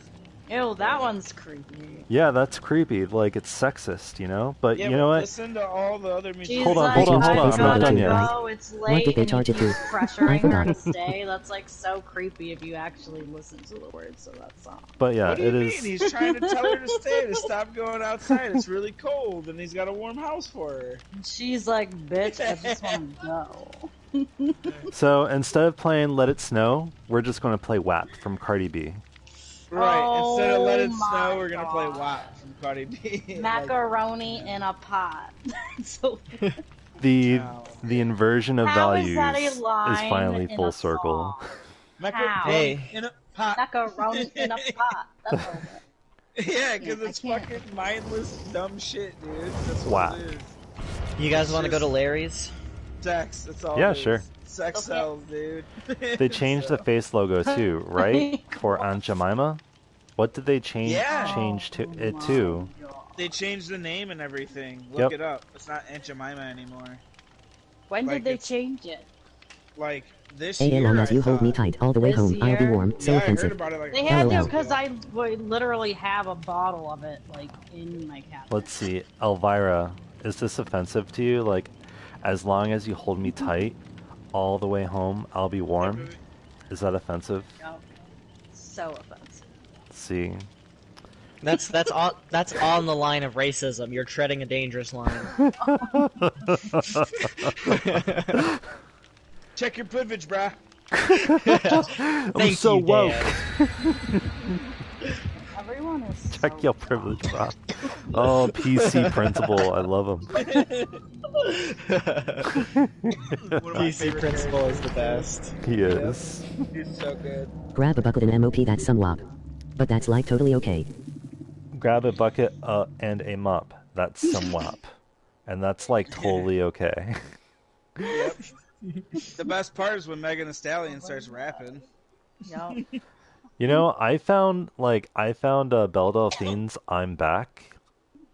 Ew, that one's creepy. Yeah, that's creepy. Like, it's sexist, you know? But Yeah, you but know what? listen to all the other She's musicians. Hold on, like, hold on, hold on, "I I'm not gotta done yet. go, it's late, did they and charge you it keep to? I pressuring her forgot. to stay. That's like so creepy if you actually listen to the words of that song. But yeah, What do you it mean? is. He's trying to tell her to stay, to stop going outside. It's really cold, and he's got a warm house for her. And she's like, bitch, I just want to go. So instead of playing Let It Snow, we're just going to play WAP from Cardi B. Right. Instead of Let It Oh my Snow, we're gonna play God. WAP from Cardi B. Like, Macaroni in a pot. So The Wow. the inversion of How is values that a is line finally in full a circle. song? macaroni Hey. in a pot. Macaroni in a pot. That's all that. Yeah, because I it's can't. fucking mindless, dumb shit, dude. That's what Wow. it is. You guys want to go Just- to Larry's? Sex, that's all Yeah, it is. sure. Sex Okay. sells, dude. They changed the face logo too, right? For Aunt Jemima. What did they change Yeah. change to Oh it my to? God. They changed the name and everything. Yep. Look it up. It's not Aunt Jemima anymore. When Like did they it's- change it? Like, this Hey, year, long as I you hold me thought. tight all the way This home, I'll be year? warm. So Yeah, I heard offensive. about it like They a had month to LOL. ago. because I literally have a bottle of it like in my cabinet. Let's see, Elvira, is this offensive to you? Like, as long as you hold me tight all the way home, I'll be warm. Is that offensive? No. So offensive. Let's see. That's on the line of racism. You're treading a dangerous line. Check your privilege, bruh. I'm Thank so you, woke. Dan. Everyone is Check so your dumb. privilege, bro. Oh, PC principal, I love him. One of my PC favorite principal is the best. He is. characters. He's so good. Grab a bucket and MOP, that's some wop. But that's like totally okay. Grab a bucket and a mop. That's some WAP. And that's like totally okay. Yep. The best part is when Megan Thee Stallion starts rapping. Yup. You know, I found Belle Delphine's I'm Back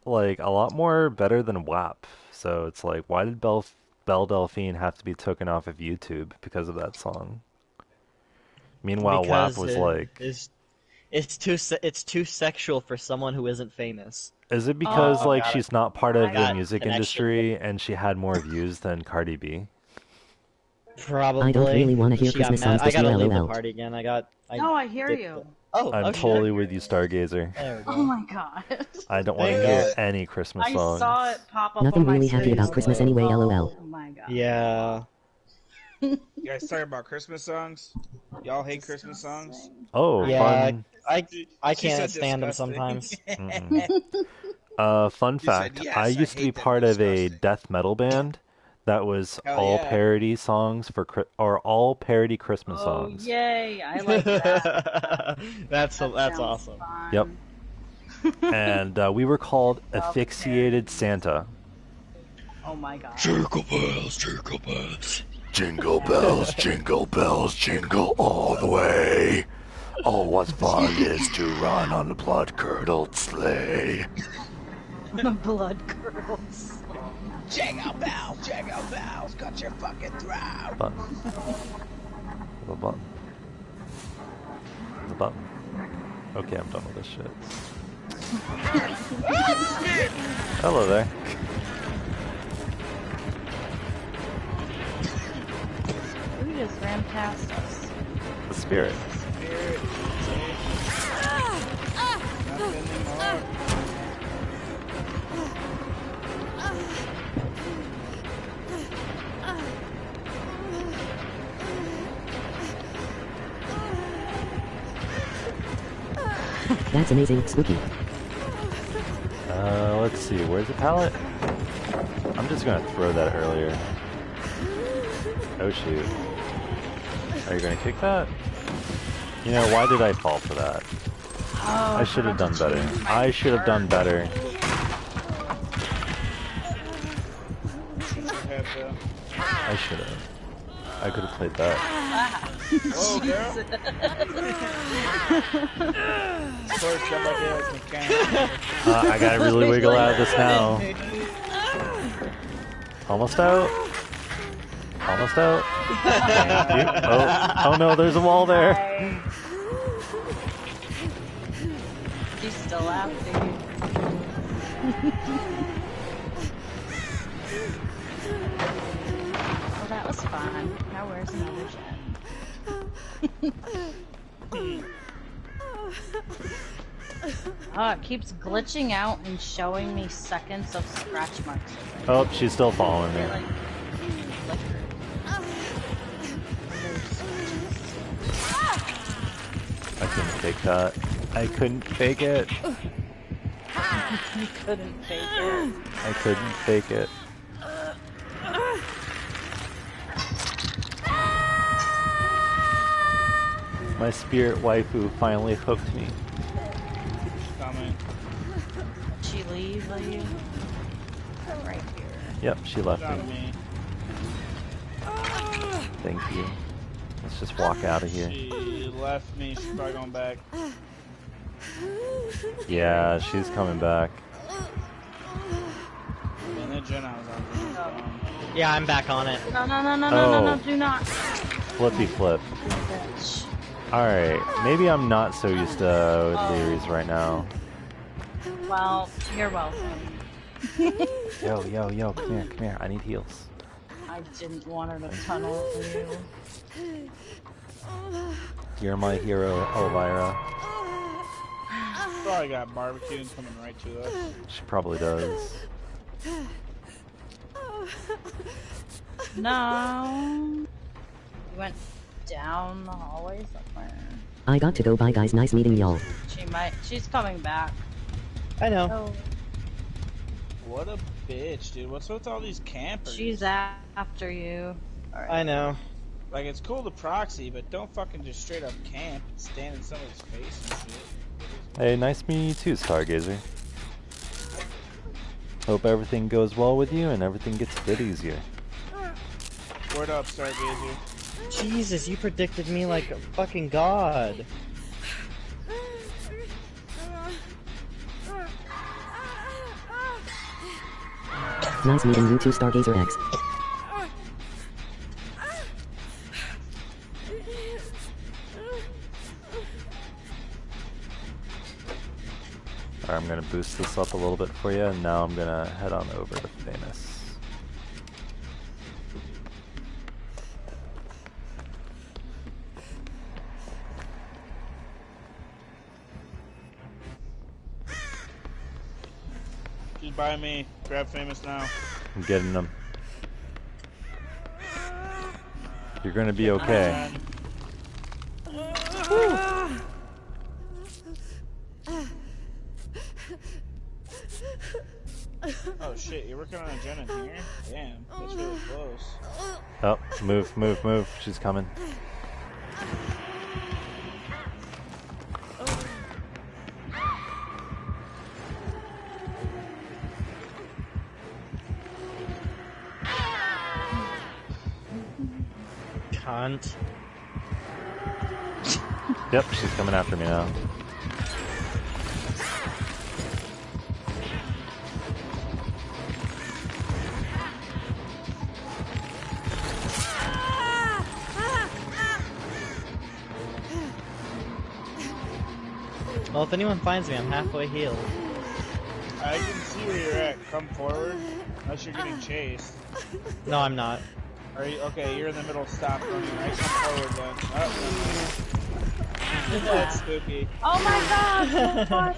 like a lot more better than WAP. So it's like, why did Belle Delphine have to be taken off of YouTube because of that song? Meanwhile, Because WAP was it- like, it's too sexual for someone who isn't famous. is it because Oh, like got it. she's not part of the Got music connection. industry and she had more views than Cardi B? Probably. I don't really wanna hear She got Christmas mad. songs I this gotta year, leave the LOL. party again. No, I hear did- you. Oh, I'm oh, totally shit. with you, Stargazer. There we go. Oh my god. I don't want to Thank hear God. any Christmas I songs. saw it pop up Nothing on my really happy screen. about Christmas anyway, LOL. Oh my god. Yeah. You guys talking about Christmas songs? Y'all hate Christmas songs? Oh, Yeah, fun. I She can't said stand them disgusting. sometimes. Fun You said, fact, "Yes, I I used to be hate them, part of a disgusting." death metal band that was Hell all yeah. parody songs or all parody Christmas Oh songs. yay! I like that. that's That that's sounds awesome. fun. Yep. And we were called Asphyxiated Santa. Oh my god. Jingle bells, jingle bells. Jingle bells, jingle bells, jingle all the way. Oh, what fun it is to run on a blood-curdled sleigh. Blood curdles. Jingle bells, cut your fucking throat. Button. The button. The button. Okay, I'm done with this shit. Hello there. Who just ran past us? The spirit. Spirit. Nothing anymore. That's amazing, spooky. Let's see. Where's the pallet? I'm just gonna throw that earlier. Oh shoot. Are you gonna kick that? You know, why did I fall for that? Oh, I should have done better. I should have done better. I should have. I could have played that. Whoa, girl. Of course, somebody else can count. I gotta really wiggle out of this now. Almost out. Almost out. Oh no, there's a wall there. still after you. Well, that was fun. Now where's another gen? Oh, it keeps glitching out and showing me seconds of scratch marks. as I Oh, she's still following me. They're like flickered. I couldn't fake that. I couldn't fake it. You couldn't fake it. I couldn't fake it. My spirit waifu finally hooked me. Coming. Did she leave, you? Right here. Yep, she left Got me. me. Thank you. Let's just walk out of here. She left me. She's probably going back. Yeah, she's coming back. And that gen I was on. Yeah, I'm back on it. No, no, no, no, no, no, Oh. do not. Flippy flip. Bitch. Alright, maybe I'm not so used to Leary's right now. Well, you're welcome. Yo, yo, yo, come here, I need heals. I didn't want her to tunnel you. You're my hero, Elvira. Probably got barbecue and coming right to us. She probably does. No. You went down the hallway somewhere. I got to go. Bye guys, nice meeting y'all. She's coming back. I know. Oh, What a bitch, dude. What's with all these campers? she's after you. Alright. I know. Like, it's cool to proxy, but don't fucking just straight up camp and stand in somebody's face and shit. Hey, nice meeting you too, Stargazer. Hope everything goes well with you and everything gets a bit easier. Word up, Stargazer. Jesus, you predicted me like a fucking god. Nice meeting you too, Stargazer X. Alright, I'm gonna boost this up a little bit for you, and now I'm gonna head on over to Famous. She's by me. Grab Famous now. I'm getting them. You're gonna be okay. Oh shit, you're working on a gen in here? Damn, that's really close. Oh, move, move, move. She's coming. Cunt. Yep, she's coming after me now. Well, if anyone finds me, I'm halfway healed. I can see where you're at. Come forward. Unless you're getting chased. No, I'm not. Are you okay? You're in the middle. Stop running. Right, come forward then. Oh, that's spooky. Oh my god!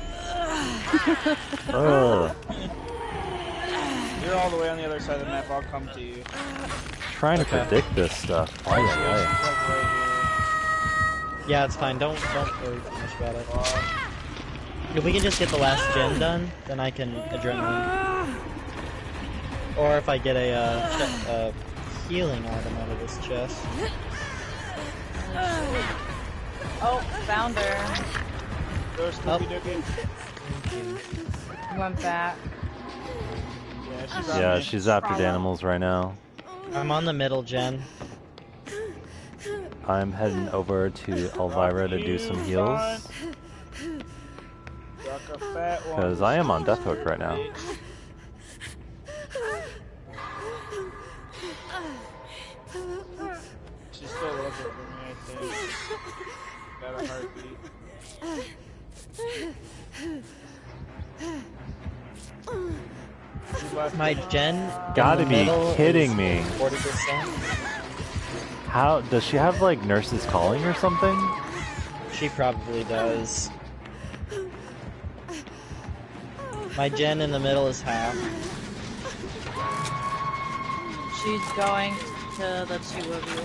Ugh. You're all the way on the other side of the map. I'll come to you. Trying to Okay. predict this stuff. Why, She's why? like right Yeah, it's fine. Don't worry too much about it. here. If we can just get the last gen done, then I can adrenaline. Or if I get a healing item out of this chest. Oh, found her. Go, Spooky Dookie. Went back. Yeah, she's on Yeah, me. she's after animals right now. I'm on the middle gen. I'm heading over to Elvira to do some heals. Duck a fat one. 'Cause I am on Death Hook right now. She's still looking for me, I think. Got a heartbeat. My gen. Gotta in the be middle kidding is me. 40%. How does she have like nurses calling or something? She probably does. My gen in the middle is half. She's going to the two of you.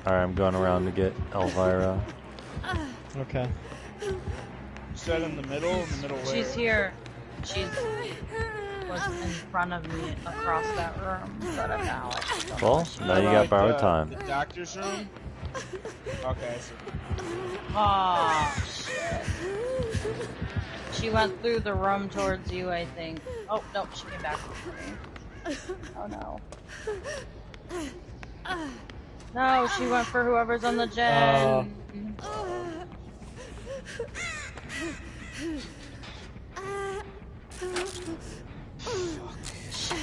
Alright, I'm going around to get Elvira. Okay. You said in the middle where? She's here. She's was in front of me across that room, but I'm now like, Well, now you got borrowed time. The doctor's room? Okay, I see. oh shit. She went through the room towards you, I think. Oh, nope, she came back with me. Oh no. No, she went for whoever's on the gen. Shit.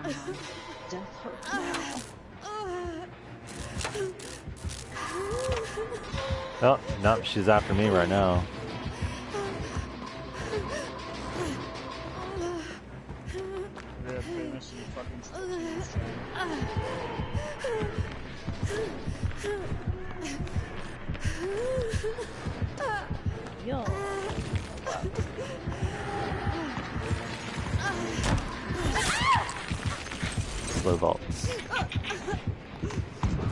I'm on death hook now. Oh, nope, she's after me right now. Real famous and fucking Yo. Slow vaults.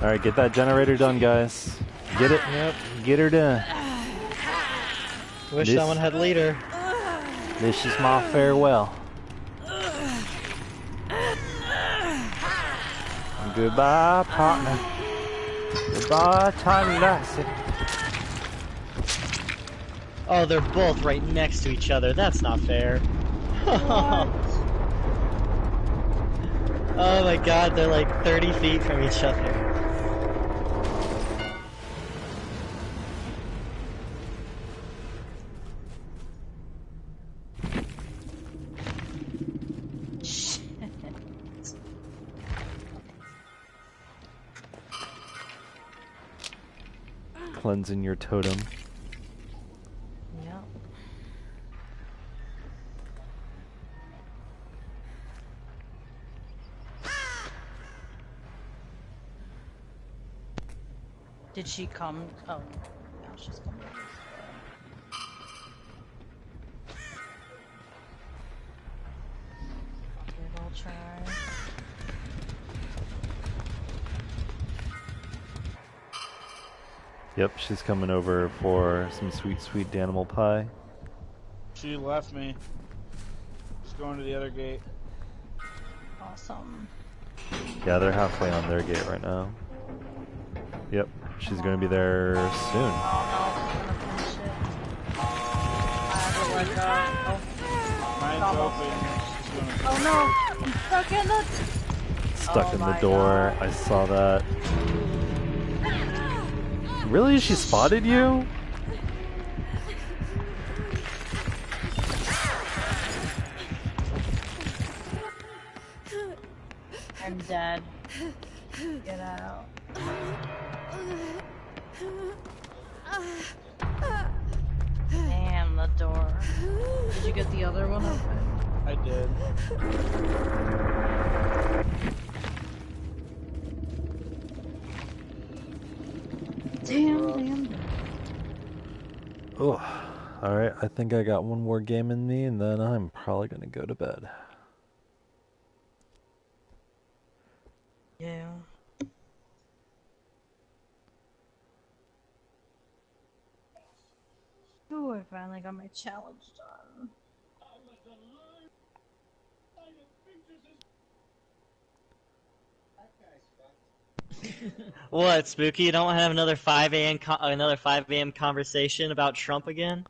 Alright, get that generator done, guys. Get it. Yep. Get her done. Wish This- someone had leader. This is my farewell. Goodbye, partner. Goodbye, tiny lassie. Oh, they're both right next to each other. That's not fair. Oh my god, they're like 30 feet from each other. Cleansing your totem. Yep. Did she come? Oh, now she's coming. I'll try. Yep, she's coming over for some sweet, sweet Danimal pie. She left me. She's going to the other gate. Awesome. Yeah, they're halfway on their gate right now. Yep, she's gonna be there soon. Oh no, I'm gonna finish it. I have to let go. Mine's almost open. She's going to Oh no! I'm stuck in it! Stuck Oh in the my door. God. I saw that. Really? She spotted you? I'm dead. Get out. Damn, the door. Did you get the other one open? I did. Damn. Oh, alright, I think I got one more game in me, and then I'm probably gonna go to bed. Yeah. Ooh, I finally got my challenge done. What, Spooky? You don't have another 5 a.m. conversation about Trump again?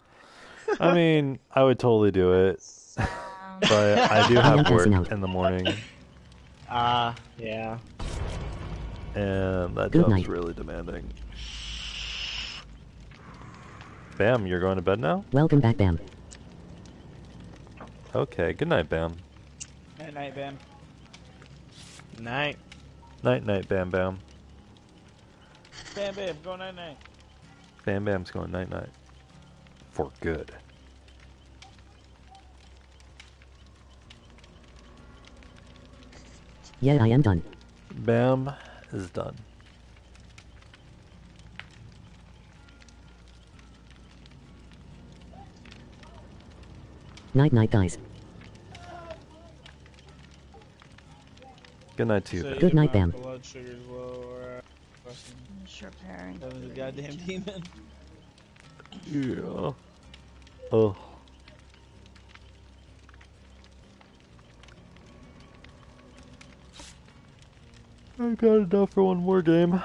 I mean, I would totally do it, but I do have work in the morning. Yeah. And that Good job's night. really demanding. Bam, you're going to bed now? Welcome back, Bam. Okay, good night, Bam. Night, night, Bam. Night. Night, night, Bam, Bam. Bam, Bam, go night, night. Bam Bam's going night night. For good. Yeah, I am done. Bam is done. Night night, guys. Good night to you, So Bam. Good night, my Bam. Blood sugar's low, or fucking Just repairing. that was a goddamn demon. Yeah. Oh. I got enough for one more game,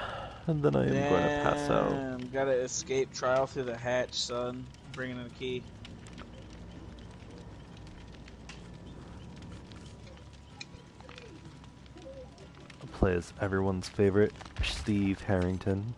and then I am going to pass out. Damn, gotta escape trial through the hatch, son. Bringing in a key. Play as everyone's favorite, Steve Harrington.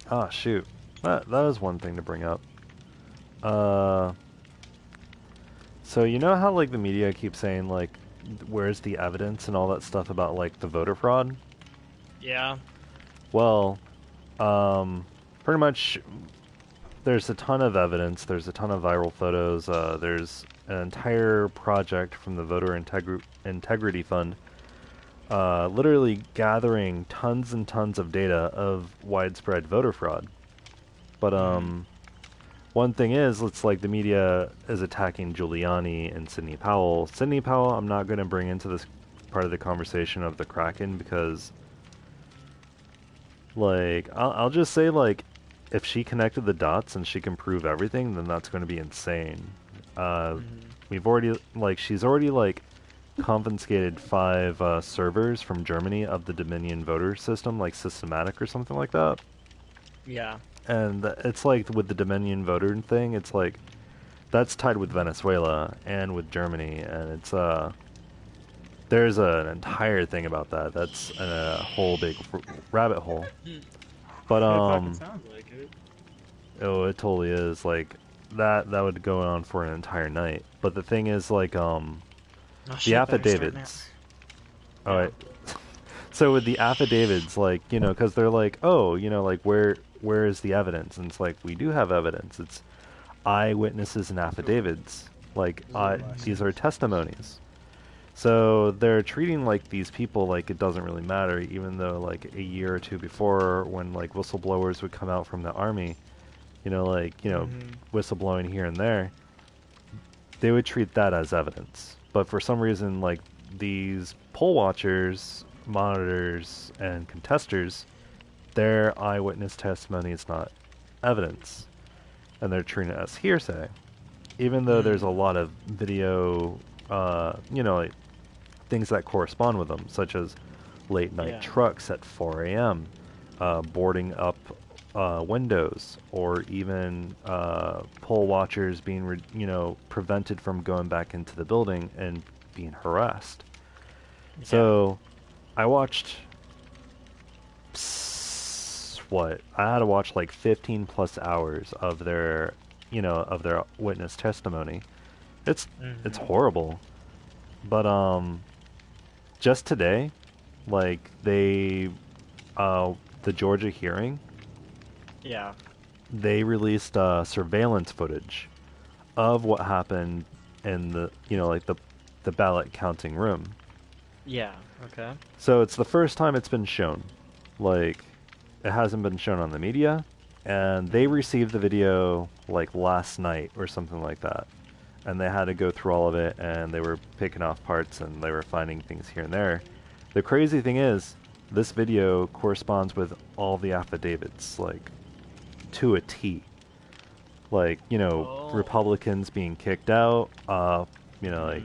Ah, shoot. That is one thing to bring up. So you know how like the media keeps saying like, where's the evidence and all that stuff about like the voter fraud? Yeah. Well, pretty much there's a ton of evidence, there's a ton of viral photos, there's an entire project from the Voter Integrity Fund literally gathering tons and tons of data of widespread voter fraud. But one thing is, it's like the media is attacking Giuliani and Sidney Powell. Sidney Powell, I'm not going to bring into this part of the conversation of the Kraken because, like, I'll just say, like, if she connected the dots and she can prove everything, then that's going to be insane. We've already, like, she's already, like, confiscated 5 servers from Germany of the Dominion voter system, like Systematic or something like that. Yeah. And it's like with the Dominion voter thing, it's like that's tied with Venezuela and with Germany, and it's there's an entire thing about that. That's a whole big rabbit hole. But Sounds like it. oh, it totally is. Like that would go on for an entire night. But the thing is, like Oh, the shit, better start now. affidavits. All right. So with the affidavits, like, you know, because they're like, oh, you know, like where is the evidence? And it's like, we do have evidence. It's eyewitnesses and affidavits. Like these are testimonies. So they're treating like these people like it doesn't really matter, even though like a year or two before, when like whistleblowers would come out from the army, you know, like, you know, whistleblowing here and there, they would treat that as evidence. But for some reason, like these poll watchers, monitors, and contesters, their eyewitness testimony is not evidence, and they're treating it as hearsay, even though there's a lot of video, you know, like, things that correspond with them, such as late night trucks at 4 a.m., boarding up windows, or even poll watchers being, you know, prevented from going back into the building and being harassed. Yeah. So I watched I had to watch like 15 plus hours of their, you know, of their witness testimony. It's horrible. But just today, like the Georgia hearing, they released surveillance footage of what happened in the, you know, like the ballot counting room. Yeah. Okay. So it's the first time it's been shown. Like, it hasn't been shown on the media, and they received the video like last night or something like that. And they had to go through all of it, and they were picking off parts, and they were finding things here and there. The crazy thing is, this video corresponds with all the affidavits, like, to a T. Like, you know, Republicans being kicked out, you know, like,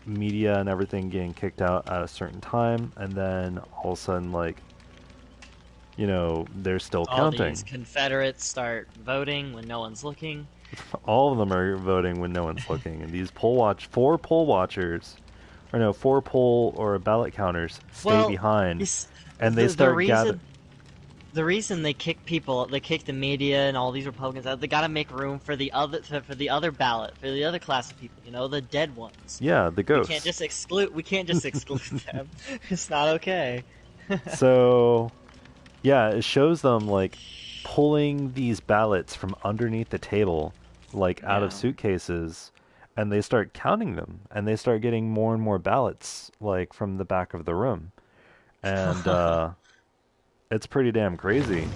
media and everything getting kicked out at a certain time, and then all of a sudden, like, you know, they're still All counting. these Confederates start voting when no one's looking. All of them are voting when no one's looking, and these four poll or ballot counters stay behind, and they start gathering. The reason they kick the media and all these Republicans out, they got to make room for the other ballot, for the other class of people, you know, the dead ones. Yeah, the ghosts. We can't just exclude them. It's not okay. So, yeah, it shows them like pulling these ballots from underneath the table, like out of suitcases, and they start counting them, and they start getting more and more ballots like from the back of the room, and it's pretty damn crazy.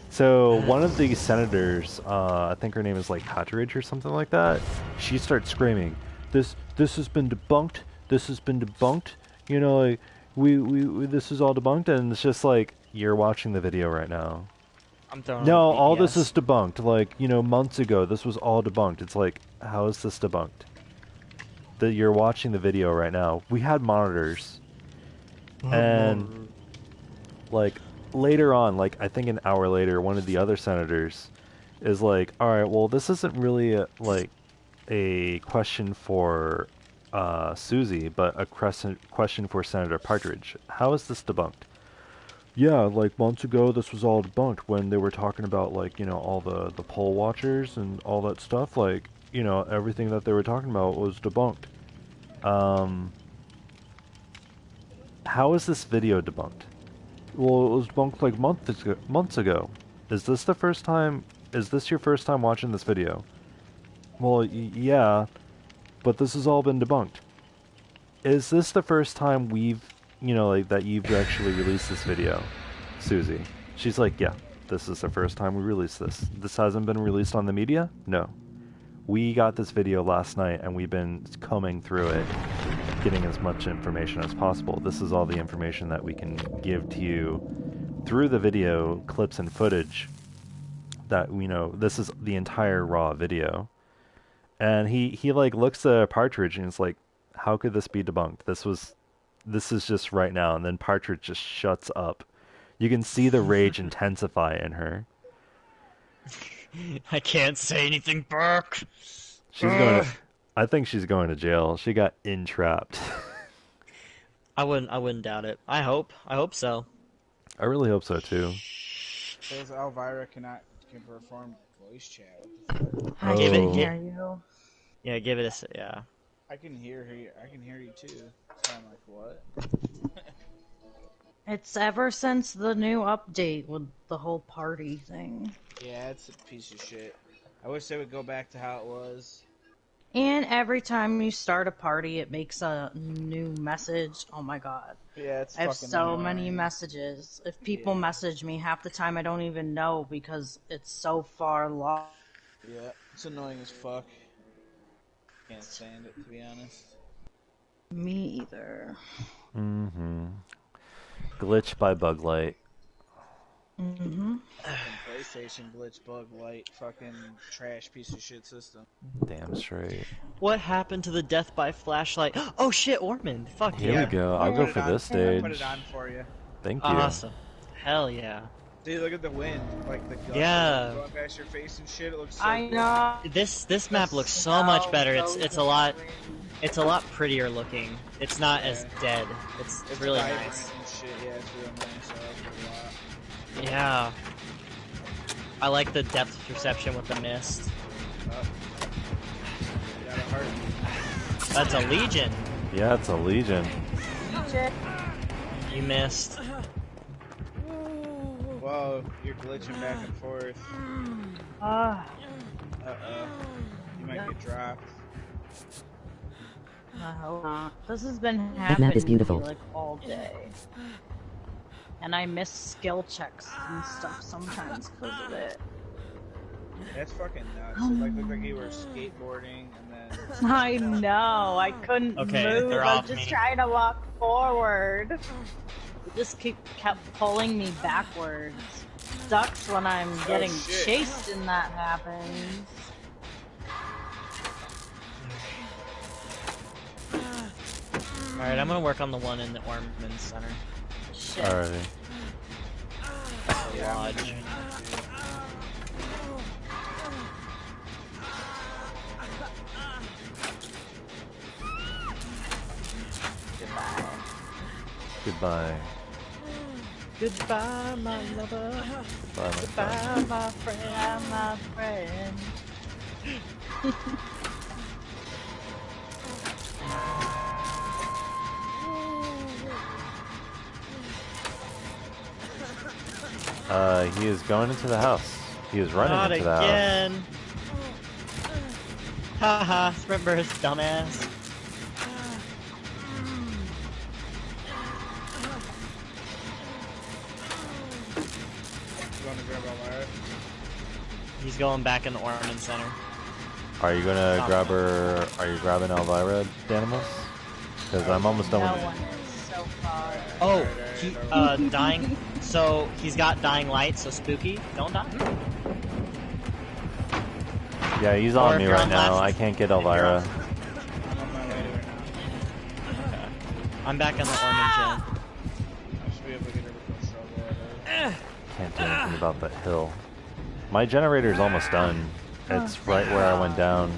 So one of the senators, I think her name is like Patridge or something like that, she starts screaming, "This has been debunked. This has been debunked. You know, like, we this is all debunked." And it's just like, you're watching the video right now. No, all this is debunked. Like, you know, months ago, this was all debunked. It's like, how is this debunked? That you're watching the video right now. We had monitors, and like later on, like I think an hour later, one of the other senators is like, "All right, well, this isn't really a question for Susie, but a question for Senator Partridge. How is this debunked?" "Yeah, like months ago, this was all debunked when they were talking about, like, you know, all the poll watchers and all that stuff. Like, you know, everything that they were talking about was debunked." How is this video debunked? "Well, it was debunked like months ago. Is this the first time? Is this your first time watching this video?" "Well, yeah, but this has all been debunked." "Is this the first time we've, you know, like, that you've actually released this video, Susie?" She's like, "Yeah, this is the first time we released this. This hasn't been released on the media? No. We got this video last night, and we've been combing through it, getting as much information as possible. This is all the information that we can give to you through the video clips and footage that, you know, this is the entire raw video." And he like looks at Partridge and is like, "How could this be debunked? This is just right now." And then Partridge just shuts up. You can see the rage intensify in her. I can't say anything, Burke. I think she's going to jail. She got entrapped. I wouldn't doubt it. I hope so. I really hope so too. Says Elvira can perform voice chat. I Give can it- hear you. Yeah, give it a yeah. I can hear her. I can hear you too. So I'm like, what? It's ever since the new update with the whole party thing. Yeah, it's a piece of shit. I wish they would go back to how it was. And every time you start a party, it makes a new message. Oh my god. Yeah, it's I have fucking so annoying. many messages. If people message me, half the time I don't even know because it's so far long. Yeah, it's annoying as fuck. Can't stand it, to be honest. Me either. Mm-hmm. Glitch by Buglight. Mm-hmm. PlayStation glitch, bug light, fucking trash piece of shit system. Damn straight. What happened to the death by flashlight? Oh shit, Ormond. Fuck Here yeah. we go. I'll Put go it for on- this I stage. put it on for you. Thank you. Awesome. Hell yeah. Dude, look at the wind, like the gusts Yeah. going past your face and shit. It looks so I cool. know. This map looks so much better. It's a lot prettier looking. It's not as dead. It's really vibrant nice. and shit. Yeah, it's real nice. I like it a lot. Yeah. I like the depth perception with the mist. Got a heart. That's a Legion. Yeah, it's a Legion. You missed. Whoa, you're glitching back and forth. Ah. Uh-oh. You might get dropped. I hope not. This has been map happening is beautiful. like all day. And I miss skill checks and stuff sometimes because of it. That's fucking nuts. It like looked like you were skateboarding and then. I know. I couldn't Okay, move. they're I off was just me. trying to walk forward. It just kept pulling me backwards. Sucks when I'm getting shit. chased and that happens. Alright, I'm gonna work on the one in the Ormond Center. Shit. Alrighty. The lodge. Goodbye. Goodbye, my lover. Goodbye, my friend. Goodbye, my friend. My friend. He is going into the house. He is running Not into the house. again. Haha, sprint burst, dumbass. You want to grab Elvira? He's going back in the Ormond Center. Are you gonna grab her? Are you grabbing Elvira, Danimals? Because I'm almost done No with one is so far. Oh, he, dying. So he's got dying light, so spooky. Don't die. it. Yeah, he's Or on if me you're right on now. left. I can't get If you're Elvira. on- I'm on my way to her now. I'm back on the Ormond Gen. I should be able to get her with no trouble. Can't do anything about that hill. My generator's almost done. It's right where I went down.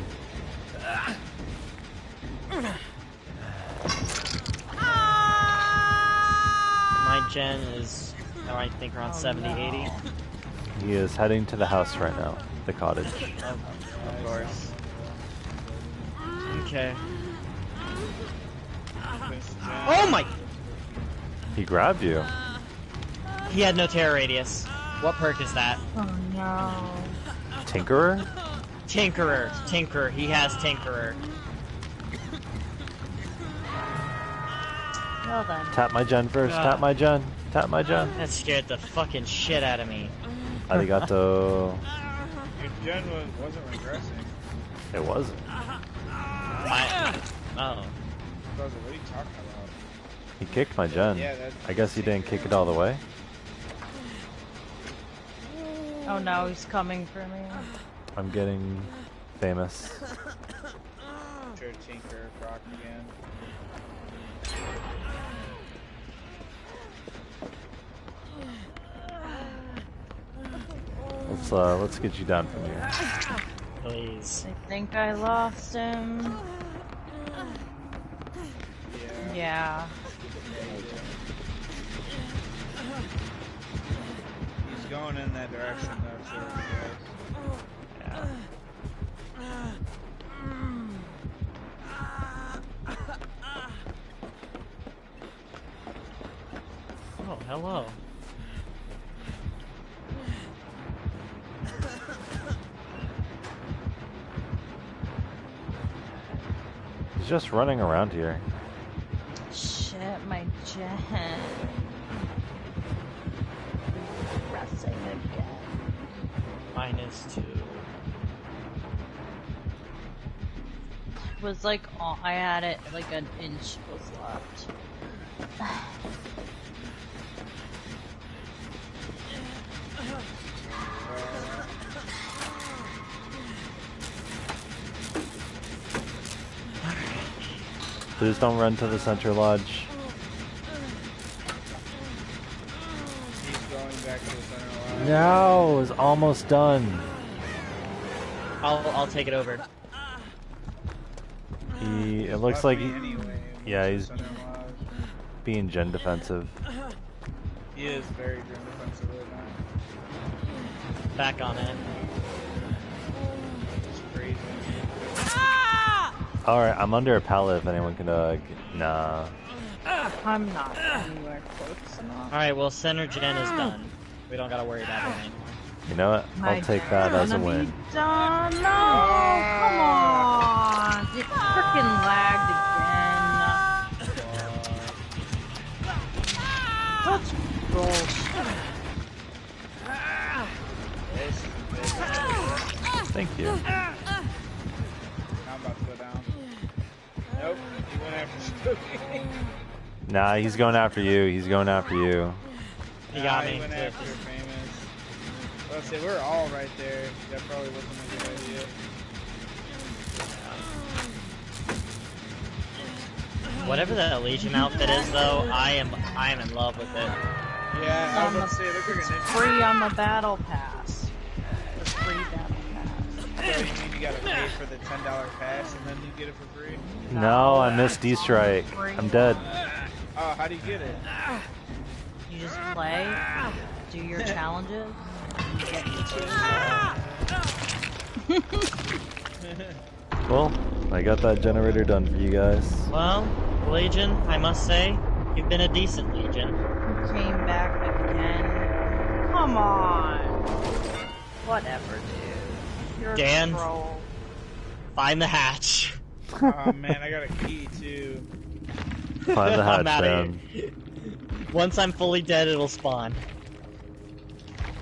My gen is, I think, around 70, 80. He is heading to the house right now. The cottage. Of course. Okay. Oh my! He grabbed you. He had no terror radius. What perk is that? Oh no. Tinkerer? Tinkerer. Tinkerer. He has Tinkerer. Well then. Tap my gen first. Tap my gen. Tap my gen. That scared the fucking shit out of me. Arigato. Your gen wasn't regressing. It wasn't. Oh. What are you talking about? He kicked my gen. Yeah, that's I guess he didn't kick it all the way. Oh no, he's coming for me. I'm getting famous. Sure, Tinker proc again. Let's get you down from here. Please. I think I lost him. Yeah. Yeah. He's going in that direction though, so Yeah. Oh, hello. He's just running around here. Shit, my gen. Pressing again. -2. It was like all, I had it like an inch was left. Please don't run to the center lodge. he's going back to the center line. No, it's almost done. I'll take it over. It looks like Left me anyway, yeah, once he's the center line. being gen defensive. He is very grim defensive right now. Back on it. It's crazy. Alright, I'm under a pallet if anyone can, nah. I'm not anywhere close enough. Alright, well, center gen is done. We don't gotta worry about it anymore. You know what? I'll take that as a Gonna win. be done. No, come on. It freaking lagged again. Touch Thank you. I'm about to go down. Nope, he went after Spooky. Nah, he's going after you. He's going after you. He got He me. went after Famous. Let's say we're all right there. That probably wasn't a good idea. Whatever that Legion outfit is, though, I am in love with it. Yeah, I was about to say, look like a ninja. Free on the battle pass. The free battle pass. So you mean you gotta pay for the $10 pass and then you get it for free? No, I missed D-Strike. I'm dead. Oh, how do you get it? You just play, do your challenges, and you get Well, I got that generator done for you guys. Well, Legion, I must say, you've been a decent Legion. Came back again. Come on. Whatever, dude. You're Dan. a troll. Find the hatch. Oh man, I got a key too. Find the hatch, I'm outta man. here. Once I'm fully dead, it'll spawn.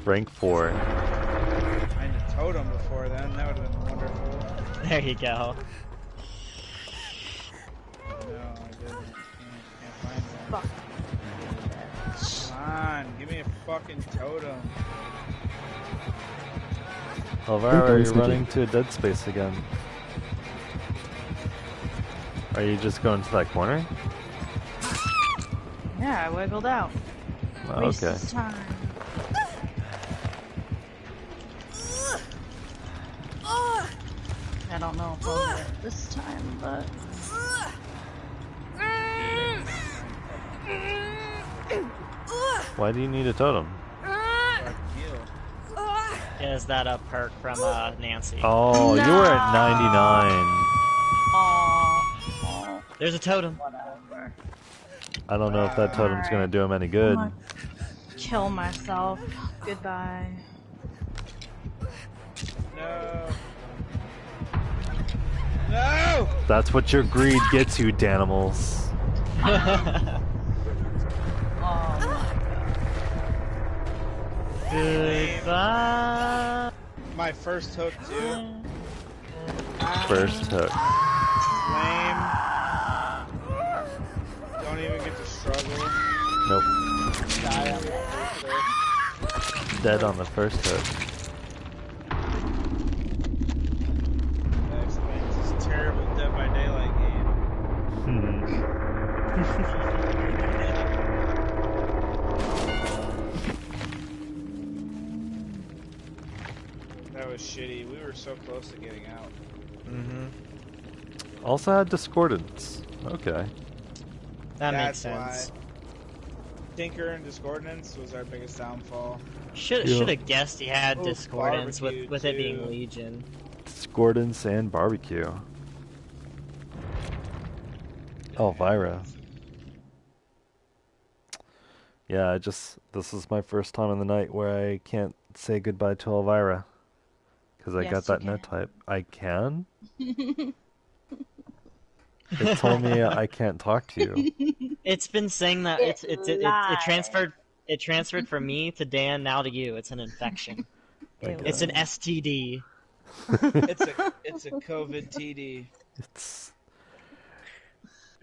Rank 4. I had a totem before then, that would have been wonderful. There you go. No, I didn't. Can't find one. Come on, give me a fucking totem. Elvira, you're running to a dead space again. Are you just going to that corner? Yeah, I wiggled out. Oh, Waste okay. his time. I don't know if I'll get it this time, but... Why do you need a totem? So I can heal. Is that a perk from Nancy? Oh, you were at 99. Aww. There's a totem. Whatever. I don't know if that totem's gonna do him any good. I'm gonna kill myself. Goodbye. No. No! That's what your greed gets you, Danimals. Oh Goodbye. My first hook too. First hook. Lame. Don't even get to struggle. Nope. Die on the first hook. Dead on the first hook. That explains this terrible Dead by Daylight game. That was shitty. We were so close to getting out. Also had Discordance. Okay. That makes That's sense. why. Tinker and Discordance was our biggest downfall. Should have guessed he had Oh, discordance barbecue, with it too. being Legion. Discordance and barbecue. Elvira. Yeah, this is my first time in the night where I can't say goodbye to Elvira. Because I Yes, got that you net can. type. I can? It told me I can't talk to you. It's been saying that It it lied. transferred from me to Dan now to you. It's an infection. Like, It's an STD. It's a COVID TD. It's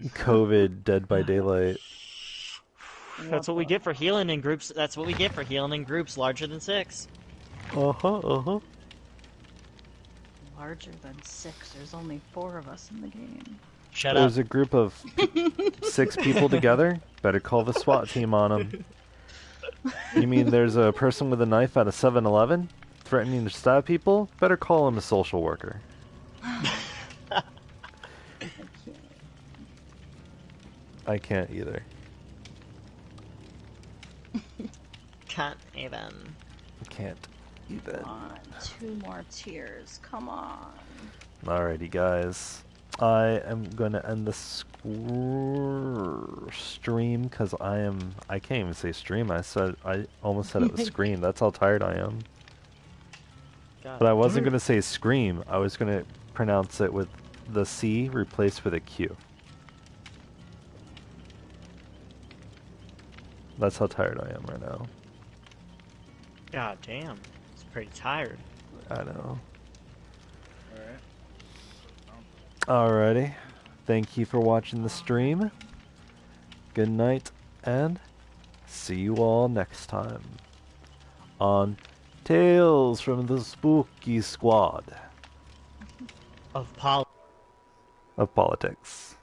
COVID, Dead by Daylight. That's what we get for healing in groups. That's what we get for healing in groups larger than 6. Uh-huh. Larger than 6. There's only 4 of us in the game. Shut up. There's a group of 6 people together. Better call the SWAT team on them. You mean there's a person with a knife at a 7-Eleven threatening to stab people? Better call him a social worker. I can't either. Can't even. Can't even. Come on. 2 more tiers. Come on. Alrighty, guys. I am going to end the stream because I can't even say stream. I almost said it was scream. That's how tired I am. God. But I wasn't going to say scream. I was going to pronounce it with the C replaced with a Q. That's how tired I am right now. God damn. It's pretty tired. I know. Alright. Alrighty. Thank you for watching the stream. Good night, and see you all next time on Tales from the Spooky Squad Of of Politics.